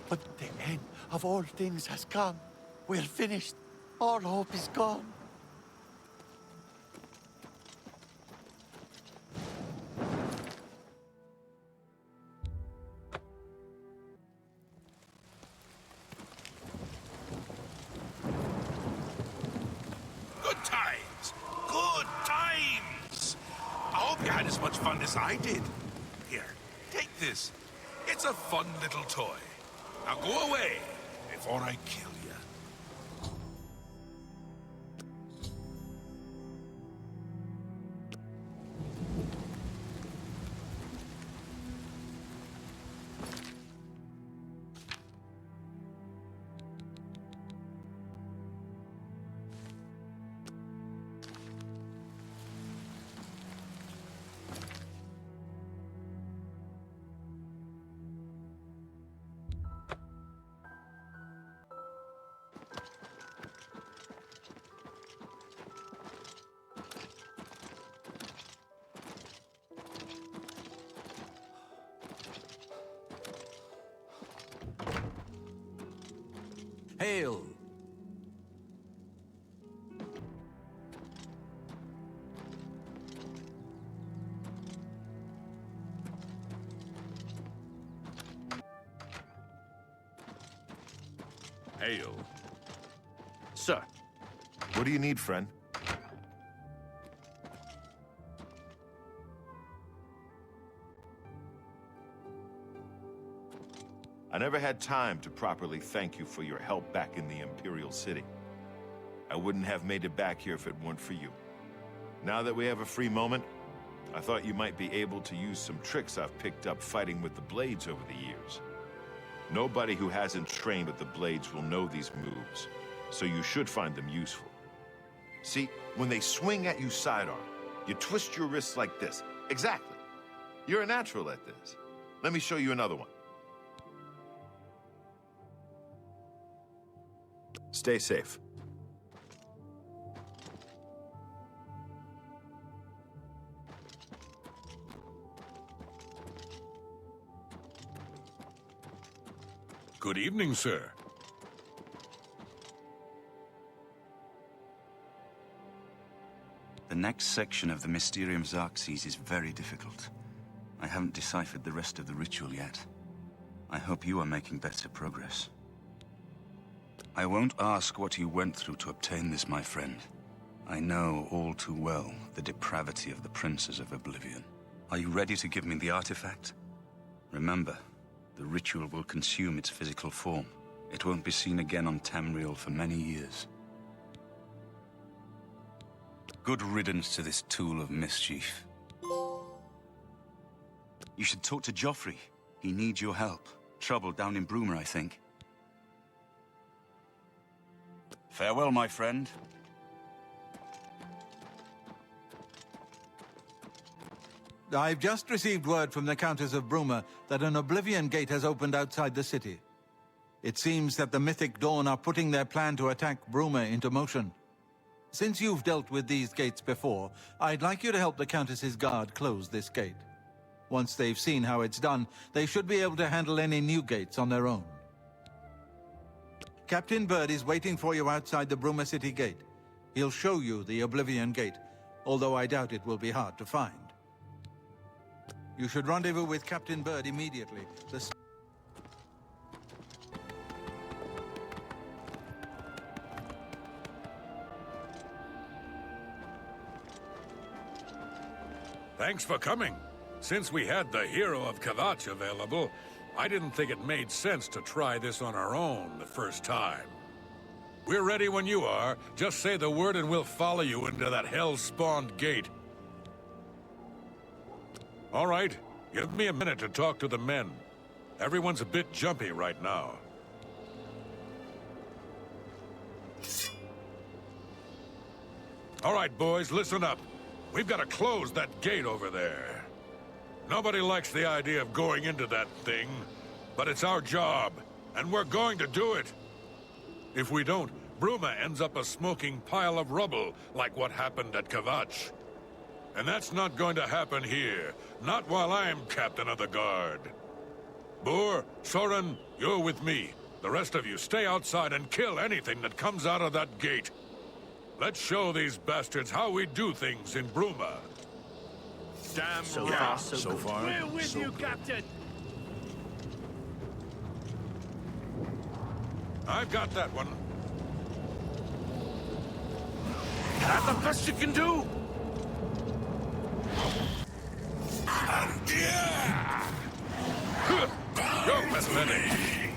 S13: But the end of all things has come. We're finished. All hope is gone.
S4: Good times! Good times! I hope you had as much fun as I did. Here, take this. It's a fun little toy. Now go away before I kill you.
S7: Hail!
S12: Hail.
S6: Sir.
S5: What do you need, friend? I never had time to properly thank you for your help back in the Imperial City. I wouldn't have made it back here if it weren't for you. Now that we have a free moment, I thought you might be able to use some tricks I've picked up fighting with the Blades over the years. Nobody who hasn't trained with the Blades will know these moves, so you should find them useful. See, when they swing at you sidearm, you twist your wrists like this. Exactly. You're a natural at this. Let me show you another one. Stay safe.
S12: Good evening, sir.
S11: The next section of the Mysterium Xarxes is very difficult. I haven't deciphered the rest of the ritual yet. I hope you are making better progress. I won't ask what you went through to obtain this, my friend. I know all too well the depravity of the princes of Oblivion. Are you ready to give me the artifact? Remember, the ritual will consume its physical form. It won't be seen again on TAMRIEL for many years. Good riddance to this tool of mischief. You should talk to Joffrey. He needs your help. Trouble down in Bruma, I think. Farewell, my friend.
S7: I've just received word from the Countess of Bruma that an Oblivion gate has opened outside the city. It seems that the Mythic Dawn are putting their plan to attack Bruma into motion. Since you've dealt with these gates before, I'd like you to help the Countess's guard close this gate. Once they've seen how it's done, they should be able to handle any new gates on their own. Captain Bird is waiting for you outside the Bruma City gate. He'll show you the Oblivion gate, although I doubt it will be hard to find. You should rendezvous with Captain Bird immediately.
S12: Thanks for coming. Since we had the hero of Kvatch available, I didn't think it made sense to try this on our own the first time. We're ready when you are. Just say the word and we'll follow you into that hell-spawned gate. All right, give me a minute to talk to the men. Everyone's a bit jumpy right now. All right, boys, listen up. We've got to close that gate over there. Nobody likes the idea of going into that thing, but it's our job, and we're going to do it. If we don't, Bruma ends up a smoking pile of rubble, like what happened at Kvatch. And that's not going to happen here, not while I'm captain of the guard. Boor, Soren, you're with me. The rest of you stay outside and kill anything that comes out of that gate. Let's show these bastards how we do things in Bruma.
S4: Damn
S6: So
S4: right.
S6: far, so good.
S4: far,
S6: We're with
S4: so
S6: you,
S4: good.
S6: Captain.
S12: I've got that one.
S4: That the best you can do?
S12: You're pathetic.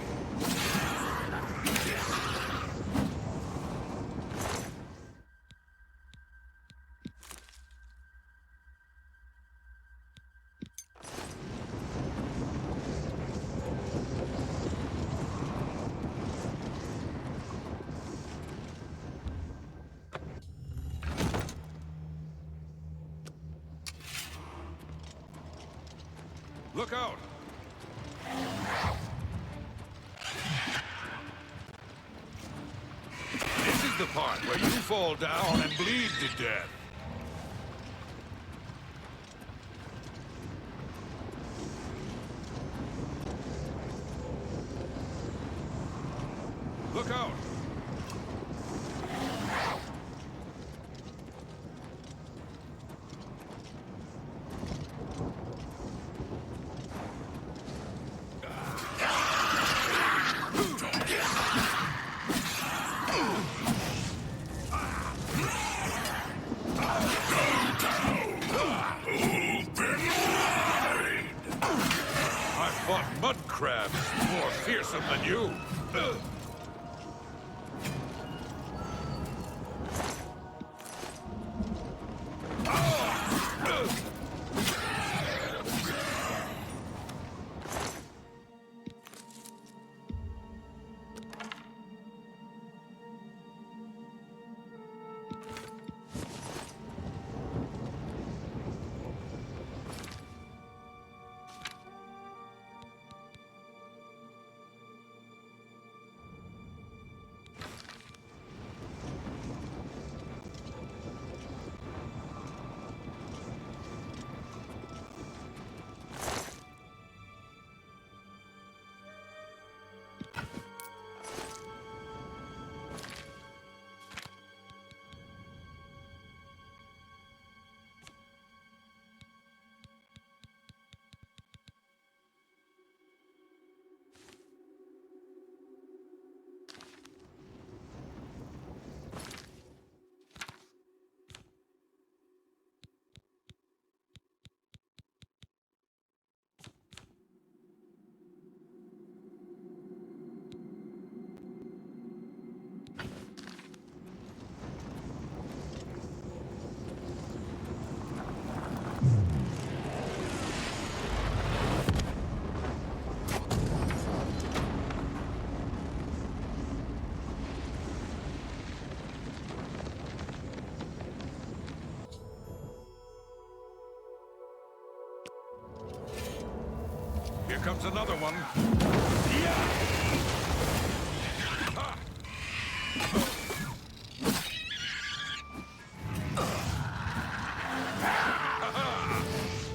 S12: Look out! This is the part where you fall down and bleed to death. Look out! Mud crabs more fearsome than you. Here comes another one.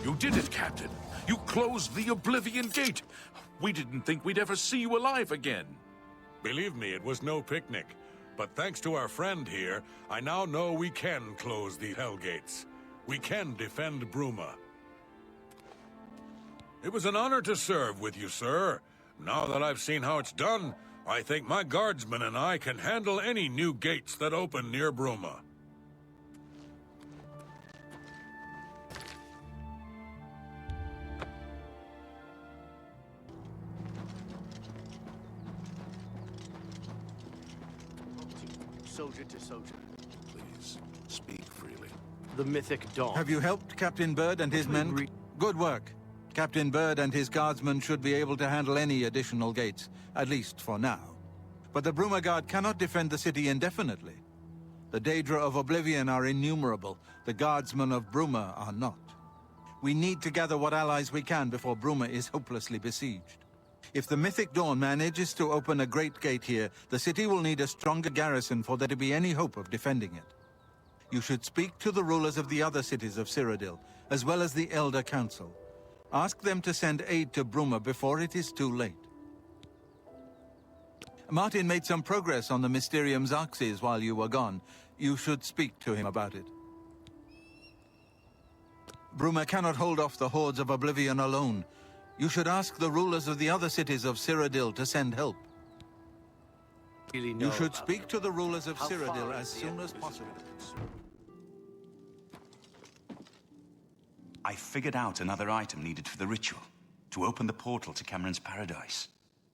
S4: You did it, Captain. You closed the Oblivion Gate. We didn't think we'd ever see you alive again.
S12: Believe me, it was no picnic. But thanks to our friend here, I now know we can close the Hell Gates. We can defend Bruma. It was an honor to serve with you, sir. Now that I've seen how it's done, I think my guardsmen and I can handle any new gates that open near Bruma.
S6: Soldier to soldier.
S4: Please, speak freely.
S6: The mythic Dawn.
S7: Have you helped Captain Bird and his men? Good work. Captain Bird and his guardsmen should be able to handle any additional gates, at least for now. But the Bruma Guard cannot defend the city indefinitely. The Daedra of Oblivion are innumerable. The guardsmen of Bruma are not. We need to gather what allies we can before Bruma is hopelessly besieged. If the Mythic Dawn manages to open a great gate here, the city will need a stronger garrison for there to be any hope of defending it. You should speak to the rulers of the other cities of Cyrodiil, as well as the Elder Council. Ask them to send aid to Bruma before it is too late. Martin made some progress on the Mysterium Xarxes while you were gone. You should speak to him about it. Bruma cannot hold off the hordes of Oblivion alone. You should ask the rulers of the other cities of Cyrodiil to send help. You should speak to the rulers of Cyrodiil as soon as possible.
S11: I figured out another item needed for the ritual, to open the portal to Cameron's paradise.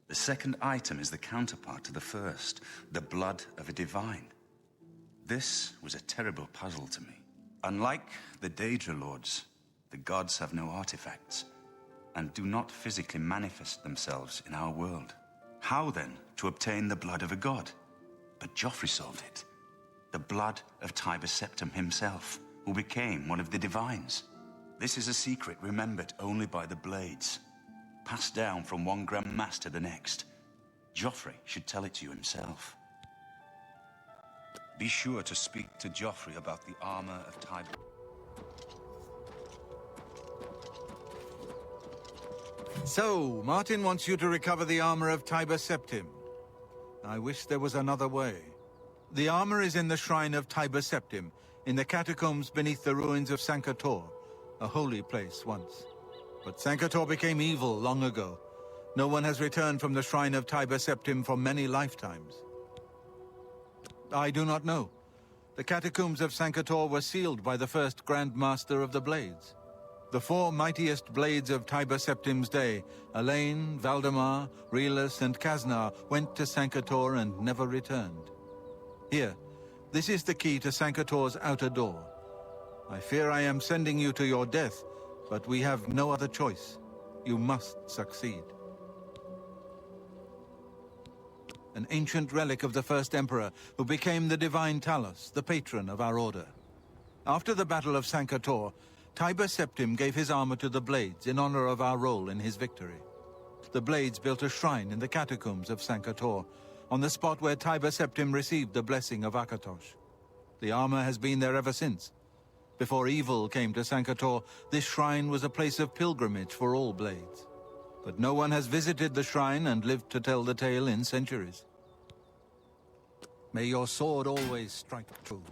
S11: The second item is the counterpart to the first, the blood of a divine. This was a terrible puzzle to me. Unlike the Daedra Lords, the gods have no artifacts, and do not physically manifest themselves in our world. How then to obtain the blood of a god? But Joffrey solved it. The blood of Tiber Septim himself, who became one of the divines. This is a secret remembered only by the Blades, passed down from one Grand Master to the next. Joffrey should tell it to you himself. Be sure to speak to Joffrey about the armor of Tiber.
S7: So, Martin wants you to recover the armor of Tiber Septim. I wish there was another way. The armor is in the shrine of Tiber Septim, in the catacombs beneath the ruins of Sankator, a holy place once. But Sankator became evil long ago. No one has returned from the shrine of Tiber Septim for many lifetimes. I do not know. The catacombs of Sankator were sealed by the first Grand Master of the Blades. The four mightiest blades of Tiber Septim's day, Elaine, Valdemar, Rielis, and Kaznar, went to Sankator and never returned. Here, this is the key to Sankator's outer door. I fear I am sending you to your death, but we have no other choice. You must succeed. An ancient relic of the first Emperor, who became the Divine Talos, the patron of our order. After the Battle of Sankator, Tiber Septim gave his armor to the Blades in honor of our role in his victory. The Blades built a shrine in the catacombs of Sankator, on the spot where Tiber Septim received the blessing of Akatosh. The armor has been there ever since. Before evil came to Sankator, this shrine was a place of pilgrimage for all Blades. But no one has visited the shrine and lived to tell the tale in centuries. May your sword always strike true.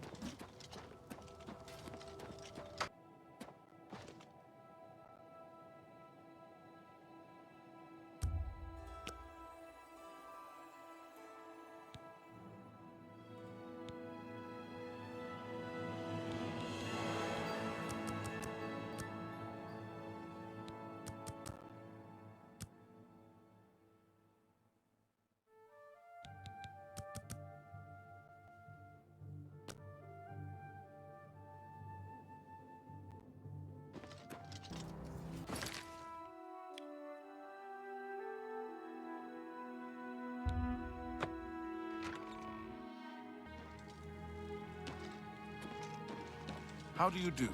S4: How do you do?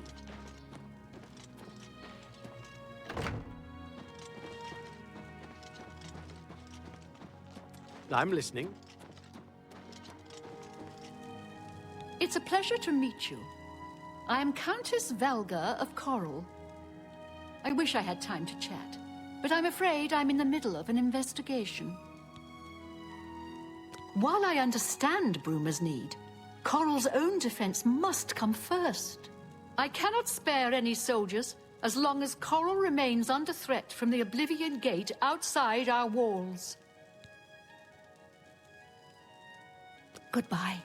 S6: I'm listening.
S3: It's a pleasure to meet you. I am Countess Velga of Coral. I wish I had time to chat, but I'm afraid I'm in the middle of an investigation. While I understand Bruma's need, Coral's own defense must come first. I cannot spare any soldiers as long as Coral remains under threat from the Oblivion Gate outside our walls. Goodbye.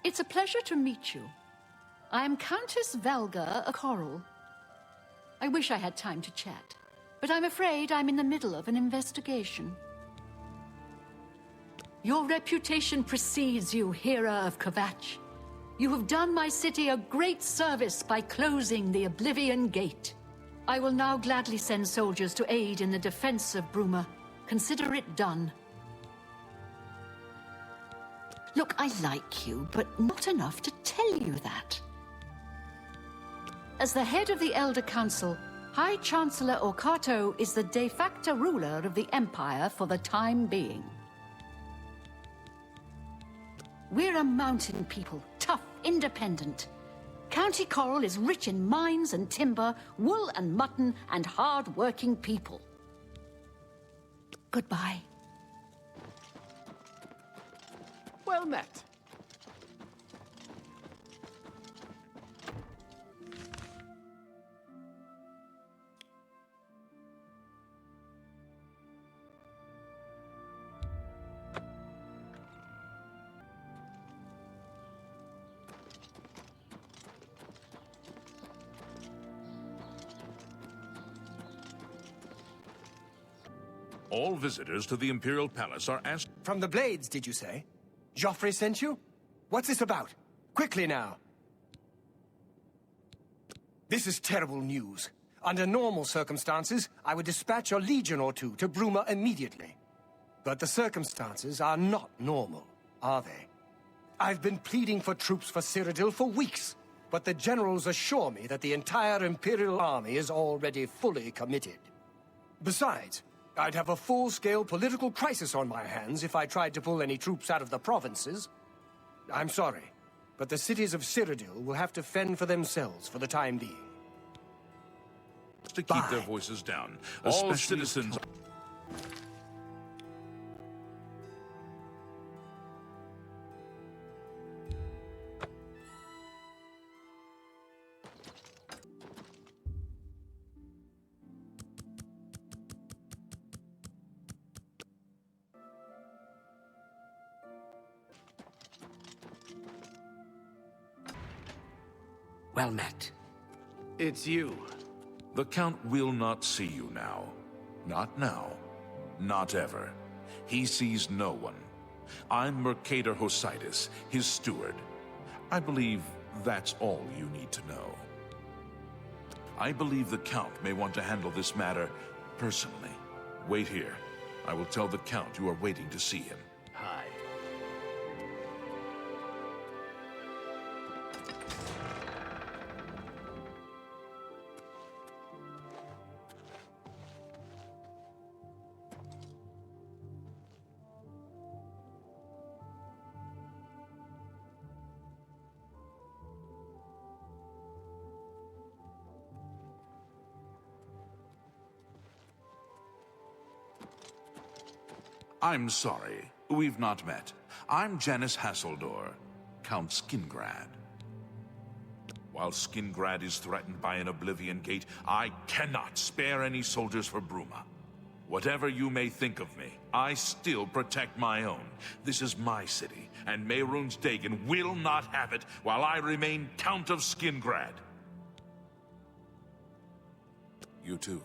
S3: It's a pleasure to meet you. I am Countess Velga Coral. I wish I had time to chat, but I'm afraid I'm in the middle of an investigation. Your reputation precedes you, Hera of Kvatch. You have done my city a great service by closing the Oblivion Gate. I will now gladly send soldiers to aid in the defense of Bruma. Consider it done. Look, I like you, but not enough to tell you that. As the head of the Elder Council, High Chancellor Orkato is the de facto ruler of the Empire for the time being. We're a mountain people, tough, independent. County Coral is rich in mines and timber, wool and mutton, and hard-working people. Goodbye.
S6: Well met.
S4: All visitors to the Imperial Palace are asked...
S2: From the Blades, did you say? Joffrey sent you? What's this about? Quickly now. This is terrible news. Under normal circumstances, I would dispatch a legion or two to Bruma immediately. But the circumstances are not normal, are they? I've been pleading for troops for Cyrodiil for weeks, but the generals assure me that the entire Imperial army is already fully committed. Besides, I'd have a full-scale political crisis on my hands if I tried to pull any troops out of the provinces. I'm sorry, but the cities of Cyrodiil will have to fend for themselves for the time being.
S4: To keep their voices down, all citizens...
S9: Well met.
S6: It's you.
S4: The Count will not see you now. Not now. Not ever. He sees no one. I'm Mercator Hositis, his steward. I believe that's all you need to know. I believe the Count may want to handle this matter personally. Wait here. I will tell the Count you are waiting to see him.
S6: Hi.
S4: I'm sorry, we've not met. I'm Janice Hasseldor, Count Skingrad. While Skingrad is threatened by an Oblivion Gate, I cannot spare any soldiers for Bruma. Whatever you may think of me, I still protect my own. This is my city, and Mehrunes Dagon will not have it while I remain Count of Skingrad. You too.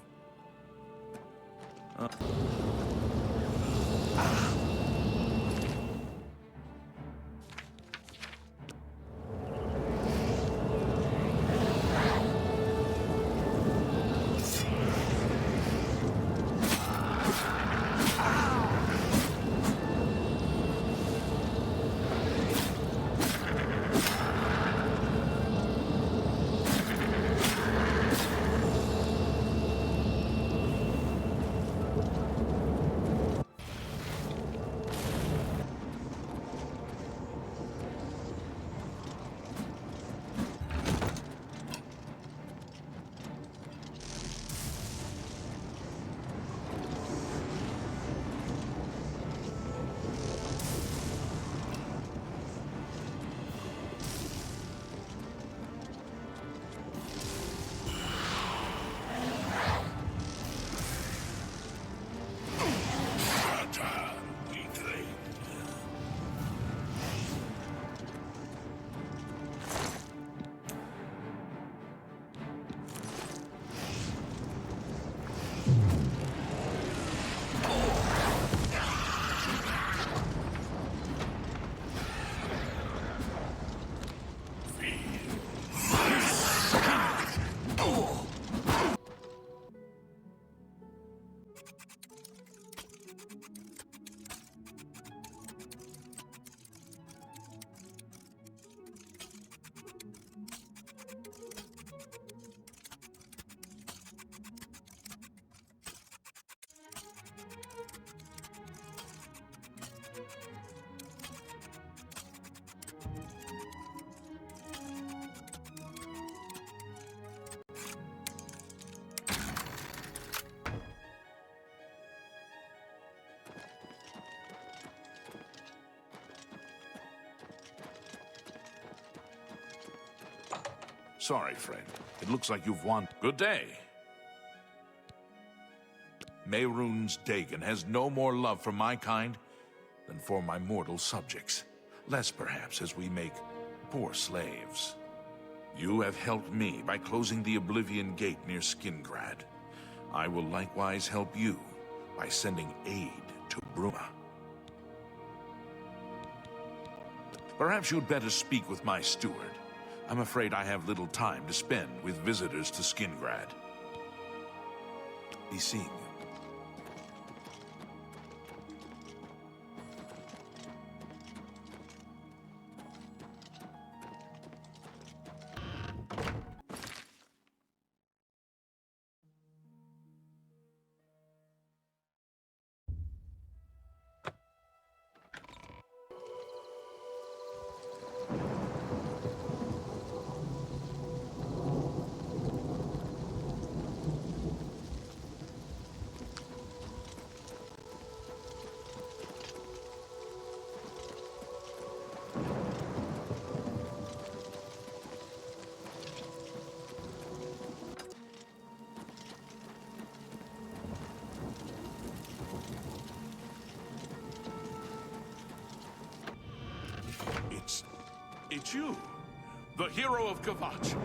S4: sorry, friend. It looks like you've won. Good day. Mehrunes Dagon has no more love for my kind than for my mortal subjects. Less, perhaps, as we make poor slaves. You have helped me by closing the Oblivion Gate near Skingrad. I will likewise help you by sending aid to Bruma. Perhaps you'd better speak with my steward. I'm afraid I have little time to spend with visitors to Skingrad. Be seeing you. It's you, the hero of Kvatch.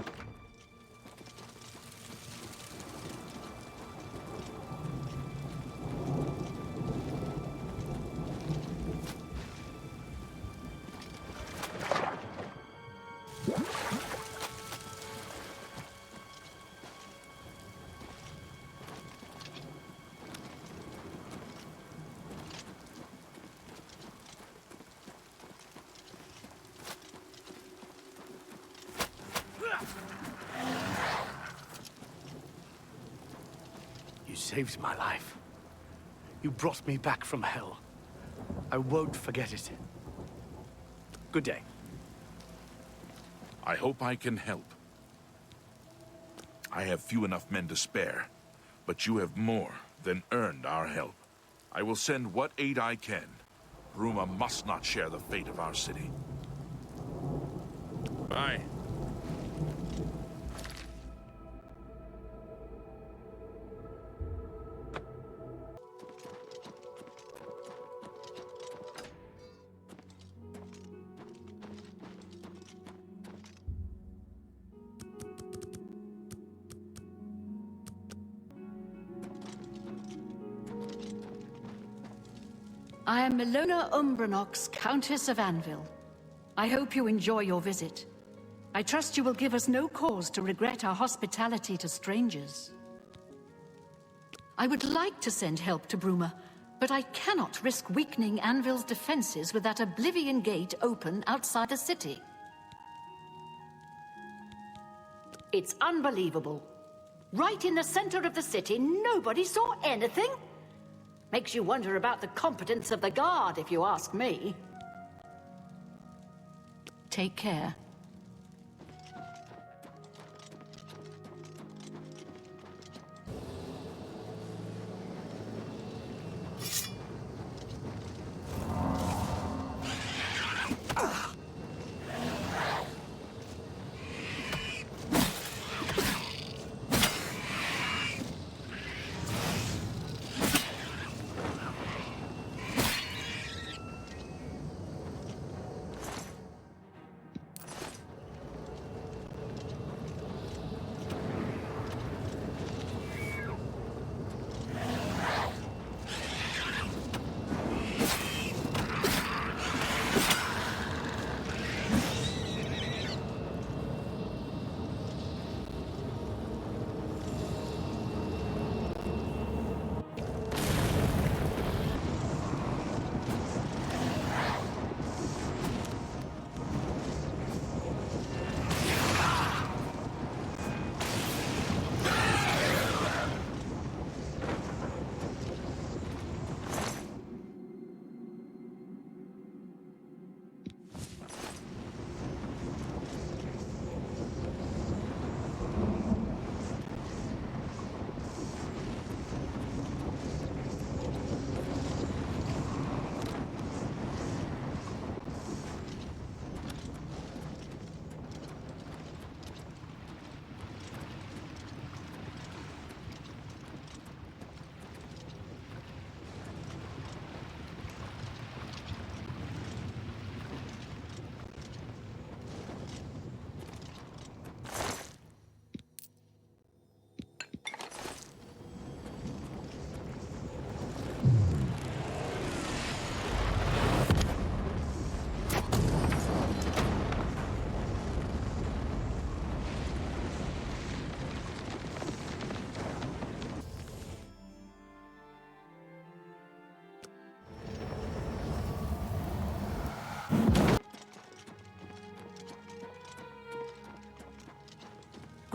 S6: You saved my life. You brought me back from hell. I won't forget it. Good day.
S4: I hope I can help. I have few enough men to spare, but you have more than earned our help. I will send what aid I can. Bruma must not share the fate of our city. Bye.
S3: I am Milona Umbranox, Countess of Anvil. I hope you enjoy your visit. I trust you will give us no cause to regret our hospitality to strangers. I would like to send help to Bruma, but I cannot risk weakening Anvil's defenses with that Oblivion Gate open outside the city. It's unbelievable. Right in the center of the city, nobody saw anything? Makes you wonder about the competence of the guard, if you ask me. Take care.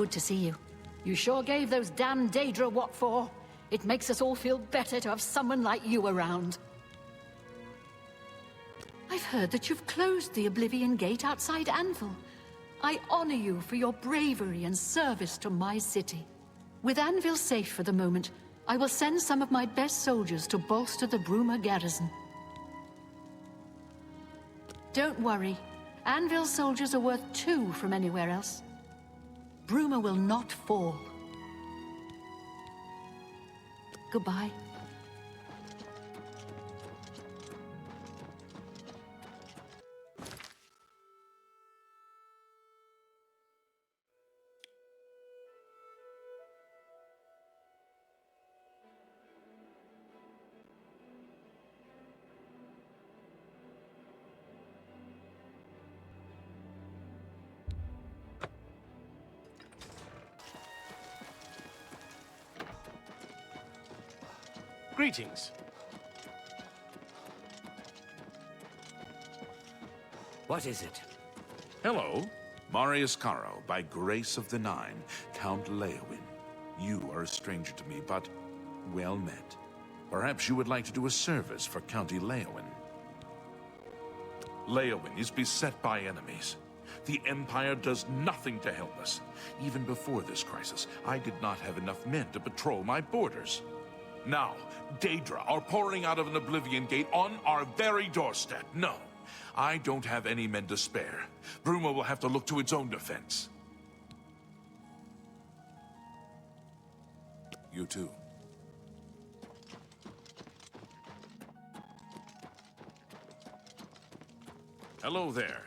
S3: Good to see you. You sure gave those damn Daedra what for. It makes us all feel better to have someone like you around. I've heard that you've closed the Oblivion Gate outside Anvil. I honor you for your bravery and service to my city. With Anvil safe for the moment, I will send some of my best soldiers to bolster the Bruma garrison. Don't worry. Anvil soldiers are worth 2 from anywhere else. Bruma will not fall. Goodbye.
S6: Greetings.
S9: What is it?
S4: Hello. Marius Caro, by grace of the Nine, Count Leowin. You are a stranger to me, but well met. Perhaps you would like to do a service for County Leowin. Leowin is beset by enemies. The Empire does nothing to help us. Even before this crisis, I did not have enough men to patrol my borders. Now, Daedra are pouring out of an Oblivion Gate on our very doorstep. No, I don't have any men to spare. Bruma will have to look to its own defense. You too. Hello there.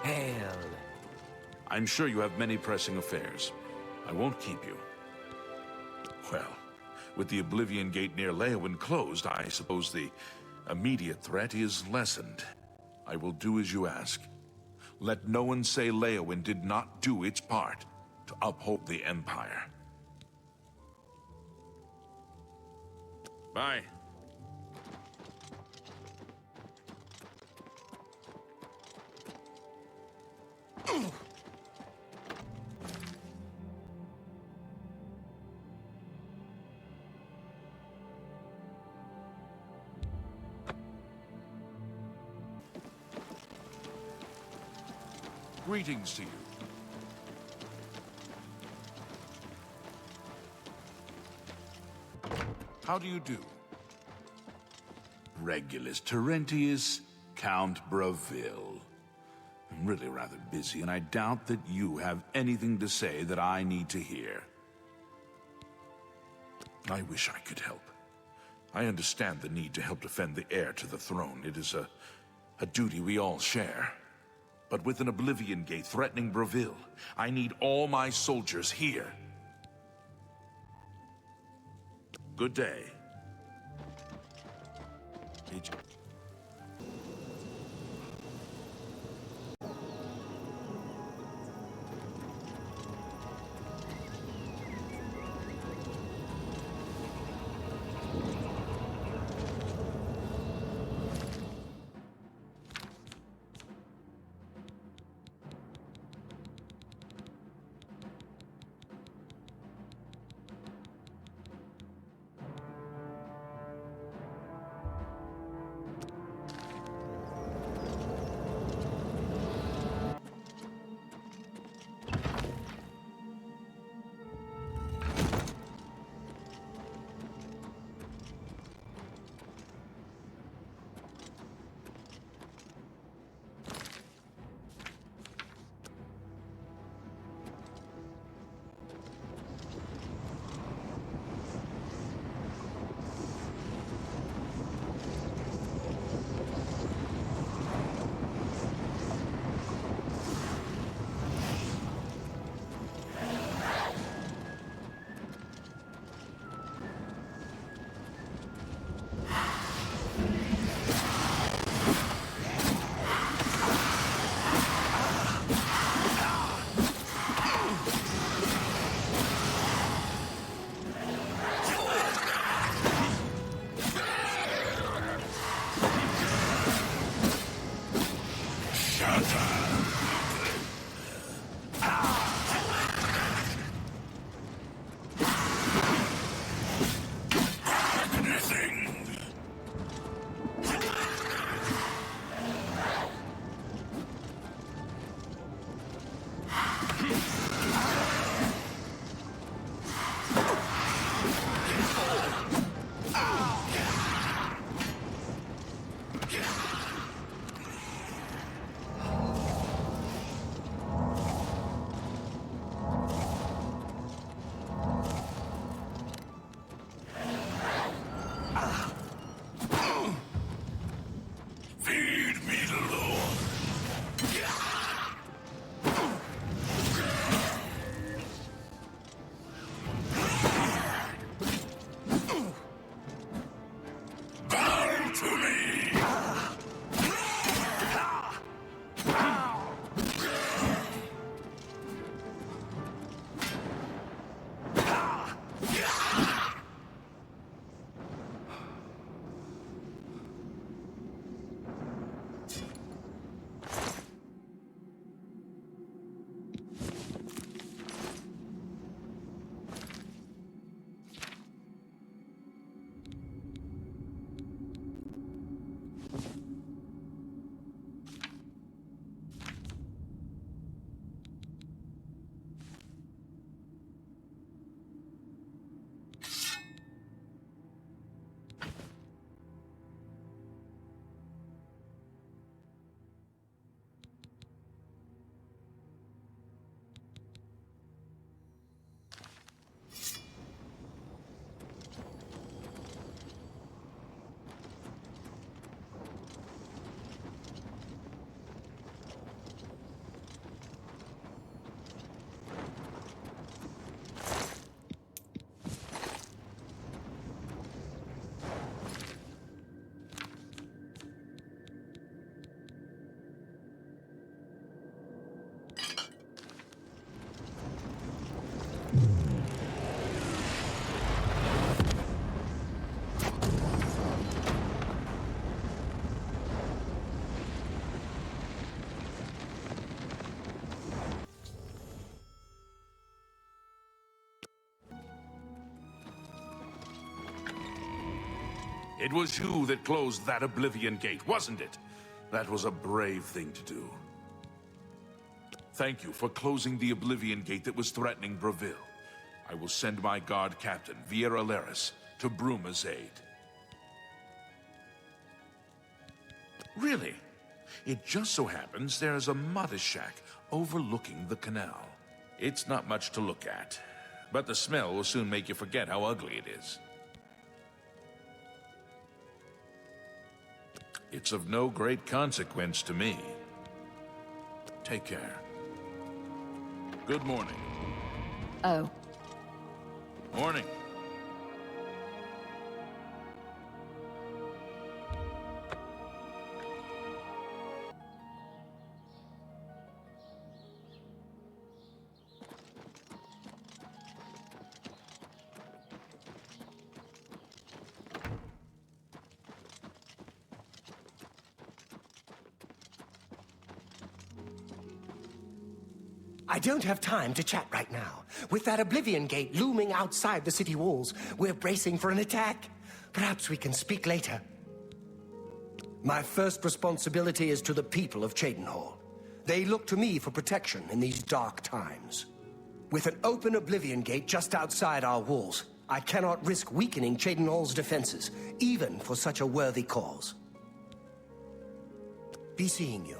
S9: Hail.
S4: I'm sure you have many pressing affairs. I won't keep you. Well, with the Oblivion Gate near Leowin closed, I suppose the immediate threat is lessened. I will do as you ask. Let no one say Leowin did not do its part to uphold the Empire. Bye. Greetings to you. How do you do? Regulus Terentius, Count Bravil. I'm really rather busy, and I doubt that you have anything to say that I need to hear. I wish I could help. I understand the need to help defend the heir to the throne. It is a duty we all share. But with an Oblivion Gate threatening Bravil, I need all my soldiers here. Good day.
S7: advantage.
S4: It was you that closed that Oblivion gate, wasn't it? That was a brave thing to do. Thank you for closing the Oblivion gate that was threatening Breville. I will send my guard captain, Viera Laris, to Bruma's aid. Really? It just so happens there's a mother shack overlooking the canal. It's not much to look at, but the smell will soon make you forget how ugly it is. It's of no great consequence to me. Take care. Good morning.
S3: Oh.
S4: Morning.
S2: I don't have time to chat right now. With that Oblivion Gate looming outside the city walls, we're bracing for an attack. Perhaps we can speak later. My first responsibility is to the people of Cheydinhal. They look to me for protection in these dark times. With an open Oblivion Gate just outside our walls, I cannot risk weakening Cheydinhal's defenses, even for such a worthy cause. Be seeing you.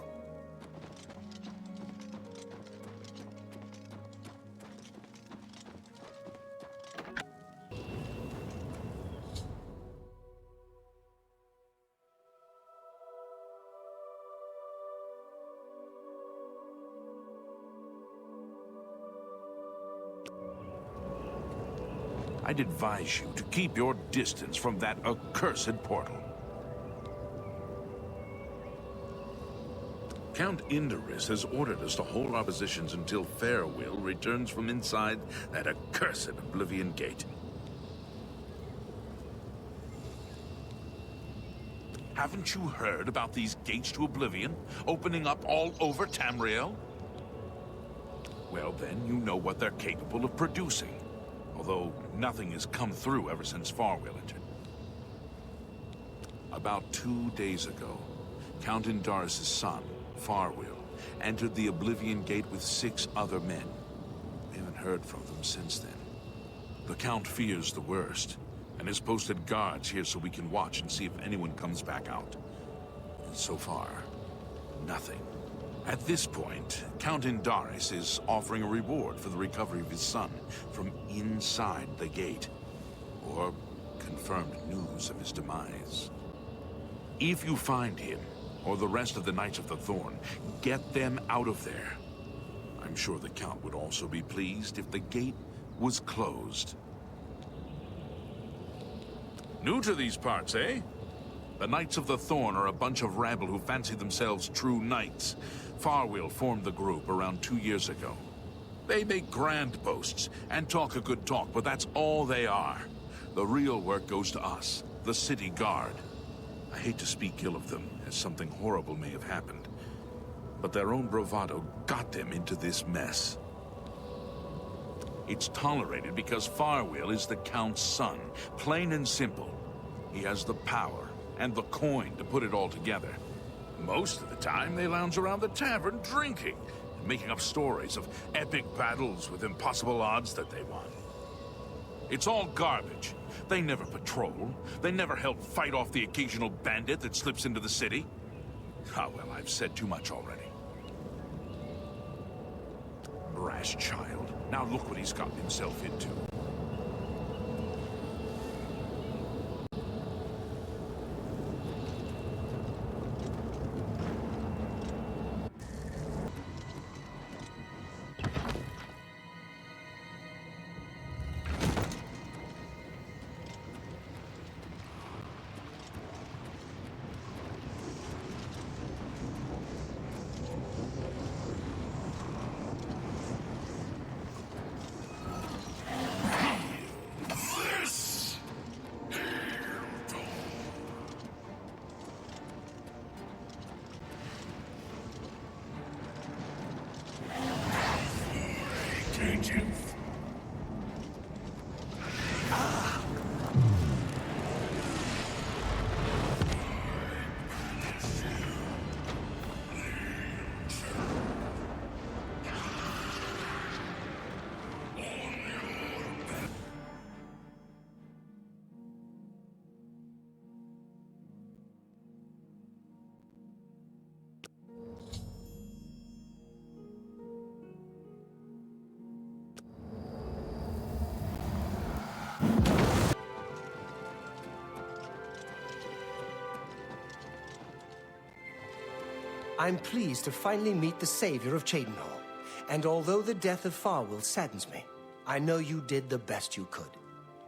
S4: I'd advise you to keep your distance from that accursed portal. Count Indorus has ordered us to hold our positions until Farewell returns from inside that accursed Oblivion Gate. Haven't you heard about these gates to Oblivion opening up all over Tamriel? Well then, you know what they're capable of producing. Although nothing has come through ever since Farewell entered. About 2 days ago, Count Indorus' son, Farewell, entered the Oblivion Gate with 6 other men. We haven't heard from them since then. The Count fears the worst, and has posted guards here so we can watch and see if anyone comes back out. And so far, nothing. At this point, Count Indorus is offering a reward for the recovery of his son from inside the gate, or confirmed news of his demise. If you find him, or the rest of the Knights of the Thorn, get them out of there. I'm sure the Count would also be pleased if the gate was closed. New to these parts, eh? The Knights of the Thorn are a bunch of rabble who fancy themselves true knights. Farewell formed the group around 2 years ago. They make grand boasts and talk a good talk, but that's all they are. The real work goes to us, the city guard. I hate to speak ill of them, as something horrible may have happened. But their own bravado got them into this mess. It's tolerated because Farewell is the Count's son, plain and simple. He has the power and the coin to put it all together. Most of the time, they lounge around the tavern drinking, and making up stories of epic battles with impossible odds that they won. It's all garbage. They never patrol. They never help fight off the occasional bandit that slips into the city. Ah, well, I've said too much already. Brash child. Now look what he's gotten himself into.
S2: I'm pleased to finally meet the savior of Cheydinhal. And although the death of Farewell saddens me, I know you did the best you could.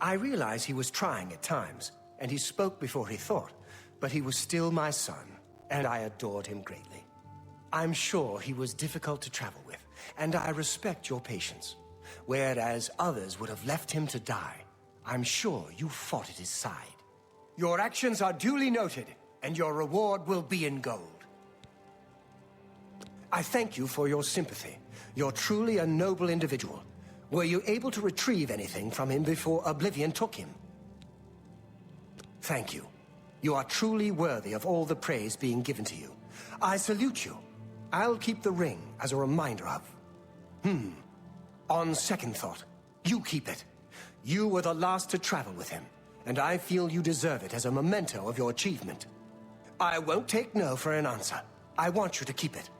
S2: I realize he was trying at times, and he spoke before he thought, but he was still my son, and I adored him greatly. I'm sure he was difficult to travel with, and I respect your patience. Whereas others would have left him to die, I'm sure you fought at his side. Your actions are duly noted, and your reward will be in gold. I thank you for your sympathy. You're truly a noble individual. Were you able to retrieve anything from him before Oblivion took him? Thank you. You are truly worthy of all the praise being given to you. I salute you. I'll keep the ring as a reminder of... On second thought, you keep it. You were the last to travel with him, and I feel you deserve it as a memento of your achievement. I won't take no for an answer. I want you to keep it.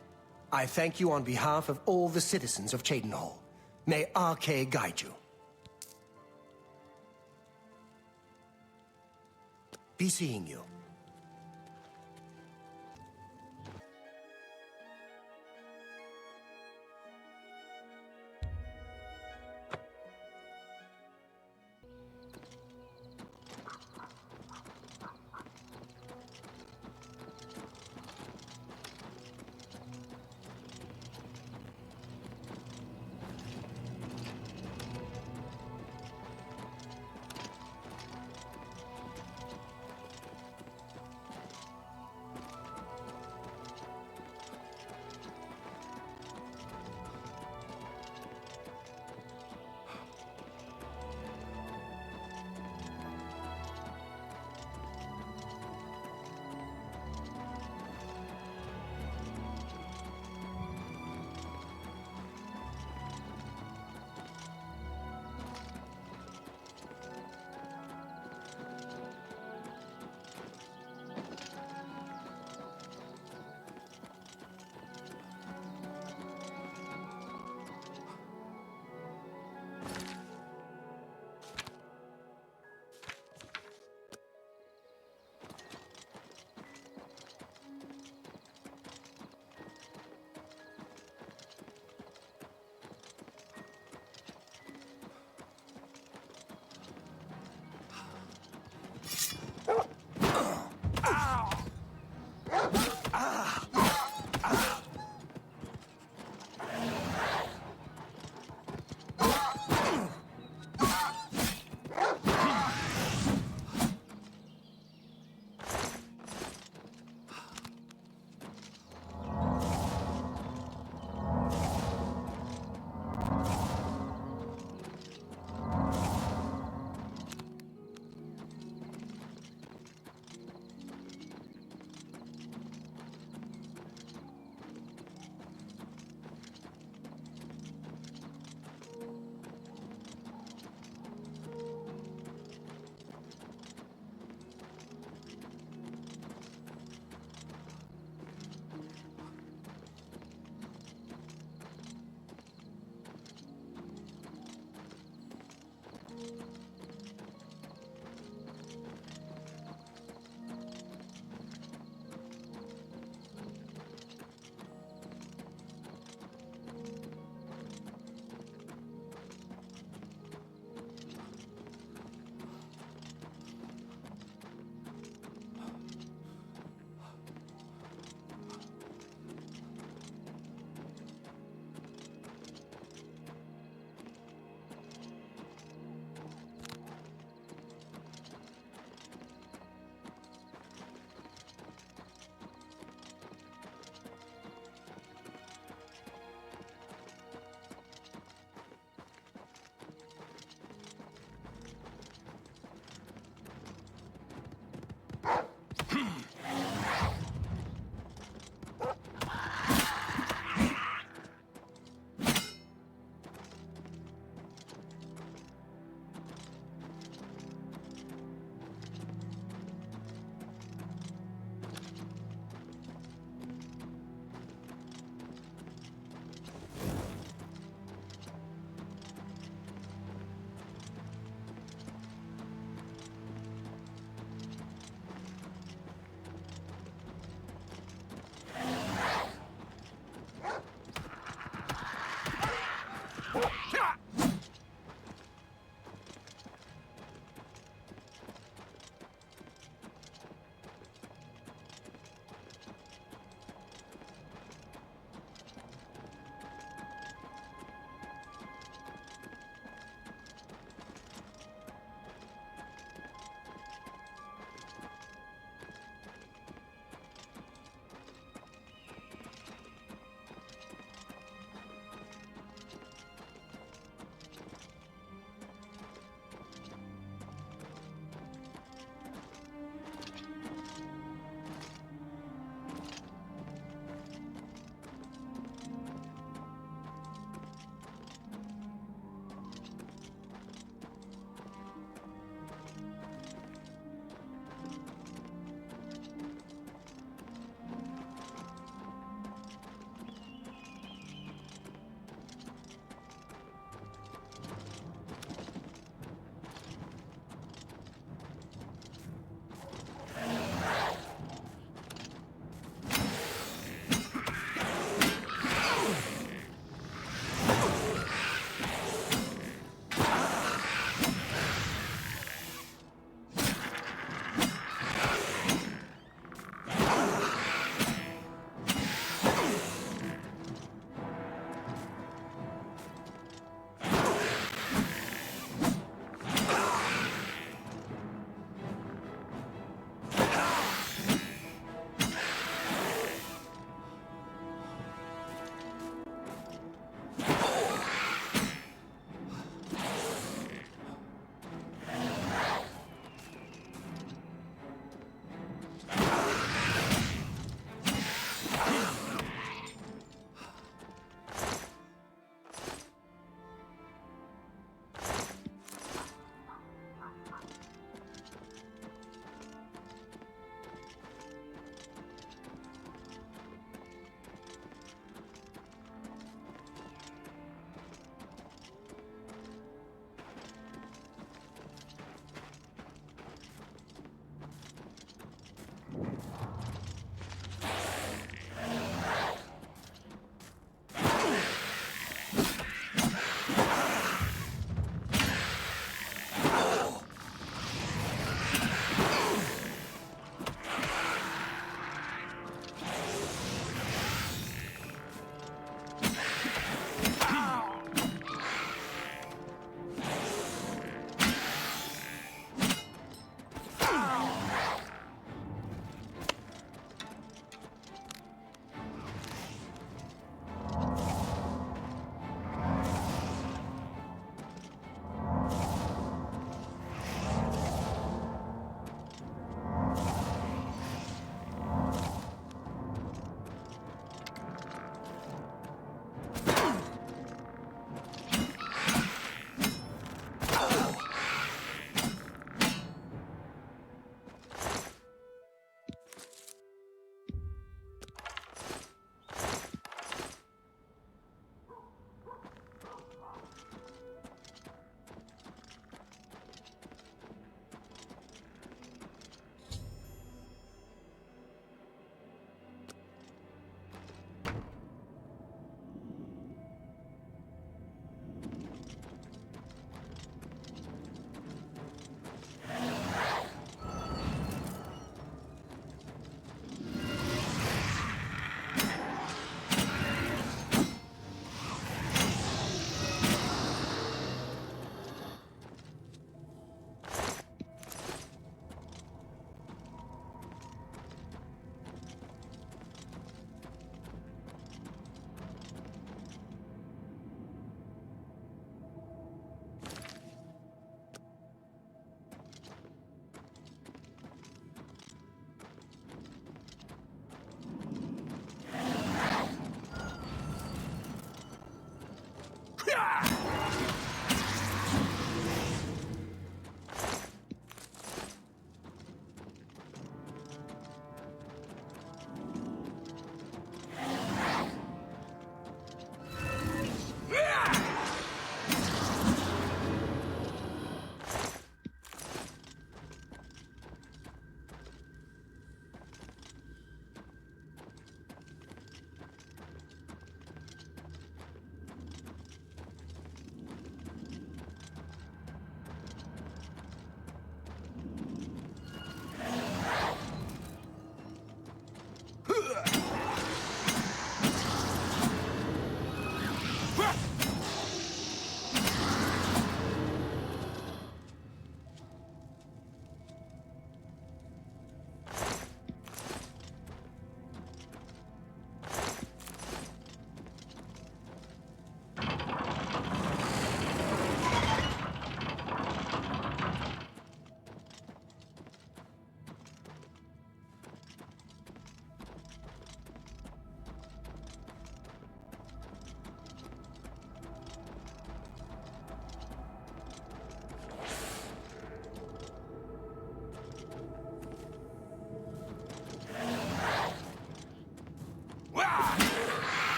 S2: I thank you on behalf of all the citizens of Cheydinhal. May RK guide you. Be seeing you.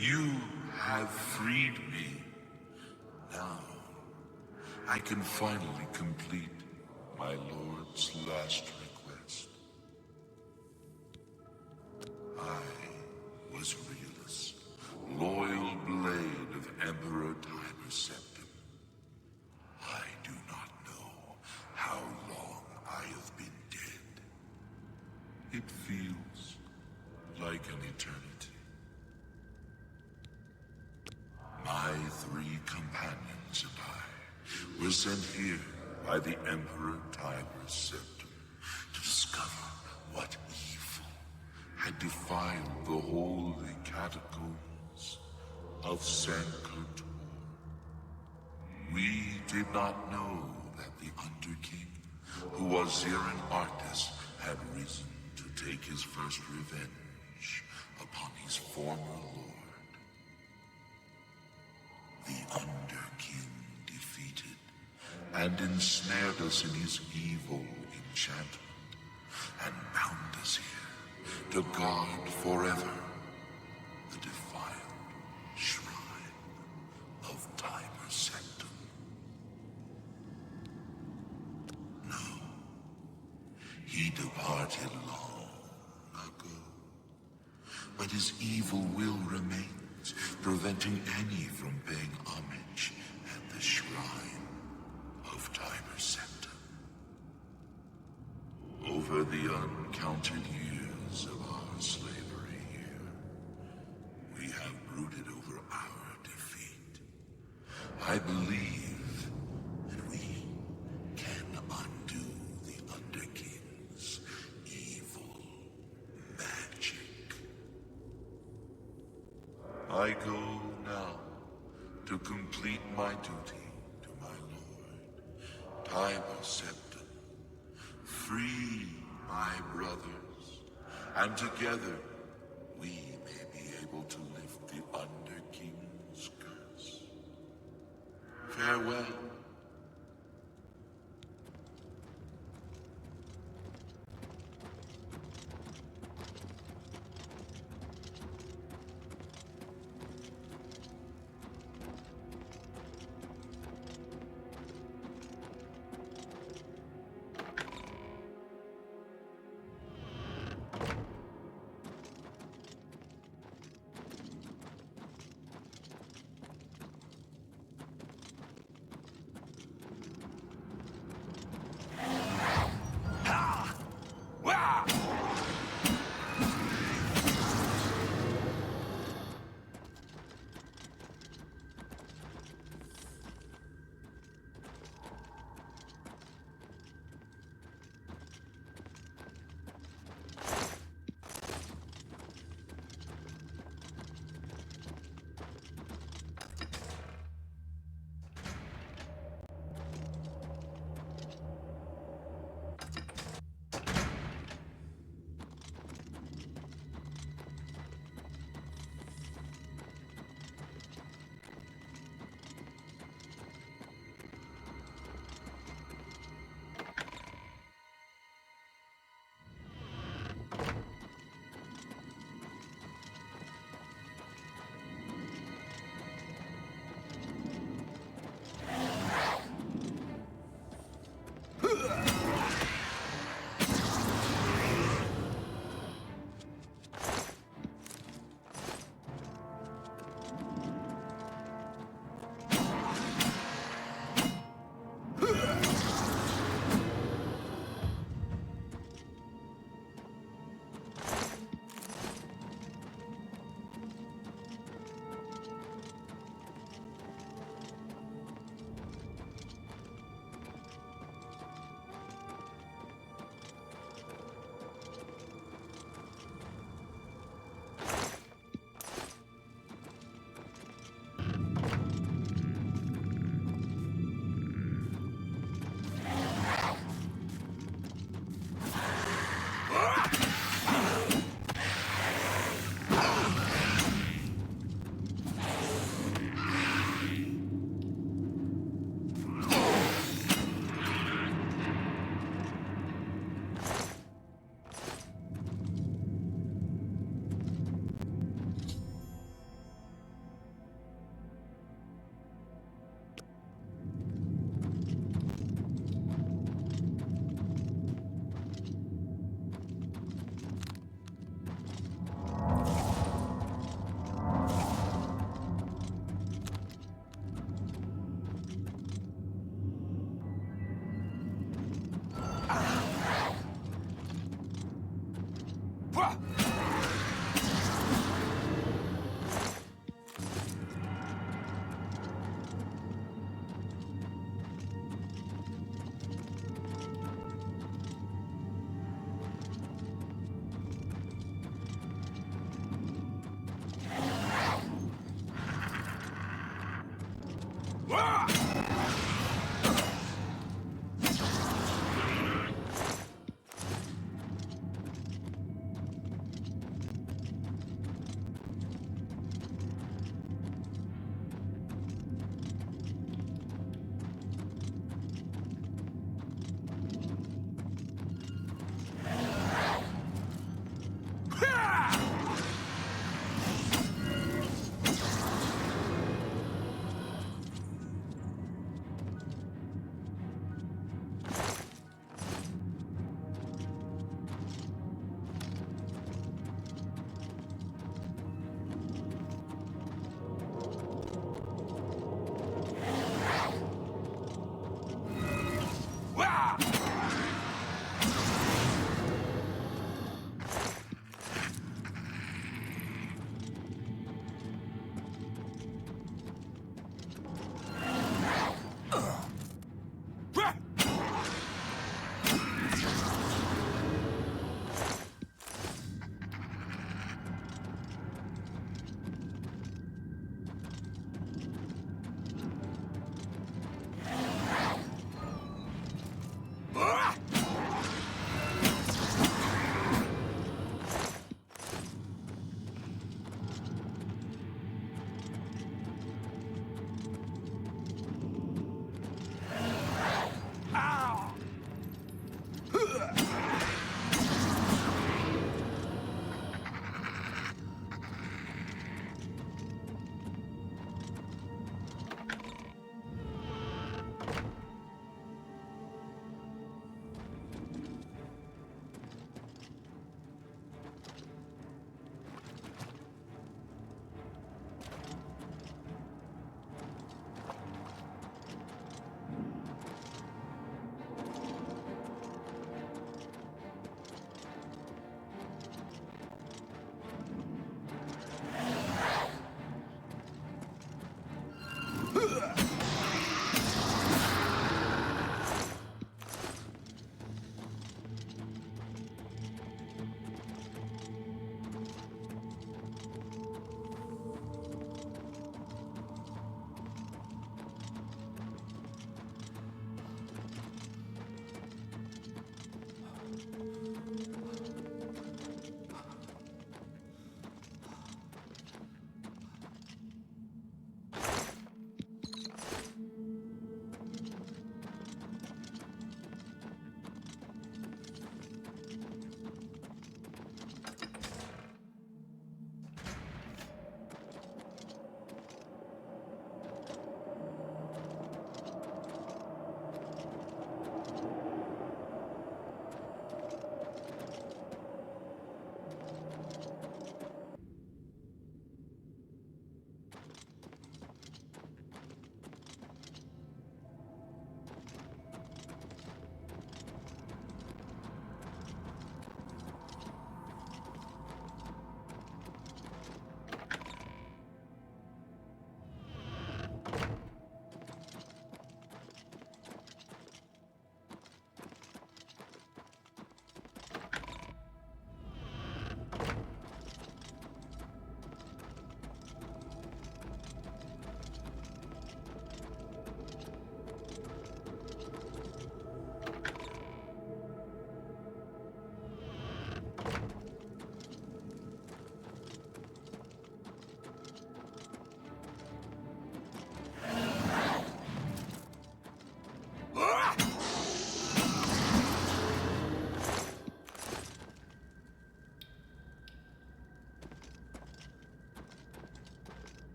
S1: You have freed me. Now, I can finally complete my lord's last request. I was Realus, loyal blade of Emperor Tiber Septim. I do not know how long I have been dead. It feels like an eternity. My 3 companions and I were sent here by the Emperor Tiber Septim to discover what evil had defiled the holy catacombs of Sankar-Tor. We did not know that the Underking, who was Zirin Artis, had risen to take his first revenge upon his former lord. The Underking defeated and ensnared us in his evil enchantment and bound us here to guard forever the defiled shrine of Tiber Septim. No, he departed long ago, but his evil will remains, preventing any from paying homage at the shrine of Tiber Septim. Over the uncounted years of our slavery here, we have brooded over our defeat. I believe that we can undo the Underking's evil magic. I go now to complete my duty to my lord, Tiber Septim. Free my brothers, and together we may be able to lift the Underking's curse. Farewell.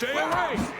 S12: Stay away!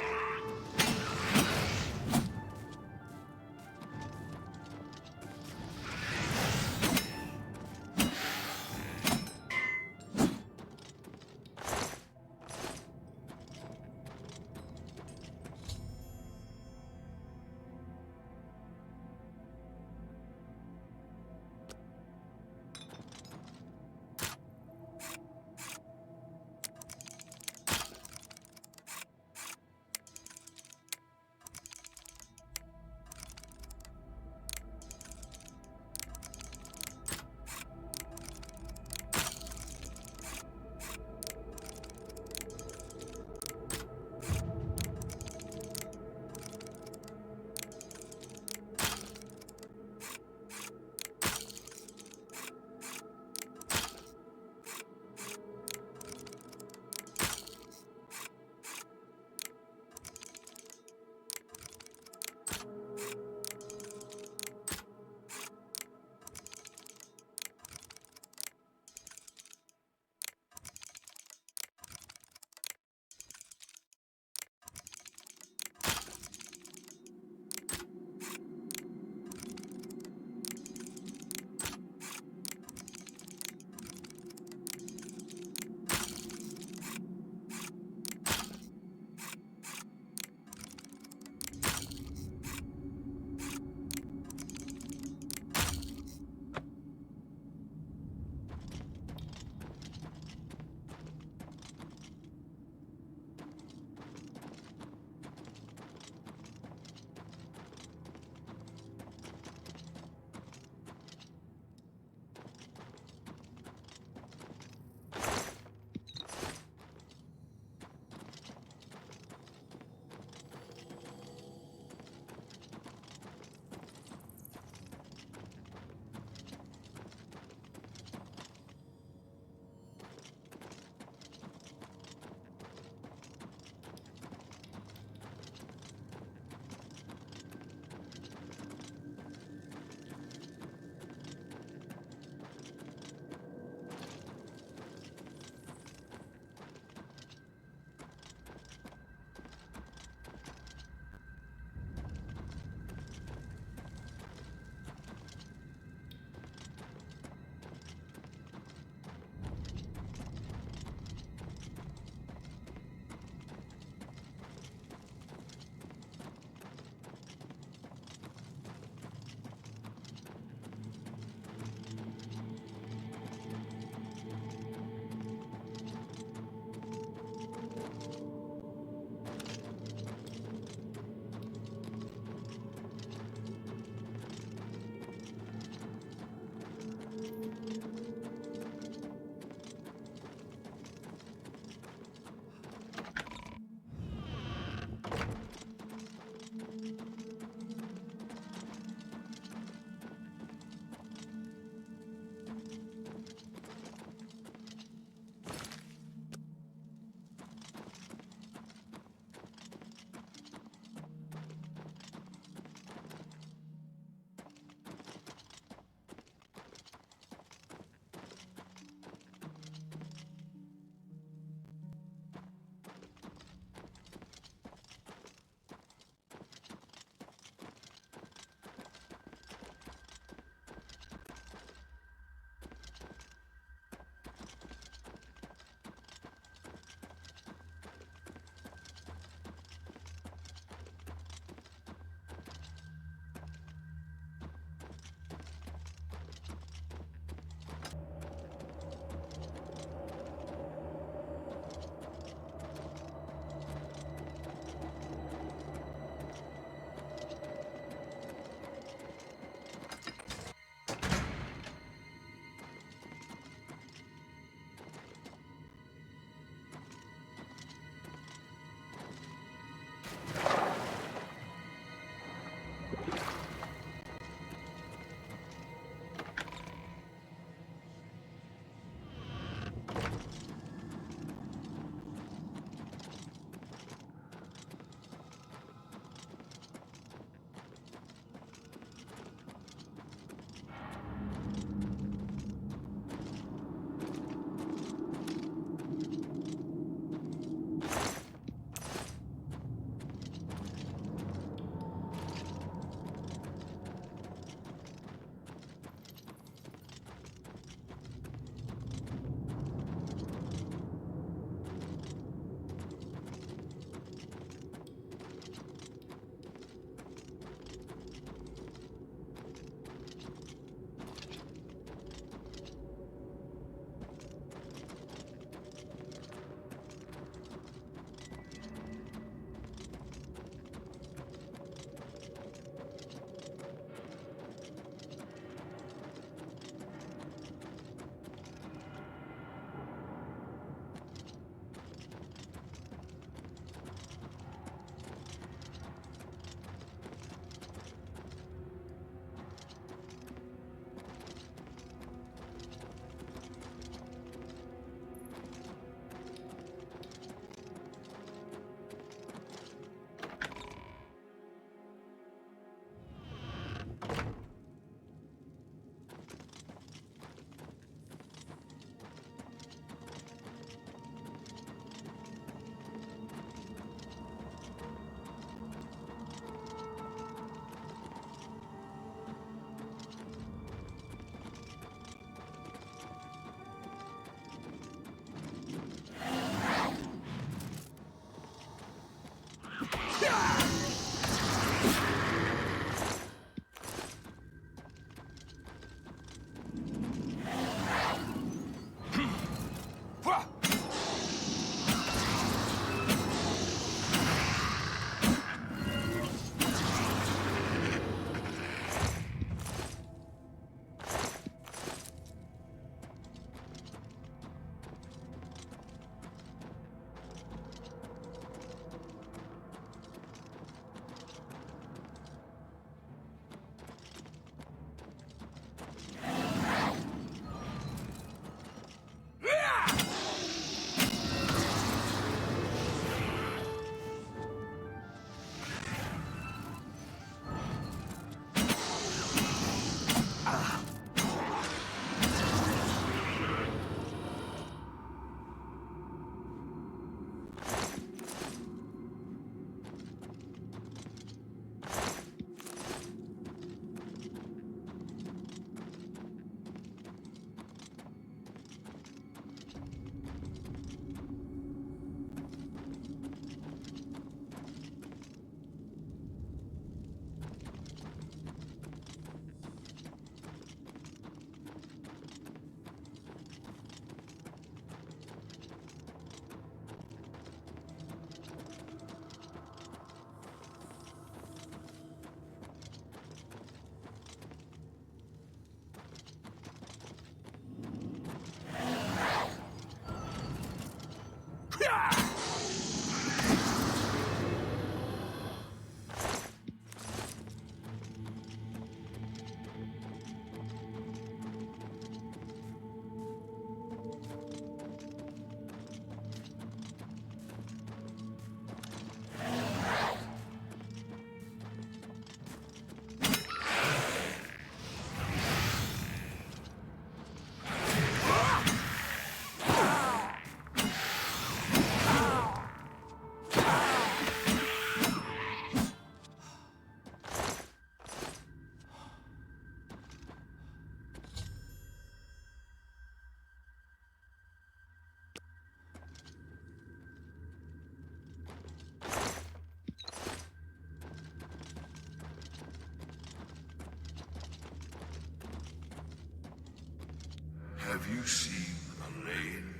S1: Have you seen Elaine?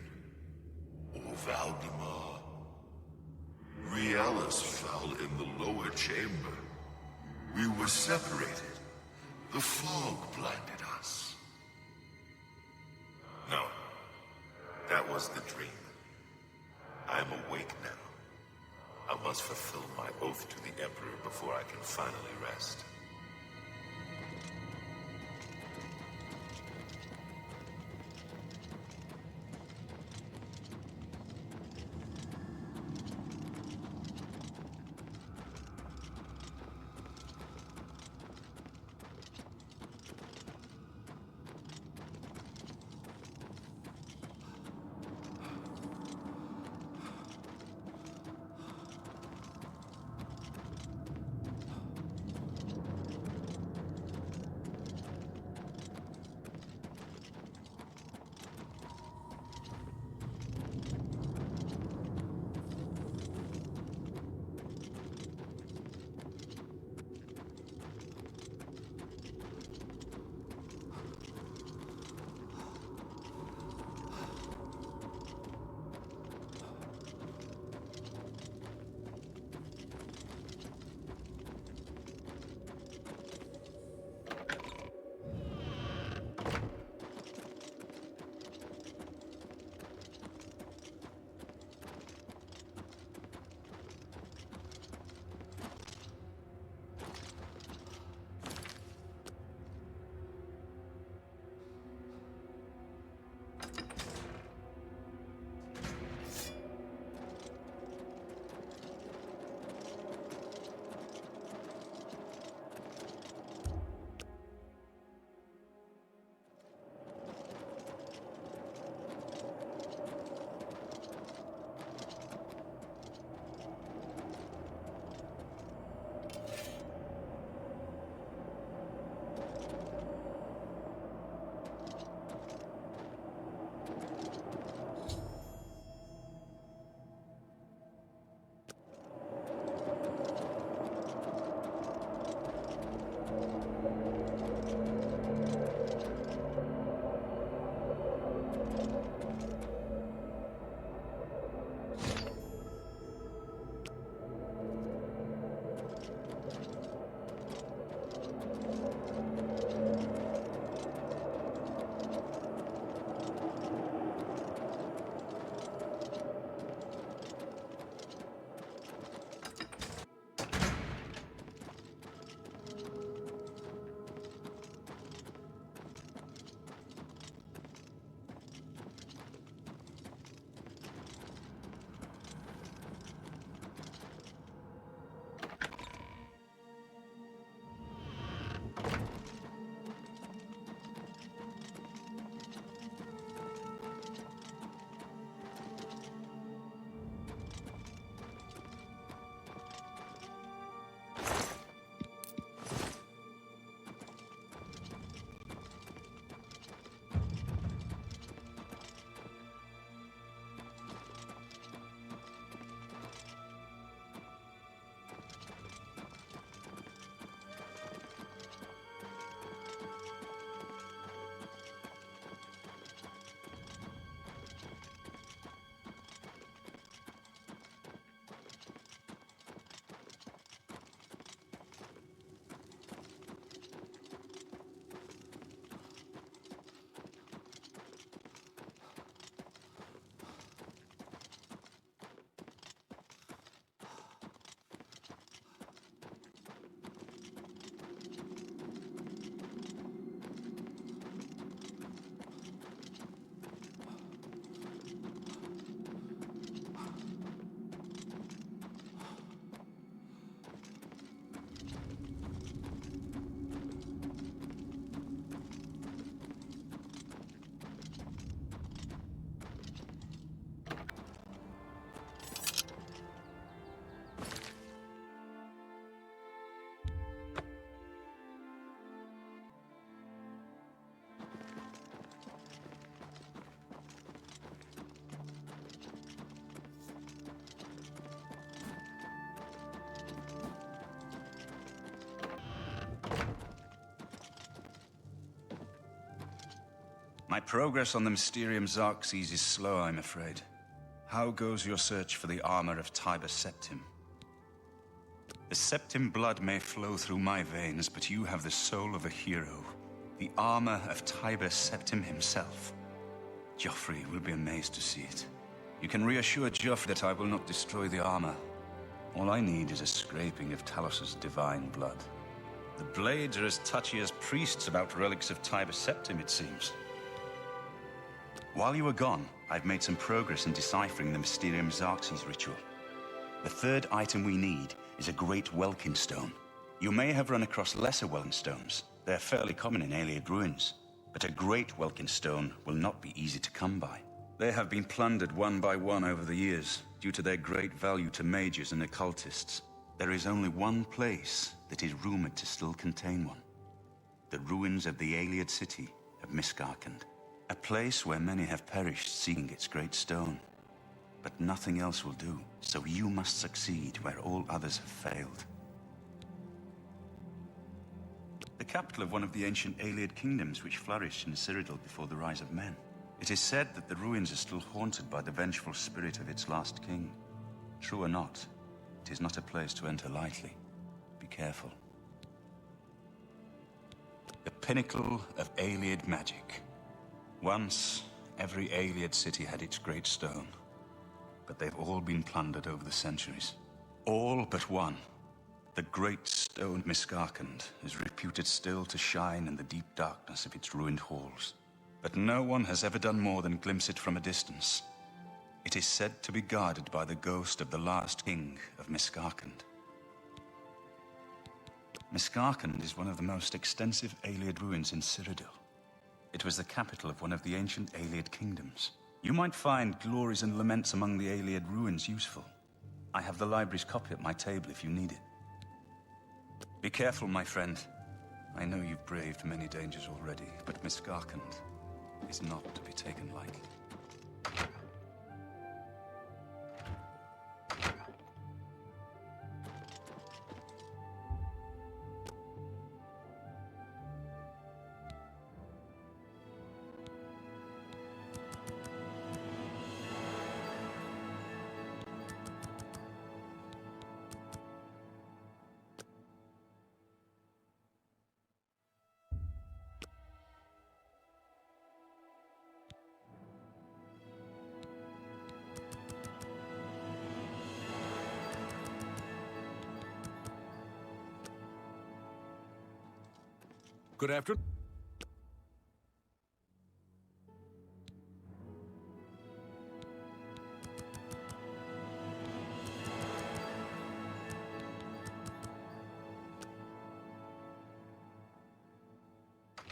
S1: Or Valdemar? Rielis fell in the lower chamber. We were separated. The fog blinded us. No. That was the dream. I am awake now. I must fulfill my oath to the Emperor before I can finally rest.
S11: My progress on the Mysterium Xarxes is slow, I'm afraid. How goes your search for the armor of Tiber Septim? The Septim blood may flow through my veins, but you have the soul of a hero. The armor of Tiber Septim himself. Joffrey will be amazed to see it. You can reassure Joffrey that I will not destroy the armor. All I need is a scraping of Talos's divine blood. The Blades are as touchy as priests about relics of Tiber Septim, it seems. While you were gone, I've made some progress in deciphering the Mysterium Xarxes ritual. The third item we need is a great Welkin stone. You may have run across lesser Welkin stones. They're fairly common in Ayleid ruins. But a great Welkin stone will not be easy to come by. They have been plundered one by one over the years, due to their great value to mages and occultists. There is only one place that is rumored to still contain one. The ruins of the Ayleid city of Miskarkand. A place where many have perished seeking its great stone. But nothing else will do, so you must succeed where all others have failed. The capital of one of the ancient Ayleid kingdoms which flourished in Cyrodiil before the rise of men. It is said that the ruins are still haunted by the vengeful spirit of its last king. True or not, it is not a place to enter lightly. Be careful. The pinnacle of Ayleid magic. Once, every Ayleid city had its great stone. But they've all been plundered over the centuries. All but one. The great stone Miskarkand is reputed still to shine in the deep darkness of its ruined halls. But no one has ever done more than glimpse it from a distance. It is said to be guarded by the ghost of the last king of Miskarkand. Miskarkand is one of the most extensive Ayleid ruins in Cyrodiil. It was the capital of one of the ancient Ayleid kingdoms. You might find glories and laments among the Ayleid ruins useful. I have the library's copy at my table if you need it. Be careful, my friend. I know you've braved many dangers already, but Miskarkand is not to be taken lightly.
S12: Good afternoon.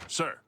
S4: Sir.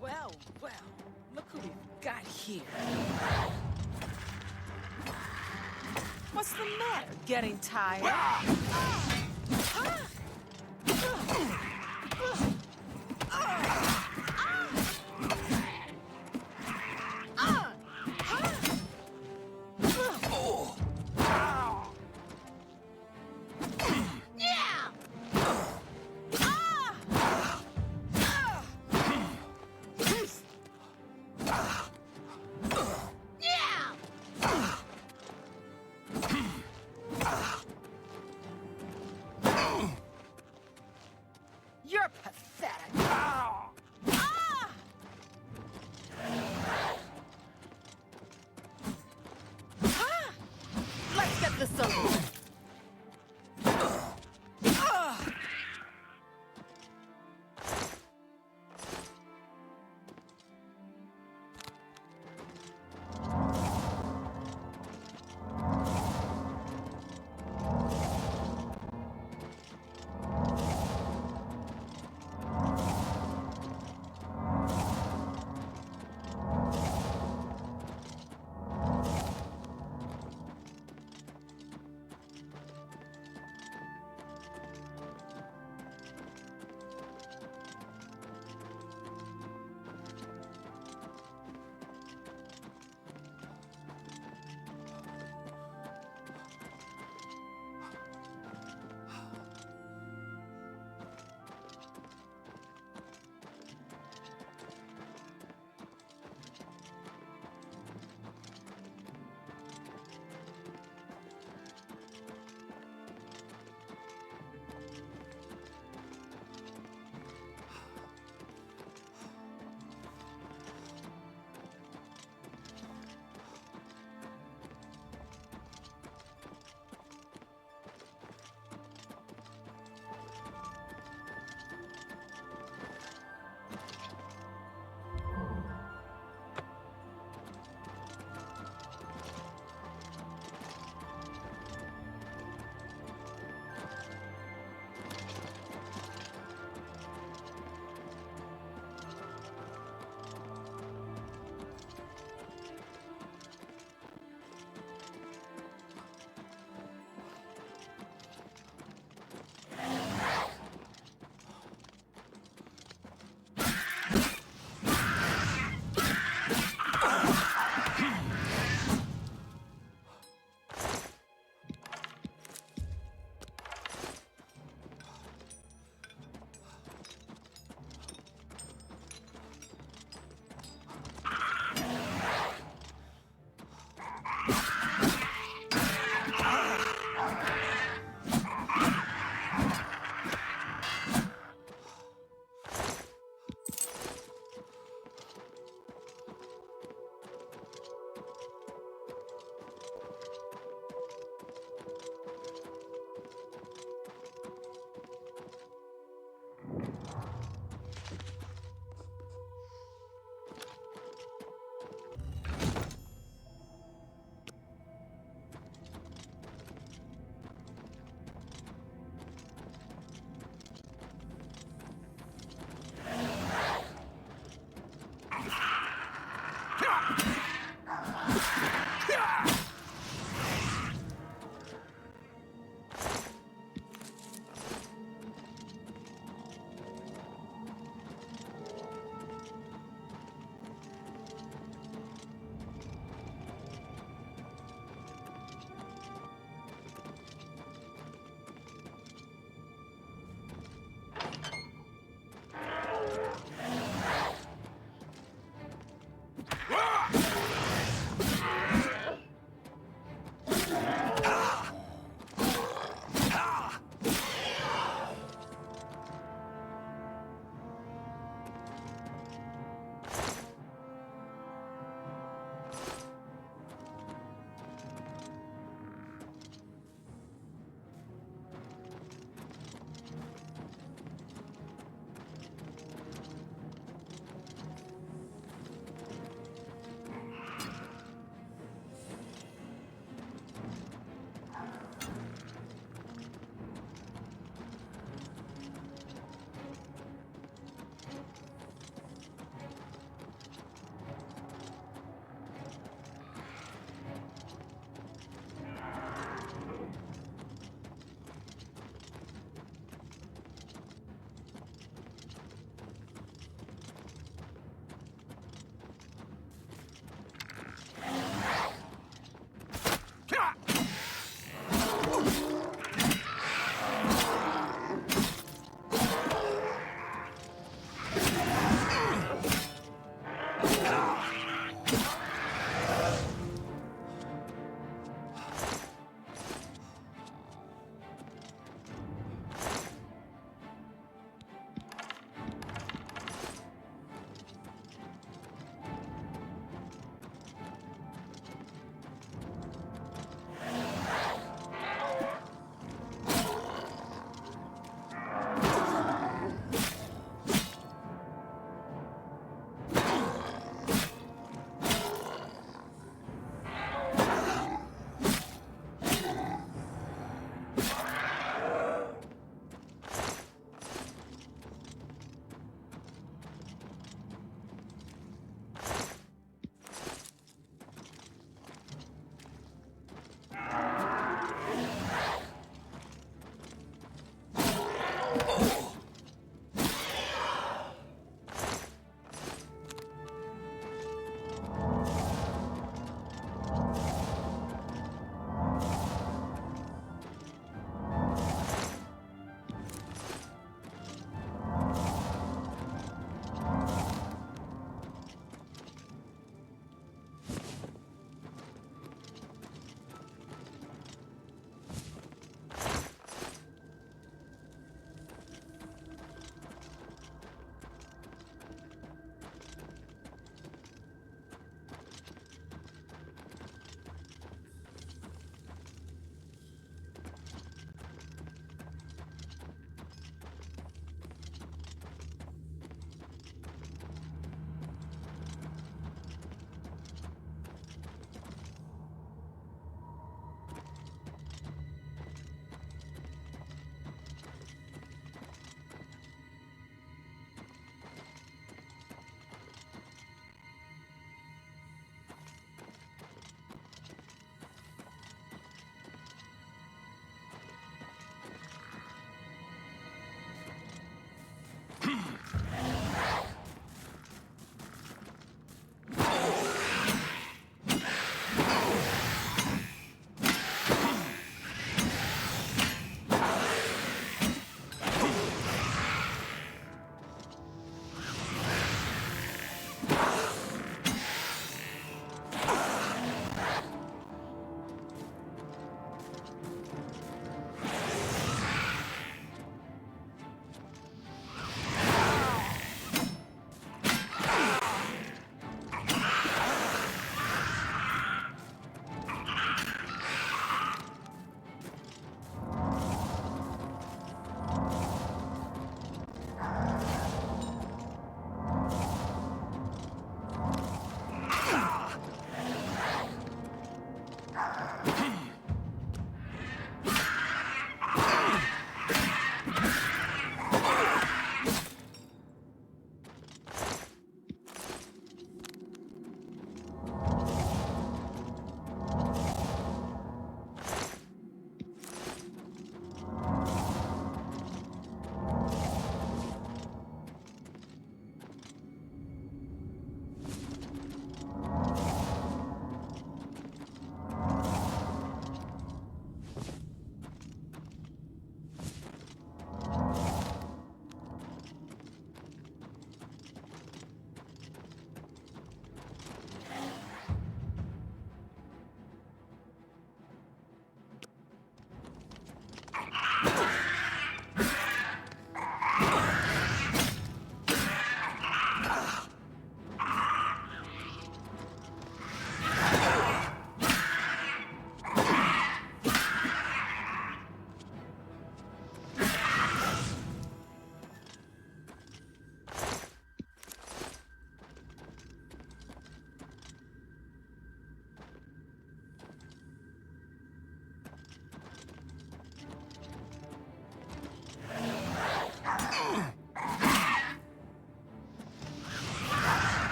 S10: Well, well, look who we've got here. What's the matter? Getting tired?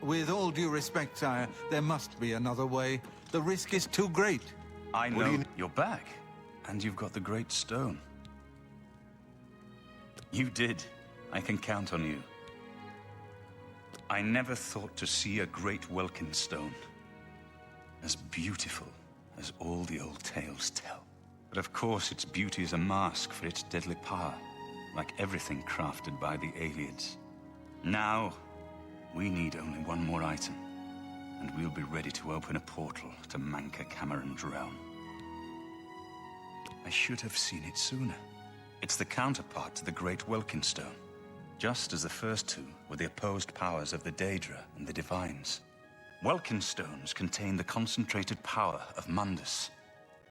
S7: With all due respect, sire, there must be another way. The risk is too great.
S11: I know you're back, and you've got the Great Stone. You did. I can count on you. I never thought to see a great Welkin stone. As beautiful as all the old tales tell. But of course, its beauty is a mask for its deadly power, like everything crafted by the Aelids. Now, we need only one more item, and we'll be ready to open a portal to Manka Cameron's realm. I should have seen it sooner. It's the counterpart to the Great Welkin Stone, just as the first two were the opposed powers of the Daedra and the Divines. Welkin stones contain the concentrated power of Mundus.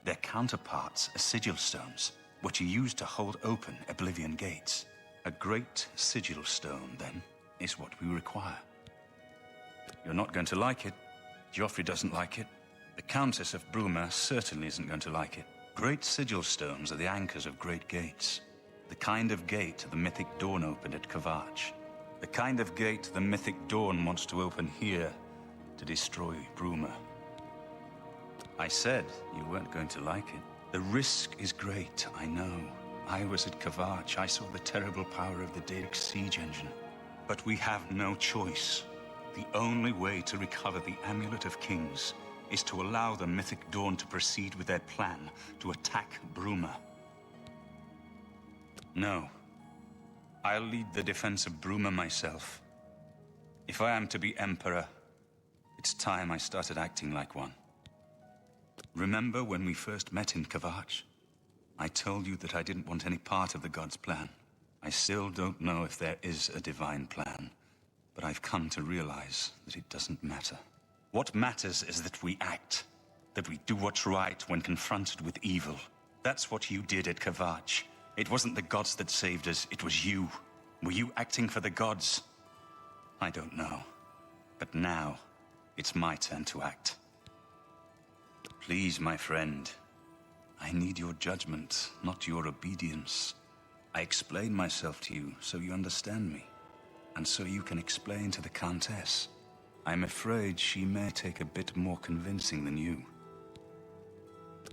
S11: Their counterparts are sigil stones, which are used to hold open Oblivion gates. A great sigil stone, then, is what we require. You're not going to like it. Joffrey doesn't like it. The Countess of Bruma certainly isn't going to like it. Great sigil stones are the anchors of great gates. The kind of gate the mythic Dawn opened at Kvatch. The kind of gate the mythic Dawn wants to open here to destroy Bruma. I said you weren't going to like it. The risk is great, I know. I was at Kvatch. I saw the terrible power of the Daedric siege engine. But we have no choice. The only way to recover the Amulet of Kings is to allow the mythic Dawn to proceed with their plan to attack Bruma. No. I'll lead the defense of Bruma myself. If I am to be Emperor, it's time I started acting like one. Remember when we first met in Kvatch? I told you that I didn't want any part of the God's plan. I still don't know if there is a divine plan, but I've come to realize that it doesn't matter. What matters is that we act, that we do what's right when confronted with evil. That's what you did at Kvatch. It wasn't the gods that saved us, it was you. Were you acting for the gods? I don't know. But now, it's my turn to act. Please, my friend, I need your judgment, not your obedience. I explain myself to you so you understand me, and so you can explain to the Countess. I'm afraid she may take a bit more convincing than you.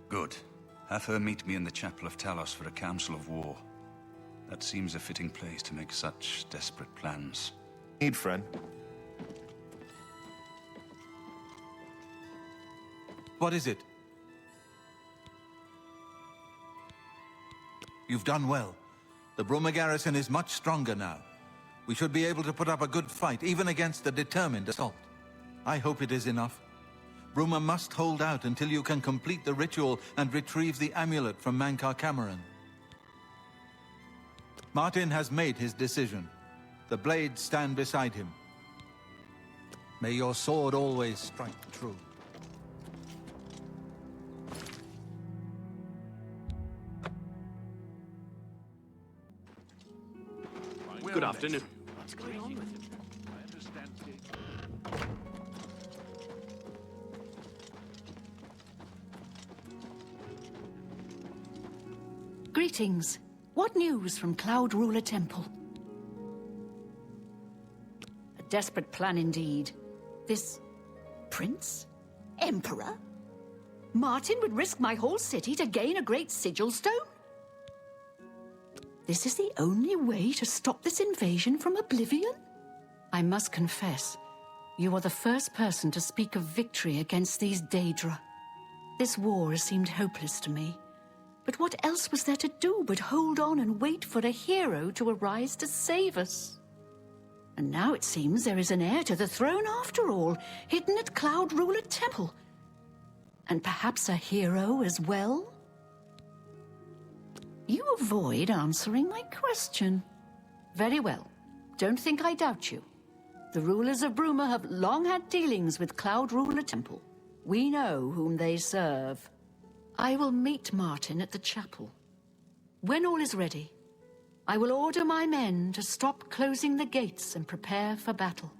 S11: Good. Have her meet me in the Chapel of Talos for a council of war. That seems a fitting place to make such desperate plans.
S5: Need, friend.
S7: What is it? You've done well. The Bruma garrison is much stronger now. We should be able to put up a good fight, even against a determined assault. I hope it is enough. Bruma must hold out until you can complete the ritual and retrieve the amulet from Mankar Cameron. Martin has made his decision. The blades stand beside him. May your sword always strike true.
S6: Good afternoon.
S19: What's going on with him? I understand.
S3: Greetings. What news from Cloud Ruler Temple? A desperate plan indeed. This prince? Emperor? Martin would risk my whole city to gain a great sigil stone? This is the only way to stop this invasion from Oblivion? I must confess, you are the first person to speak of victory against these Daedra. This war has seemed hopeless to me. But what else was there to do but hold on and wait for a hero to arise to save us? And now it seems there is an heir to the throne after all, hidden at Cloud Ruler Temple. And perhaps a hero as well? You avoid answering my question. Very well. Don't think I doubt you. The rulers of Bruma have long had dealings with Cloud Ruler Temple. We know whom they serve. I will meet Martin at the chapel. When all is ready, I will order my men to stop closing the gates and prepare for battle.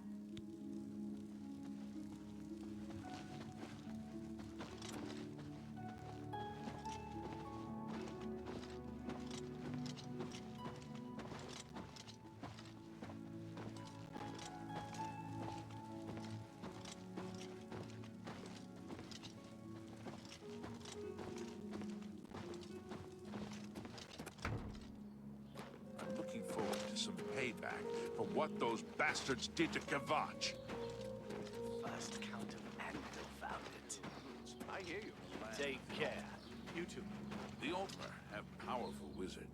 S4: For what those bastards did to Kavach.
S6: First Count of Anvil found it. I hear you. Take care. You too.
S4: The Ulmer have powerful wizards.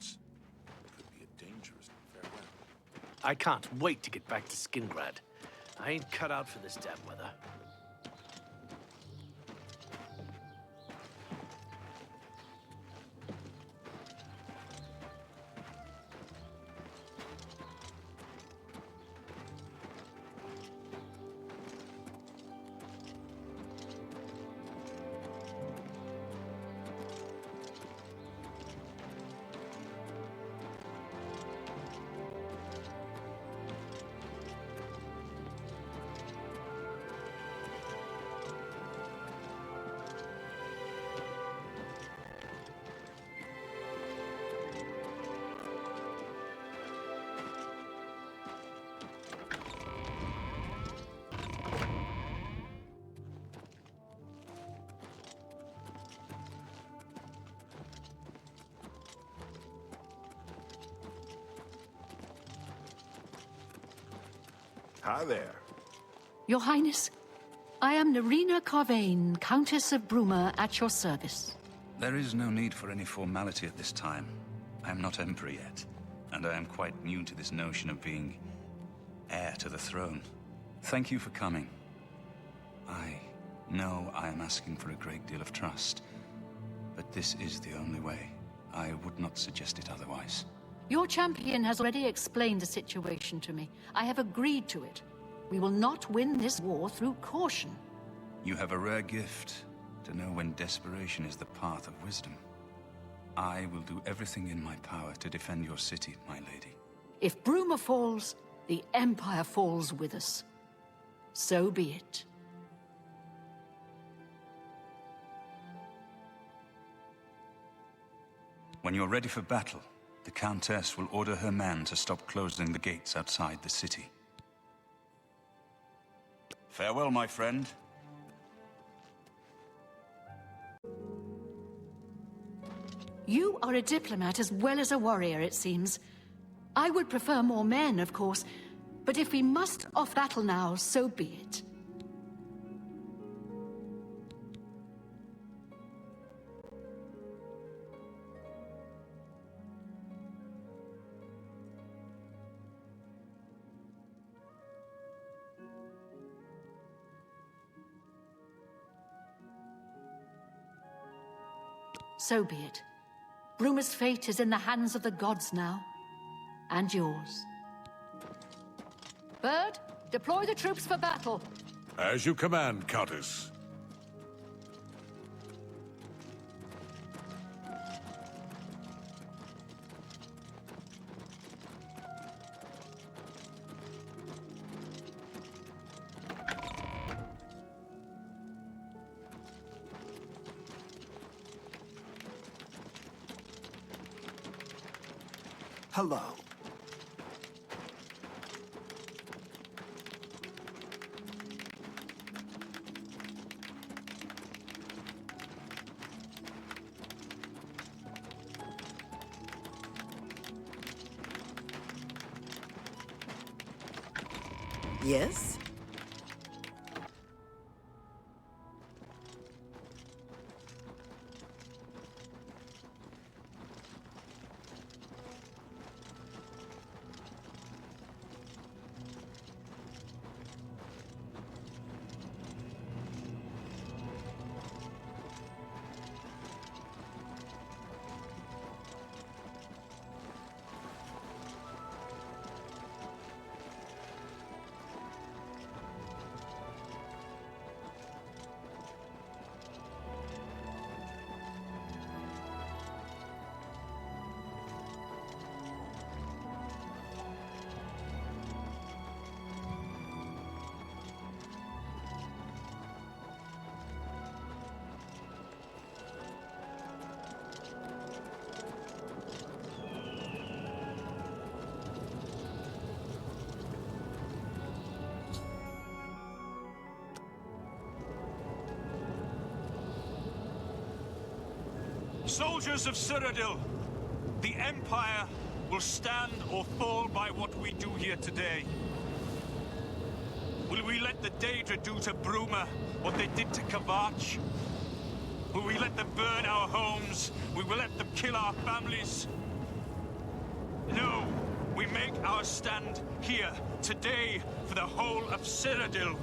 S4: It could be a dangerous farewell.
S6: I can't wait to get back to Skingrad. I ain't cut out for this damn weather.
S5: Hi there.
S3: Your Highness, I am Nerina Carvain, Countess of Bruma, at your service.
S11: There is no need for any formality at this time. I am not Emperor yet, and I am quite new to this notion of being heir to the throne. Thank you for coming. I know I am asking for a great deal of trust, but this is the only way. I would not suggest it otherwise.
S3: Your champion has already explained the situation to me. I have agreed to it. We will not win this war through caution.
S11: You have a rare gift to know when desperation is the path of wisdom. I will do everything in my power to defend your city, my lady.
S3: If Bruma falls, the Empire falls with us. So be it.
S11: When you're ready for battle, the Countess will order her man to stop closing the gates outside the city. Farewell, my friend.
S3: You are a diplomat as well as a warrior, it seems. I would prefer more men, of course, but if we must off battle now, so be it. So be it. Bruma's fate is in the hands of the gods now. And yours. Bird, deploy the troops for battle.
S12: As you command, Countess.
S15: Hello.
S20: Yes?
S21: Soldiers of Cyrodiil, the Empire will stand or fall by what we do here today. Will we let the Daedra do to Bruma what they did to Kavach? Will we let them burn our homes? Will we let them kill our families? No, we make our stand here, today, for the whole of Cyrodiil.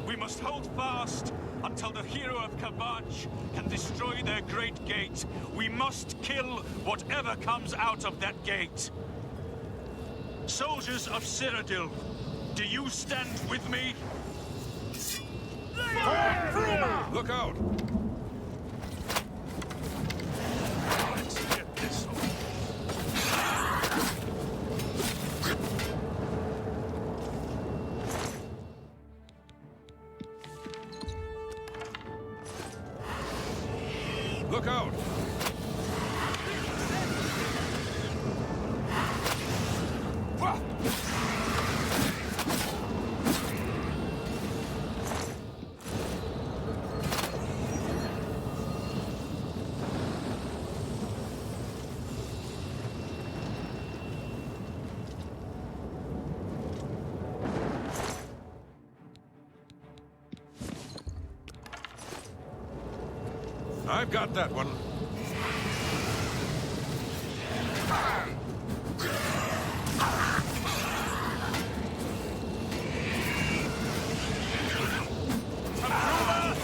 S21: We must hold fast until the hero of Kavach can destroy their great gate. We must kill whatever comes out of that gate. Soldiers of Cyrodiil, do you stand with me?
S12: Look out!
S21: Let's get this over.
S12: Look out! I've got that one.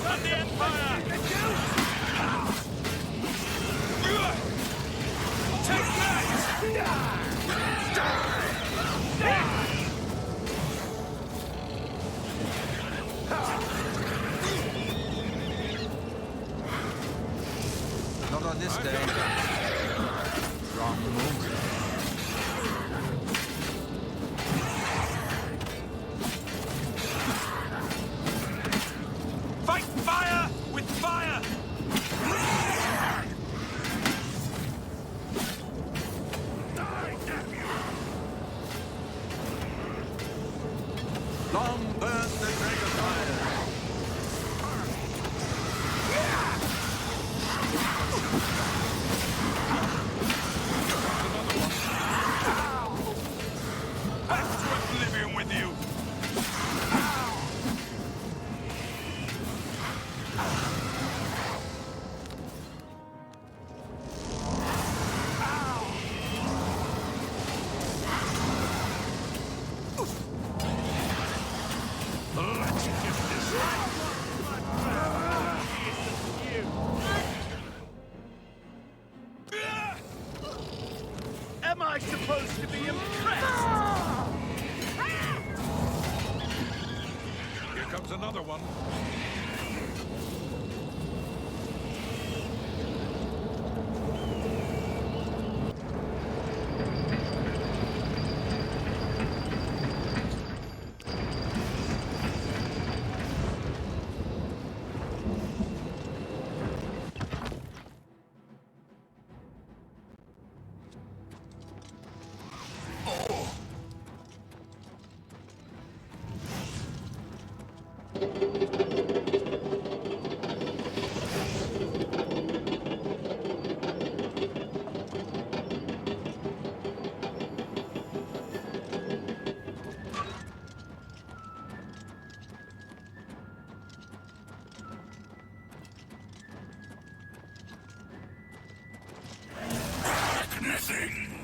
S21: Of the Empire! Take that!
S7: Not on this day. Wrong move.
S21: Fight fire with fire!
S6: am I supposed to be impressed?
S12: Here comes another one.
S1: Nothing.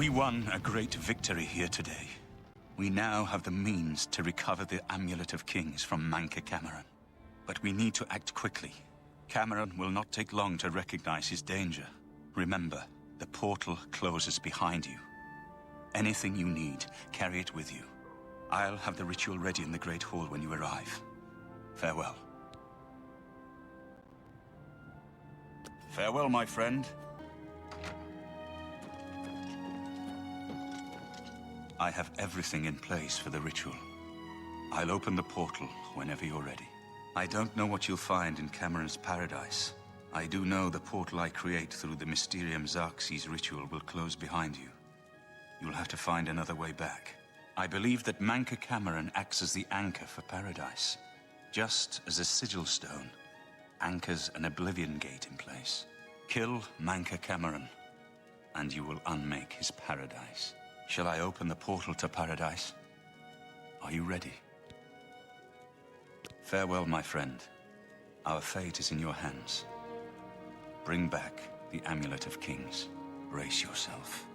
S11: We won a great victory here today. We now have the means to recover the Amulet of Kings from Manca Cameron. But we need to act quickly. Cameron will not take long to recognize his danger. Remember, the portal closes behind you. Anything you need, carry it with you. I'll have the ritual ready in the Great Hall when you arrive. Farewell. Farewell, my friend. I have everything in place for the ritual. I'll open the portal whenever you're ready. I don't know what you'll find in Cameron's paradise. I do know the portal I create through the Mysterium Xarxes ritual will close behind you. You'll have to find another way back. I believe that Manca Cameron acts as the anchor for paradise. Just as a sigil stone anchors an Oblivion gate in place. Kill Manca Cameron, and you will unmake his paradise. Shall I open the portal to paradise? Are you ready? Farewell, my friend. Our fate is in your hands. Bring back the Amulet of Kings. Brace yourself.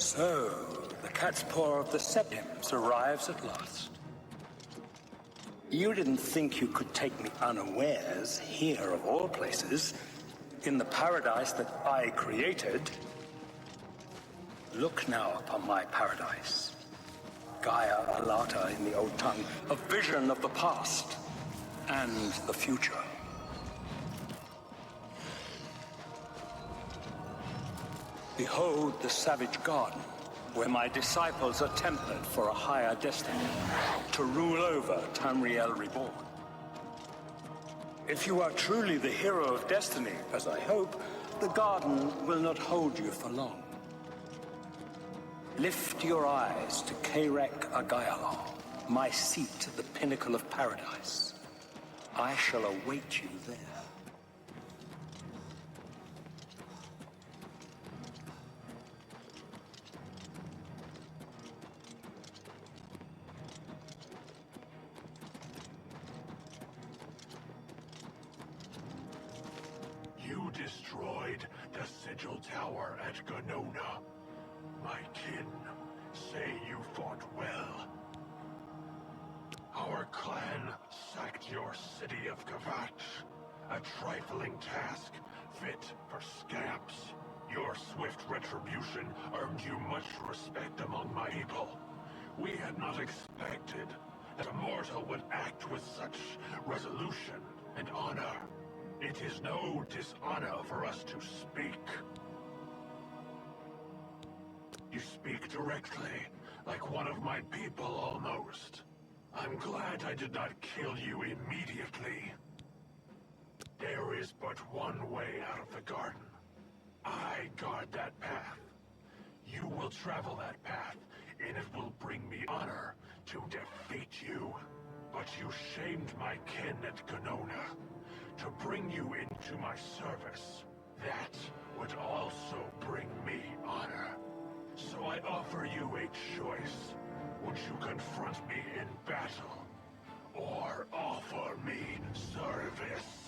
S19: So, the cat's paw of the Septims arrives at last. You didn't think you could take me unawares, here of all places, in the paradise that I created. Look now upon my paradise. Gaia Alata in the old tongue, a vision of the past and the future. Behold the savage garden, where my disciples are tempered for a higher destiny, to rule over Tamriel Reborn. If you are truly the hero of destiny, as I hope, the garden will not hold you for long. Lift your eyes to Kairek Agayalon, my seat at the pinnacle of paradise. I shall await you there.
S14: You destroyed the Sigil Tower at Ganona. My kin say you fought well. Our clan sacked your city of Kvatch. A trifling task, fit for scamps. Your swift retribution earned you much respect among my people. We had not expected that a mortal would act with such resolution and honor. It is no dishonor for us to speak. You speak directly, like one of my people almost. I'm glad I did not kill you immediately. There is but one way out of the garden. I guard that path. You will travel that path, and it will bring me honor to defeat you. But you shamed my kin at Ganona. To bring you into my service, that would also bring me honor. So I offer you a choice. Would you confront me in battle, or offer me service?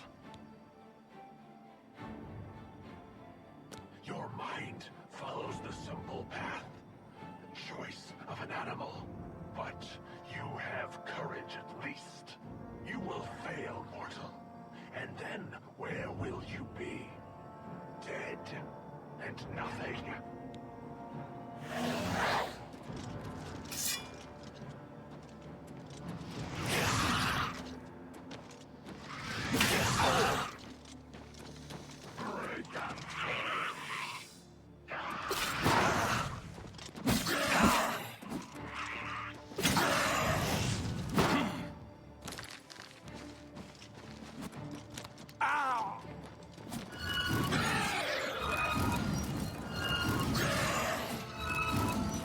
S14: Your mind follows the simple path, the choice of an animal. But you have courage at least. You will fail, mortal. And then, where will you be? Dead, and nothing.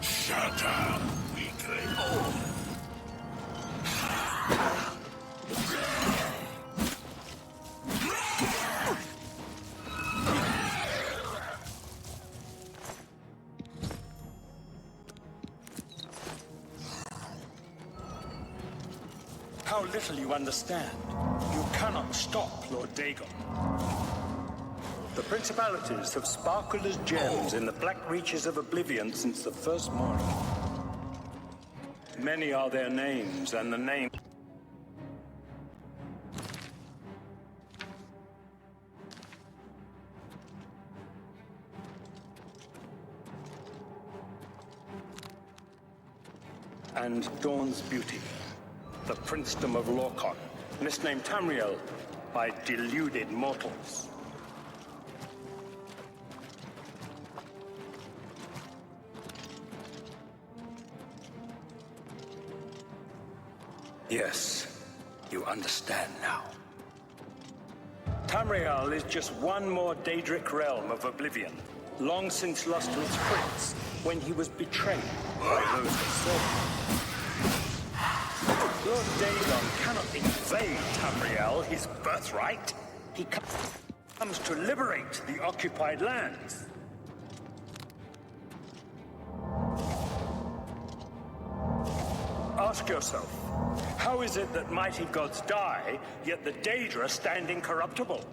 S14: Shut up, weakling.
S19: How little you understand. You cannot stop Lord Dagon. The principalities have sparkled as gems in the black reaches of Oblivion since the first morning. Many are their names, and the name... and Dawn's beauty, the princedom of Lorkon, misnamed Tamriel by deluded mortals. Yes, you understand now. Tamriel is just one more Daedric realm of Oblivion, long since lost to its prince when he was betrayed by those that served him. Lord Dagon cannot invade Tamriel, his birthright. He comes to liberate the occupied lands. Ask yourself, how is it that mighty gods die, yet the Daedra stand incorruptible?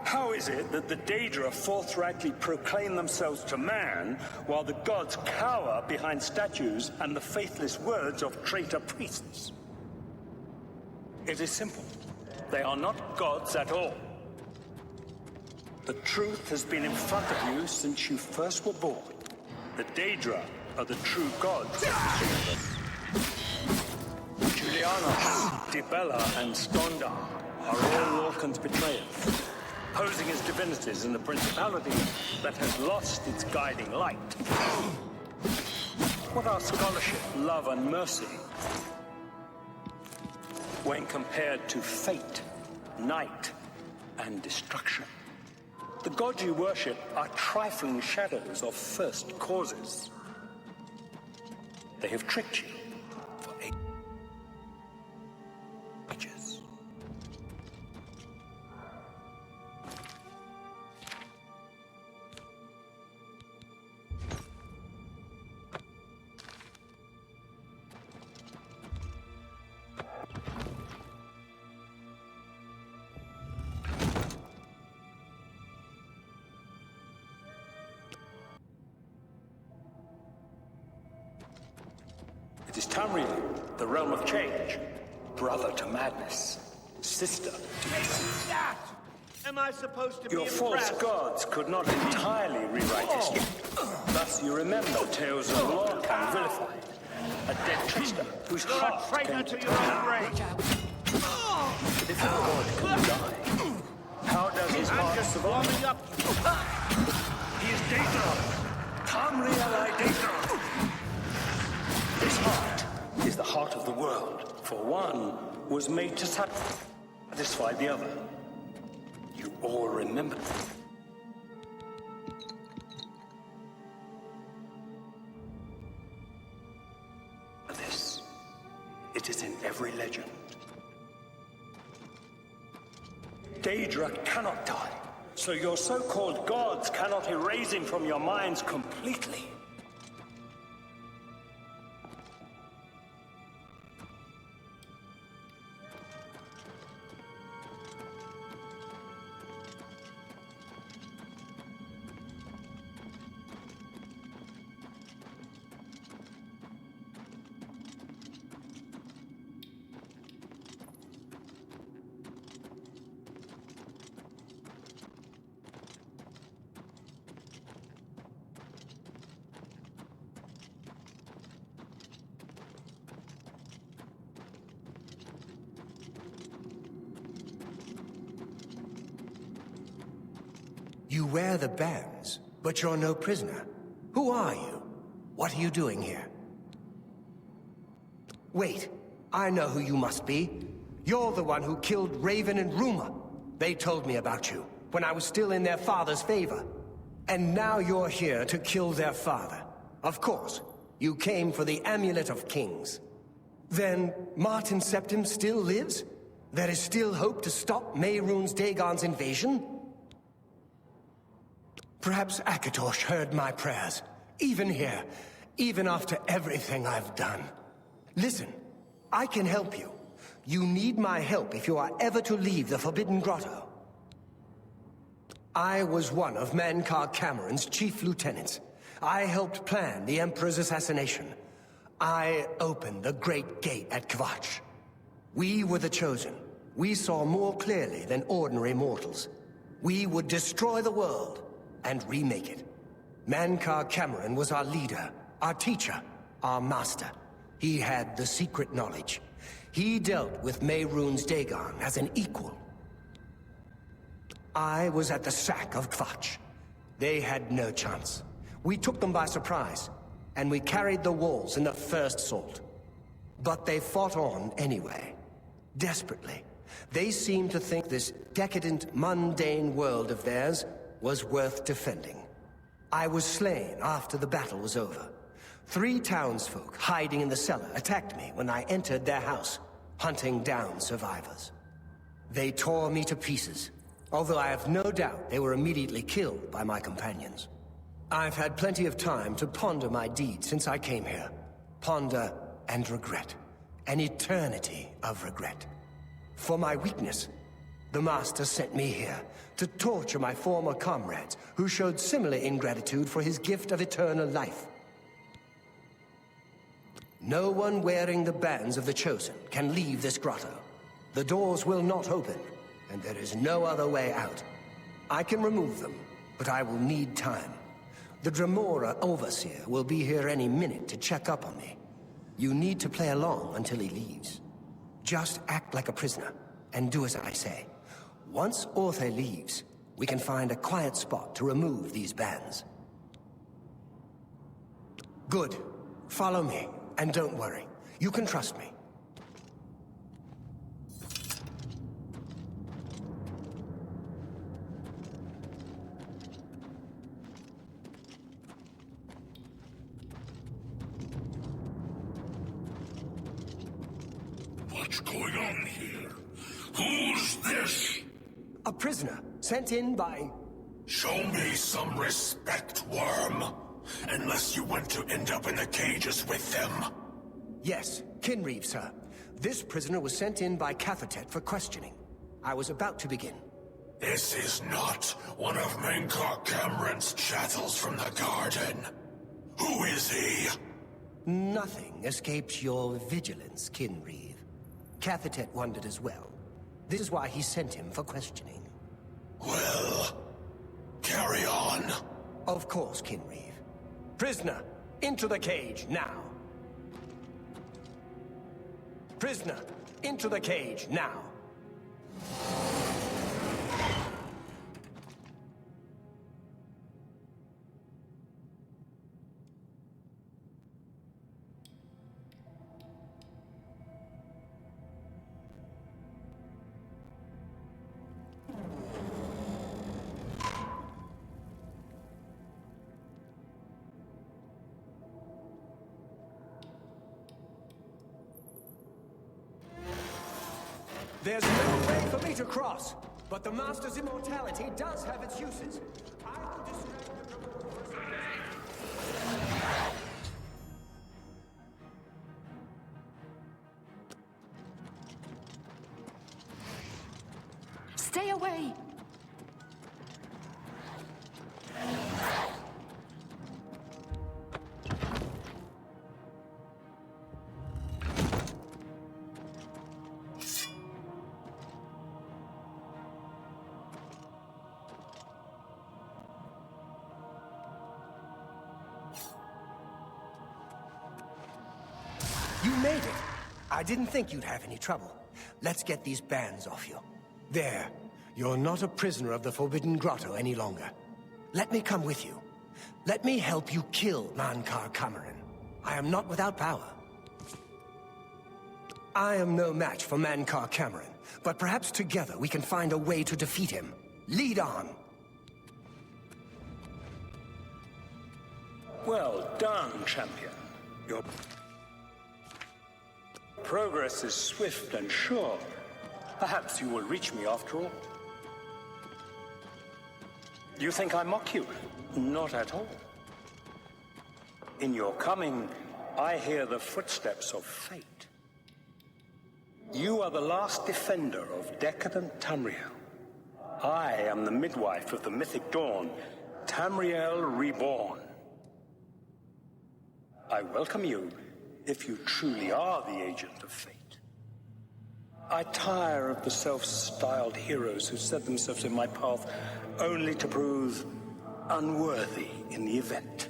S19: How is it that the Daedra forthrightly proclaim themselves to man, while the gods cower behind statues and the faithless words of traitor priests? It is simple. They are not gods at all. The truth has been in front of you since you first were born. The Daedra are the true gods of the universe. Julianos, Dibella, and Skondar are all Lorcan's betrayers, posing as divinities in the principality that has lost its guiding light. What are scholarship, love, and mercy when compared to fate, night, and destruction? The gods you worship are trifling shadows of first causes. They have tricked you for ages. It is Tamriel, the realm of change, brother to madness, sister to deceit.
S18: Am I supposed to be
S19: Your false gods could not entirely rewrite history. Thus you remember tales of Lorcan vilified, a dead trickster whose heart
S18: traitor to your own race.
S19: But if a god can die, how does his heart survive? He is Daedra! Tamriel I Daedra! This heart is the heart of the world, for one was made to satisfy the other. You all remember this. It is in every legend. Daedra cannot die, so your so-called gods cannot erase him from your minds completely.
S2: You wear the bands, but you're no prisoner. Who are you? What are you doing here? Wait, I know who you must be. You're the one who killed Raven and Rumor. They told me about you, when I was still in their father's favor. And now you're here to kill their father. Of course, you came for the Amulet of Kings. Then, Martin Septim still lives? There is still hope to stop Mehrunes Dagon's invasion? Perhaps Akatosh heard my prayers. Even here. Even after everything I've done. Listen, I can help you. You need my help if you are ever to leave the Forbidden Grotto. I was one of Mankar Cameron's chief lieutenants. I helped plan the Emperor's assassination. I opened the Great Gate at Kvatch. We were the chosen. We saw more clearly than ordinary mortals. We would destroy the world and remake it. Mankar Cameron was our leader, our teacher, our master. He had the secret knowledge. He dealt with Mehrunes Dagon as an equal. I was at the sack of Kvatch. They had no chance. We took them by surprise, and we carried the walls in the first assault. But they fought on anyway. Desperately. They seemed to think this decadent, mundane world of theirs was worth defending. I was slain after the battle was over. 3 townsfolk hiding in the cellar attacked me when I entered their house, hunting down survivors. They tore me to pieces, although I have no doubt they were immediately killed by my companions. I've had plenty of time to ponder my deeds since I came here. Ponder and regret. An eternity of regret. For my weakness, the Master sent me here to torture my former comrades who showed similar ingratitude for his gift of eternal life. No one wearing the bands of the Chosen can leave this grotto. The doors will not open, and there is no other way out. I can remove them, but I will need time. The Dremora Overseer will be here any minute to check up on me. You need to play along until he leaves. Just act like a prisoner, and do as I say. Once Orthe leaves, we can find a quiet spot to remove these bands. Good. Follow me, and don't worry. You can trust me.
S14: What's going on here? Who's this?
S2: A prisoner, sent in by...
S14: Show me some respect, worm. Unless you want to end up in the cages with them.
S2: Yes, Kinreeve, sir. This prisoner was sent in by Cathertet for questioning. I was about to begin.
S14: This is not one of Mankar Cameron's chattels from the garden. Who is he?
S2: Nothing escapes your vigilance, Kinreeve. Cathertet wondered as well. This is why he sent him for questioning.
S14: Well, carry on.
S2: Of course, Kinreeve. Prisoner, into the cage, now. Prisoner, into the cage, now. There's no way for me to cross, but the Master's immortality does have its uses. I will distract the
S3: Stay away!
S2: You made it. I didn't think you'd have any trouble. Let's get these bands off you. There. You're not a prisoner of the Forbidden Grotto any longer. Let me come with you. Let me help you kill Mankar Cameron. I am not without power. I am no match for Mankar Cameron, but perhaps together we can find a way to defeat him. Lead on!
S19: Well done, champion. Your progress is swift and sure. Perhaps you will reach me after all. You think I mock you? Not at all. In your coming, I hear the footsteps of fate. You are the last defender of decadent Tamriel. I am the midwife of the mythic dawn, Tamriel reborn. I welcome you, if you truly are the agent of fate. I tire of the self-styled heroes who set themselves in my path only to prove unworthy in the event.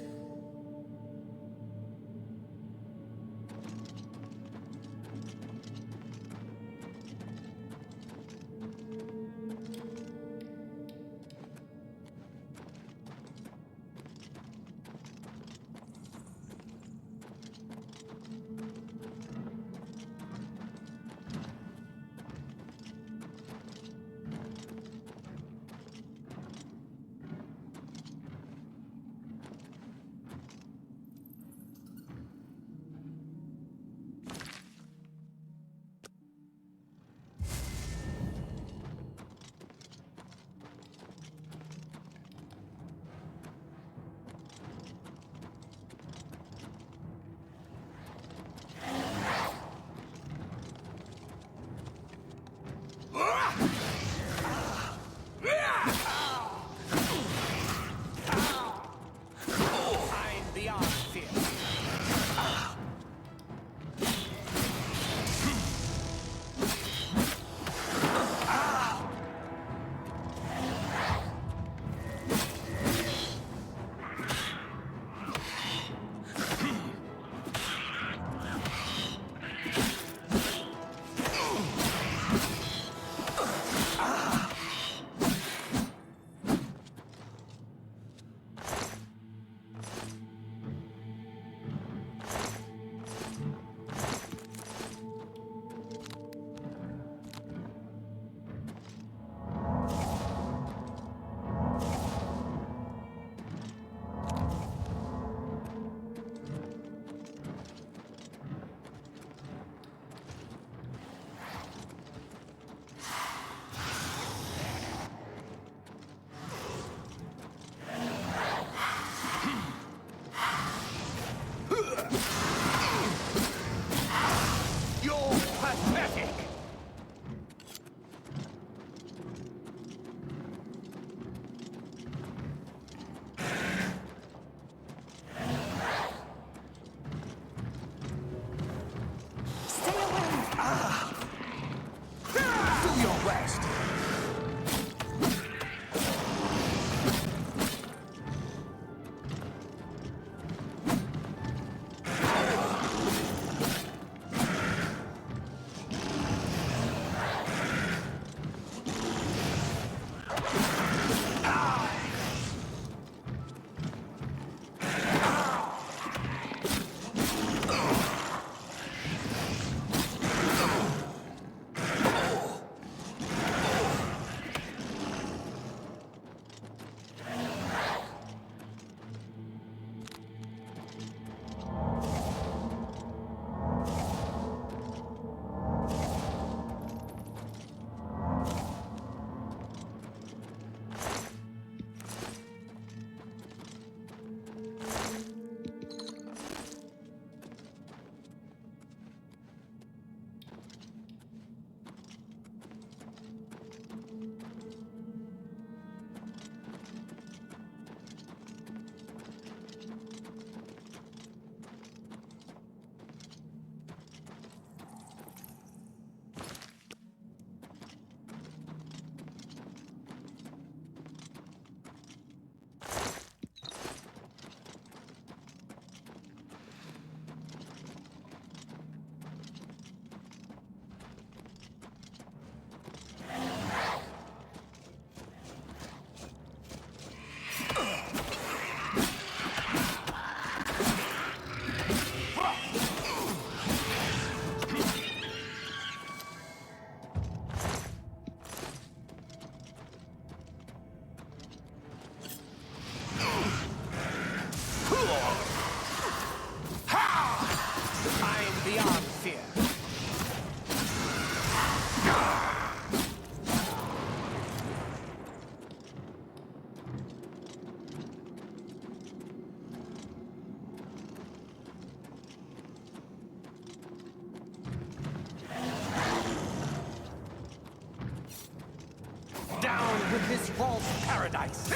S2: with this false paradise.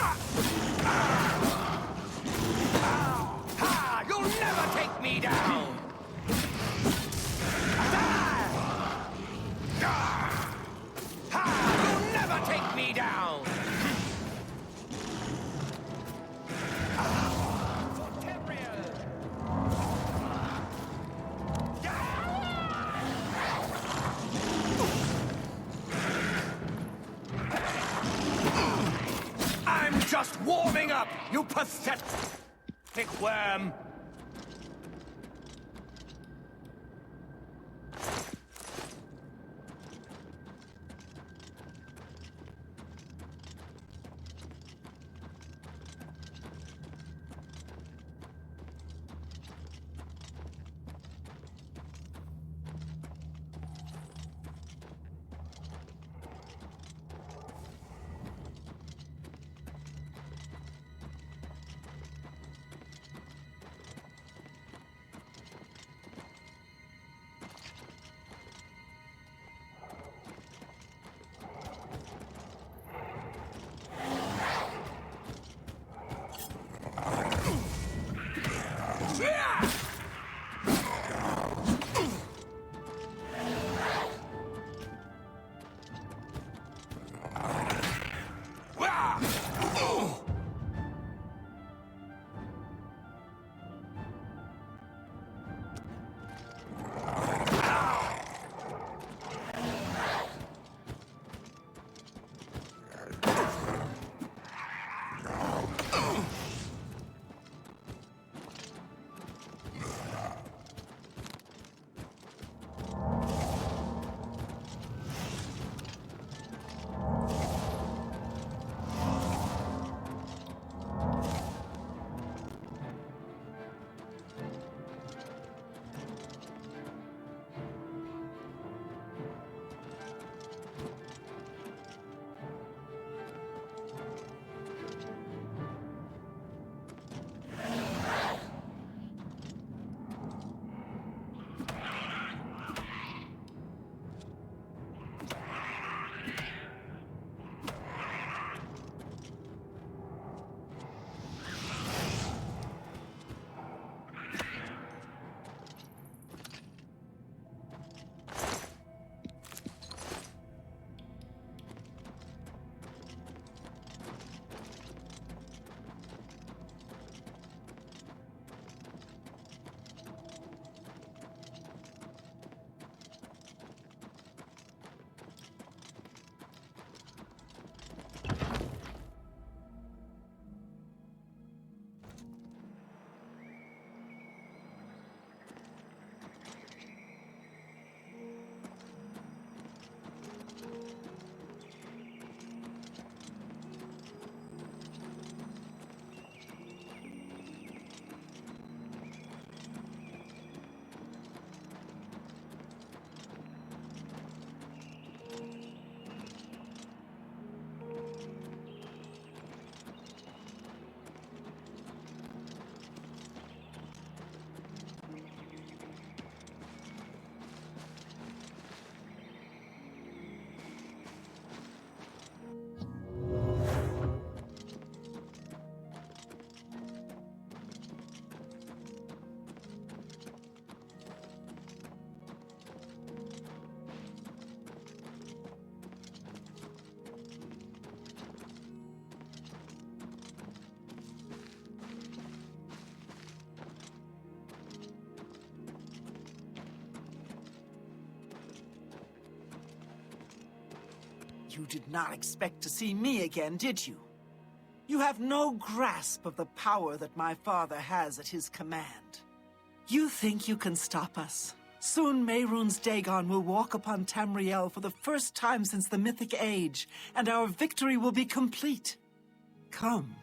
S2: You'll never take me down! You'll never take me down! For TAMRIEL! I'm just warming up, you pathetic worm!
S17: You did not expect to see me again, did you? You have no grasp of the power that my father has at his command. You think you can stop us? Soon Mehrunes Dagon will walk upon Tamriel for the first time since the Mythic Age, and our victory will be complete. Come.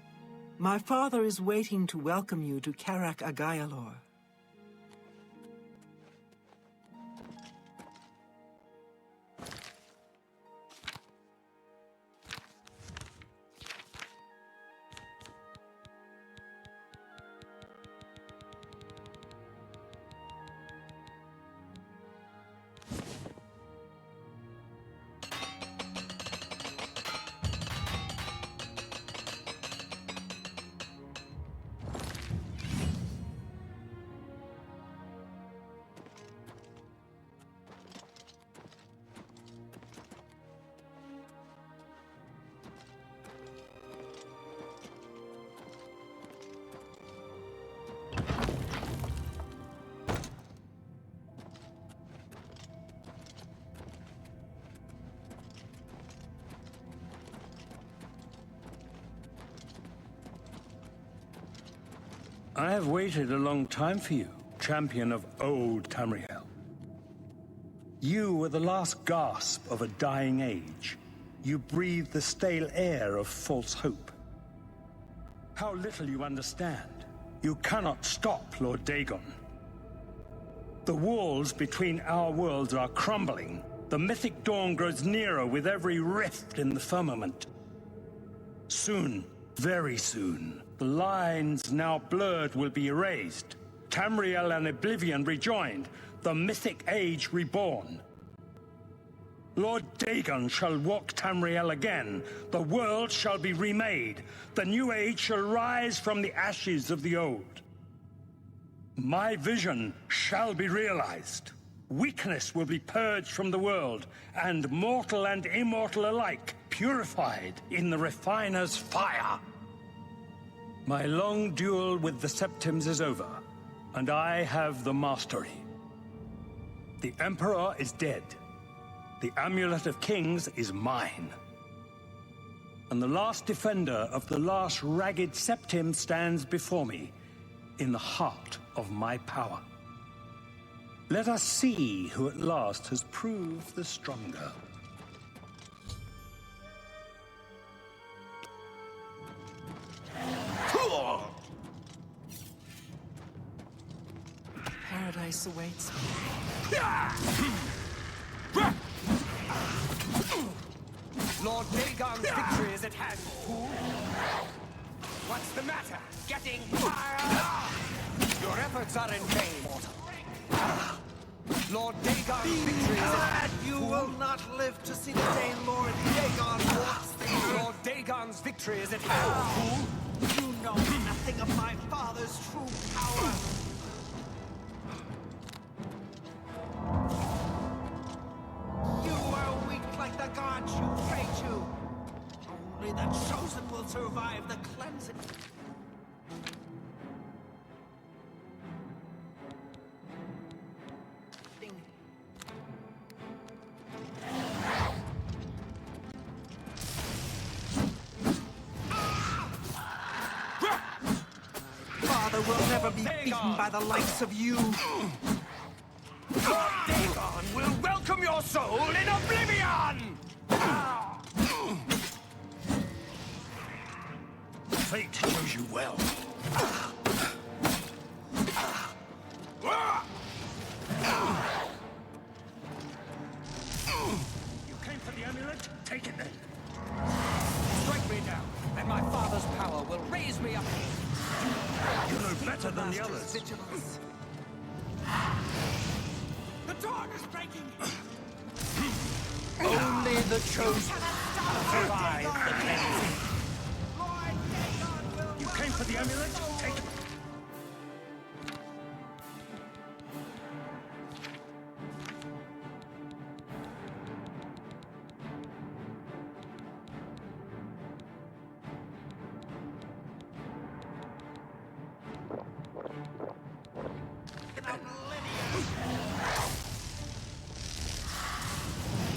S17: My father is waiting to welcome you to Karak Agayalor.
S19: I have waited a long time for you, champion of old Tamriel. You were the last gasp of a dying age. You breathed the stale air of false hope. How little you understand. You cannot stop Lord Dagon. The walls between our worlds are crumbling. The mythic dawn grows nearer with every rift in the firmament. Soon, very soon, the lines now blurred will be erased. Tamriel and Oblivion rejoined, the mythic age reborn. Lord Dagon shall walk Tamriel again. The world shall be remade. The new age shall rise from the ashes of the old. My vision shall be realized. Weakness will be purged from the world, and mortal and immortal alike purified in the refiner's fire. My long duel with the Septims is over, and I have the mastery. The Emperor is dead. The Amulet of Kings is mine. And the last defender of the last ragged Septim stands before me, in the heart of my power. Let us see who at last has proved the stronger.
S17: Paradise awaits me.
S2: Lord Dagon's victory is at hand, fool. What's the matter? Getting tired? Your efforts are in vain, mortal. Lord Dagon's victory is at hand.
S15: You will not live to see the day Lord Dagon walks the earth.
S2: Lord Dagon's victory is at hand, fool.
S15: You know nothing of my father's true power. You are weak like the gods you pray to. Only the chosen will survive the cleansing. Father will never be beaten by the likes of you.
S2: Lord Dagon will welcome your soul in Oblivion!
S19: Fate chose you well. You came for the amulet? Take it then.
S2: Strike me down, and my father's power will raise me up.
S19: You know better than the others.
S15: Vigilance. The dawn is breaking.
S2: Only the chosen survive the cleansing.
S19: You came for the amulet? Take it.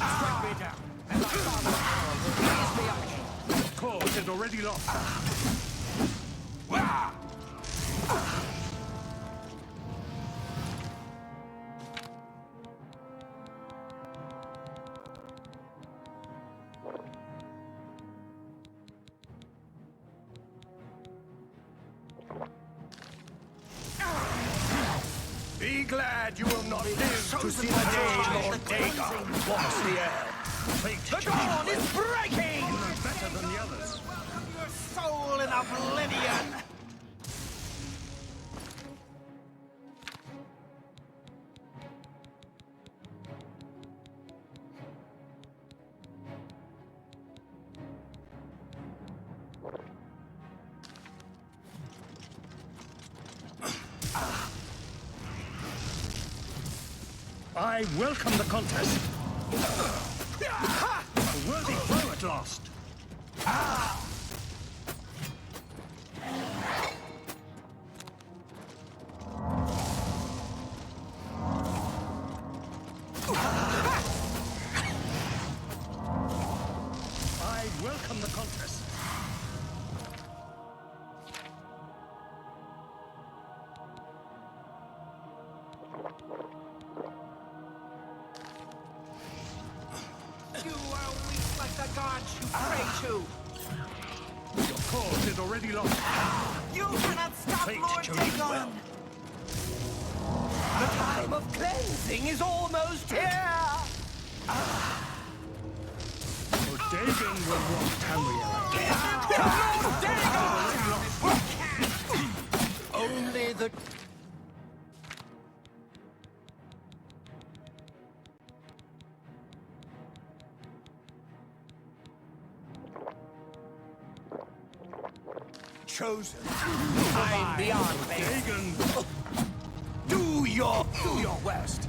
S2: Strike me down, and my father's power will raise me up.
S19: The cause is already lost.
S2: Be glad you will not live to see the day Lord Dagon walks the earth. The dawn is breaking!
S19: You know better than the others.
S15: Welcome your soul in Oblivion.
S19: I welcome the contest. A worthy foe at last. I welcome the contest.
S2: gods you pray to!
S4: Your cause is already lost.
S2: You cannot stop
S4: Fate
S2: Lord
S4: chose you
S2: Dagon!
S4: well.
S2: The time of cleansing is almost here!
S19: Lord Dagon will want Tamriel.
S2: Only the... Chosen. I'm beyond
S19: Dagon.
S2: Do your worst.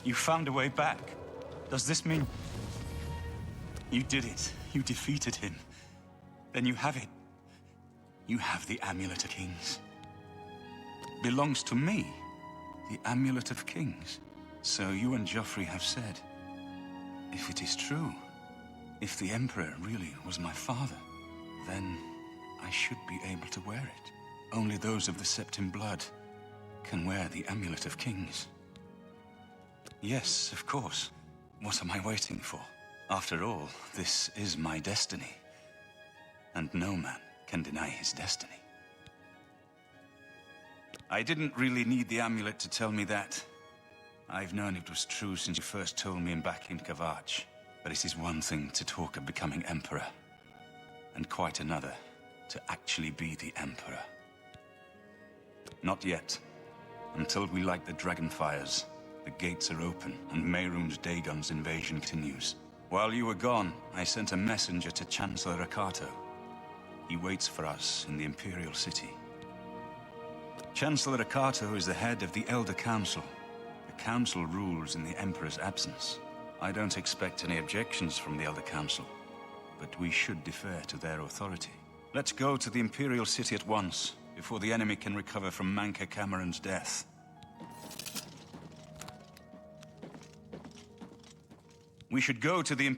S11: You found a way back. Does this mean... You did it. You defeated him. Then you have it. You have the Amulet of Kings. Belongs to me. The Amulet of Kings. So you and Joffrey have said. If it is true, if the Emperor really was my father, then I should be able to wear it. Only those of the Septim blood can wear the Amulet of Kings. Yes, of course. What am I waiting for? After all, this is my destiny. And no man can deny his destiny. I didn't really need the amulet to tell me that. I've known it was true since you first told me back in Kavach. But it is one thing to talk of becoming Emperor, and quite another to actually be the Emperor. Not yet. Until we light the Dragonfires. The gates are open, and Mehrunes Dagon's invasion continues. While you were gone, I sent a messenger to Chancellor Rakato. He waits for us in the Imperial City. Chancellor Rakato is the head of the Elder Council. The Council rules in the Emperor's absence. I don't expect any objections from the Elder Council, but we should defer to their authority. Let's go to the Imperial City at once, before the enemy can recover from Manka Cameron's death. We should go to the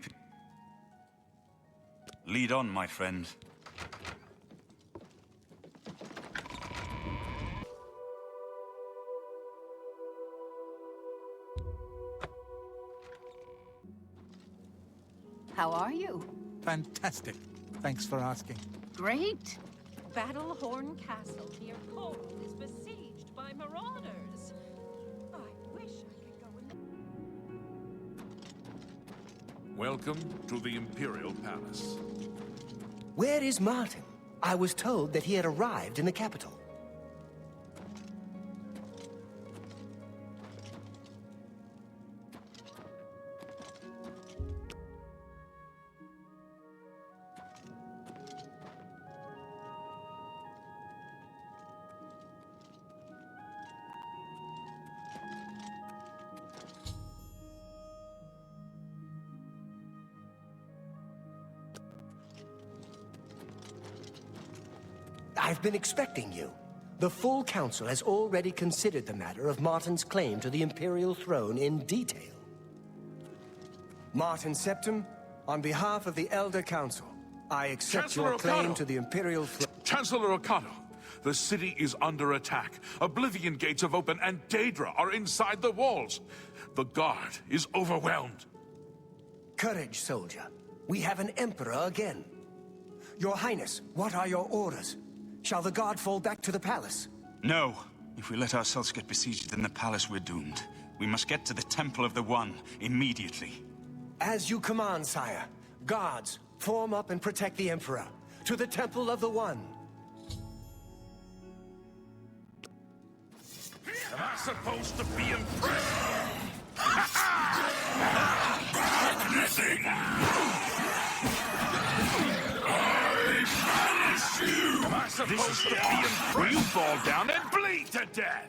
S11: Lead on, my friend.
S16: How are you?
S7: Fantastic. Thanks for asking.
S16: Great.
S8: Battlehorn Castle near Coral is besieged by marauders. I wish I could go in.
S4: Welcome to the Imperial Palace.
S2: Where is Martin? I was told that he had arrived in the capital. I've been expecting you. The full council has already considered the matter of Martin's claim to the Imperial throne in detail. Martin Septim, on behalf of the Elder Council, I accept
S4: Chancellor
S2: your claim
S4: Rakato!
S2: to the Imperial throne.
S4: Chancellor Rakato, the city is under attack. Oblivion gates have opened and Daedra are inside the walls. The guard is overwhelmed.
S2: Courage, soldier. We have an emperor again. Your Highness, what are your orders? Shall the guard fall back to the palace?
S11: No. If we let ourselves get besieged in the palace, we're doomed. We must get to the Temple of the One immediately.
S2: As you command, sire. Guards, form up and protect the Emperor. To the Temple of the One.
S4: Am I supposed to be impressed? Nothing! Am I supposed to be impressed? You fall down and bleed to death!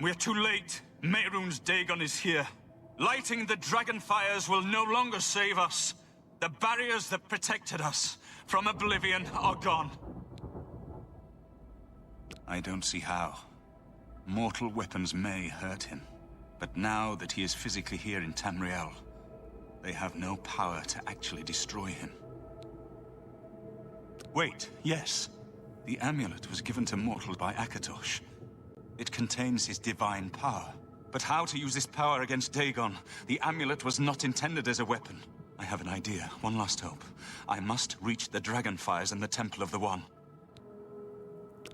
S21: We're too late. Mehrunes Dagon is here. Lighting the dragon fires will no longer save us. The barriers that protected us from Oblivion are gone.
S11: I don't see how. Mortal weapons may hurt him, but now that he is physically here in Tamriel, they have no power to actually destroy him. Wait, yes. The amulet was given to mortals by Akatosh. It contains his divine power. But how to use this power against Dagon? The amulet was not intended as a weapon. I have an idea, one last hope. I must reach the Dragonfires and the Temple of the One.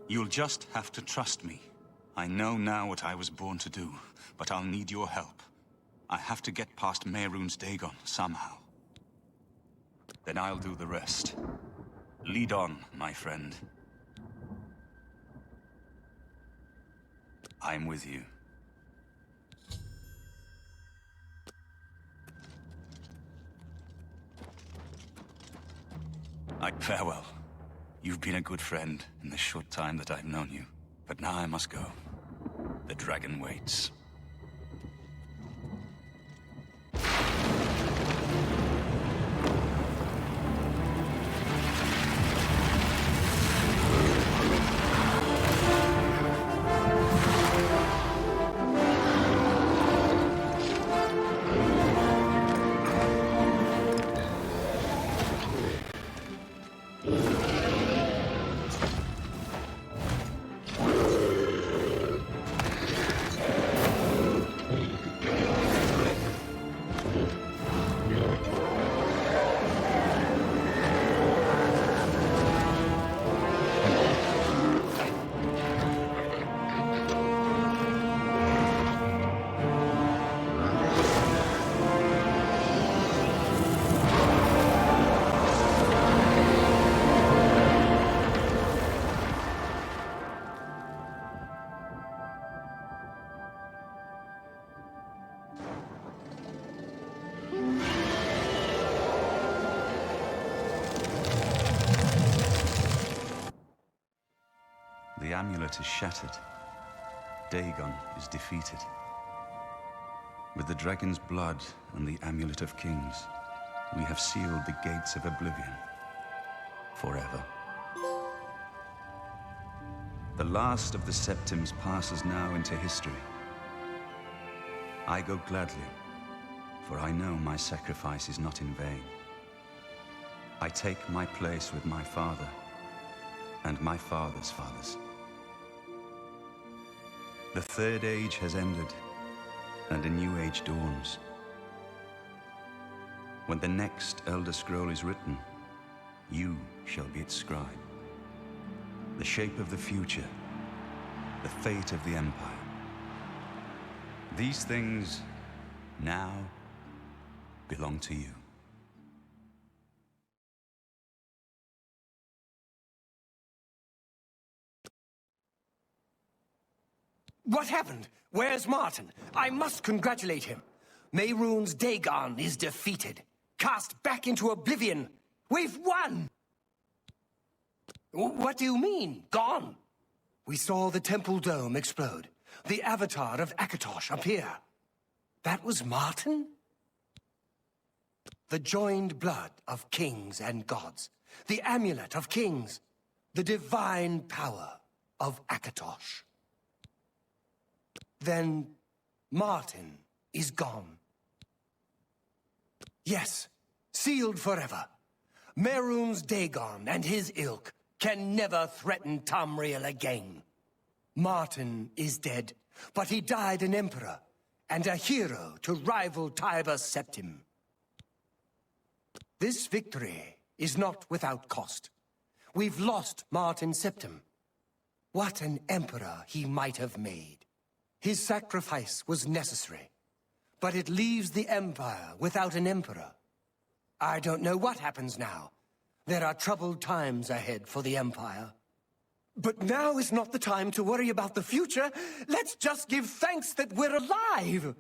S11: You'll just have to trust me. I know now what I was born to do, but I'll need your help. I have to get past Mehrunes Dagon somehow. Then I'll do the rest. Lead on, my friend. I'm with you. Farewell. You've been a good friend in the short time that I've known you. But now I must go. The dragon waits. The amulet is shattered. Dagon is defeated. With the dragon's blood and the Amulet of Kings, we have sealed the gates of Oblivion forever. The last of the Septims passes now into history. I go gladly, for I know my sacrifice is not in vain. I take my place with my father and my father's fathers. The Third Age has ended, and a new age dawns. When the next Elder Scroll is written, you shall be its scribe. The shape of the future, the fate of the Empire. These things now belong to you.
S2: What happened? Where's Martin? I must congratulate him. Mehrunes Dagon is defeated. Cast back into Oblivion. We've won! What do you mean, gone? We saw the temple dome explode. The avatar of Akatosh appear. That was Martin? The joined blood of kings and gods. The amulet of kings. The divine power of Akatosh. Then Martin is gone. Yes, sealed forever. Mehrunes Dagon and his ilk can never threaten Tamriel again. Martin is dead, but he died an emperor and a hero to rival Tiber Septim. This victory is not without cost. We've lost Martin Septim. What an emperor he might have made. His sacrifice was necessary, but it leaves the Empire without an emperor. I don't know what happens now. There are troubled times ahead for the Empire. But now is not the time to worry about the future. Let's just give thanks that we're alive!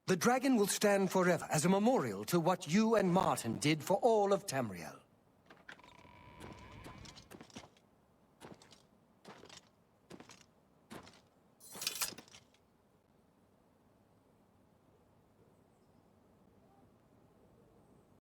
S2: The dragon will stand forever as a memorial to what you and Martin did for all of Tamriel.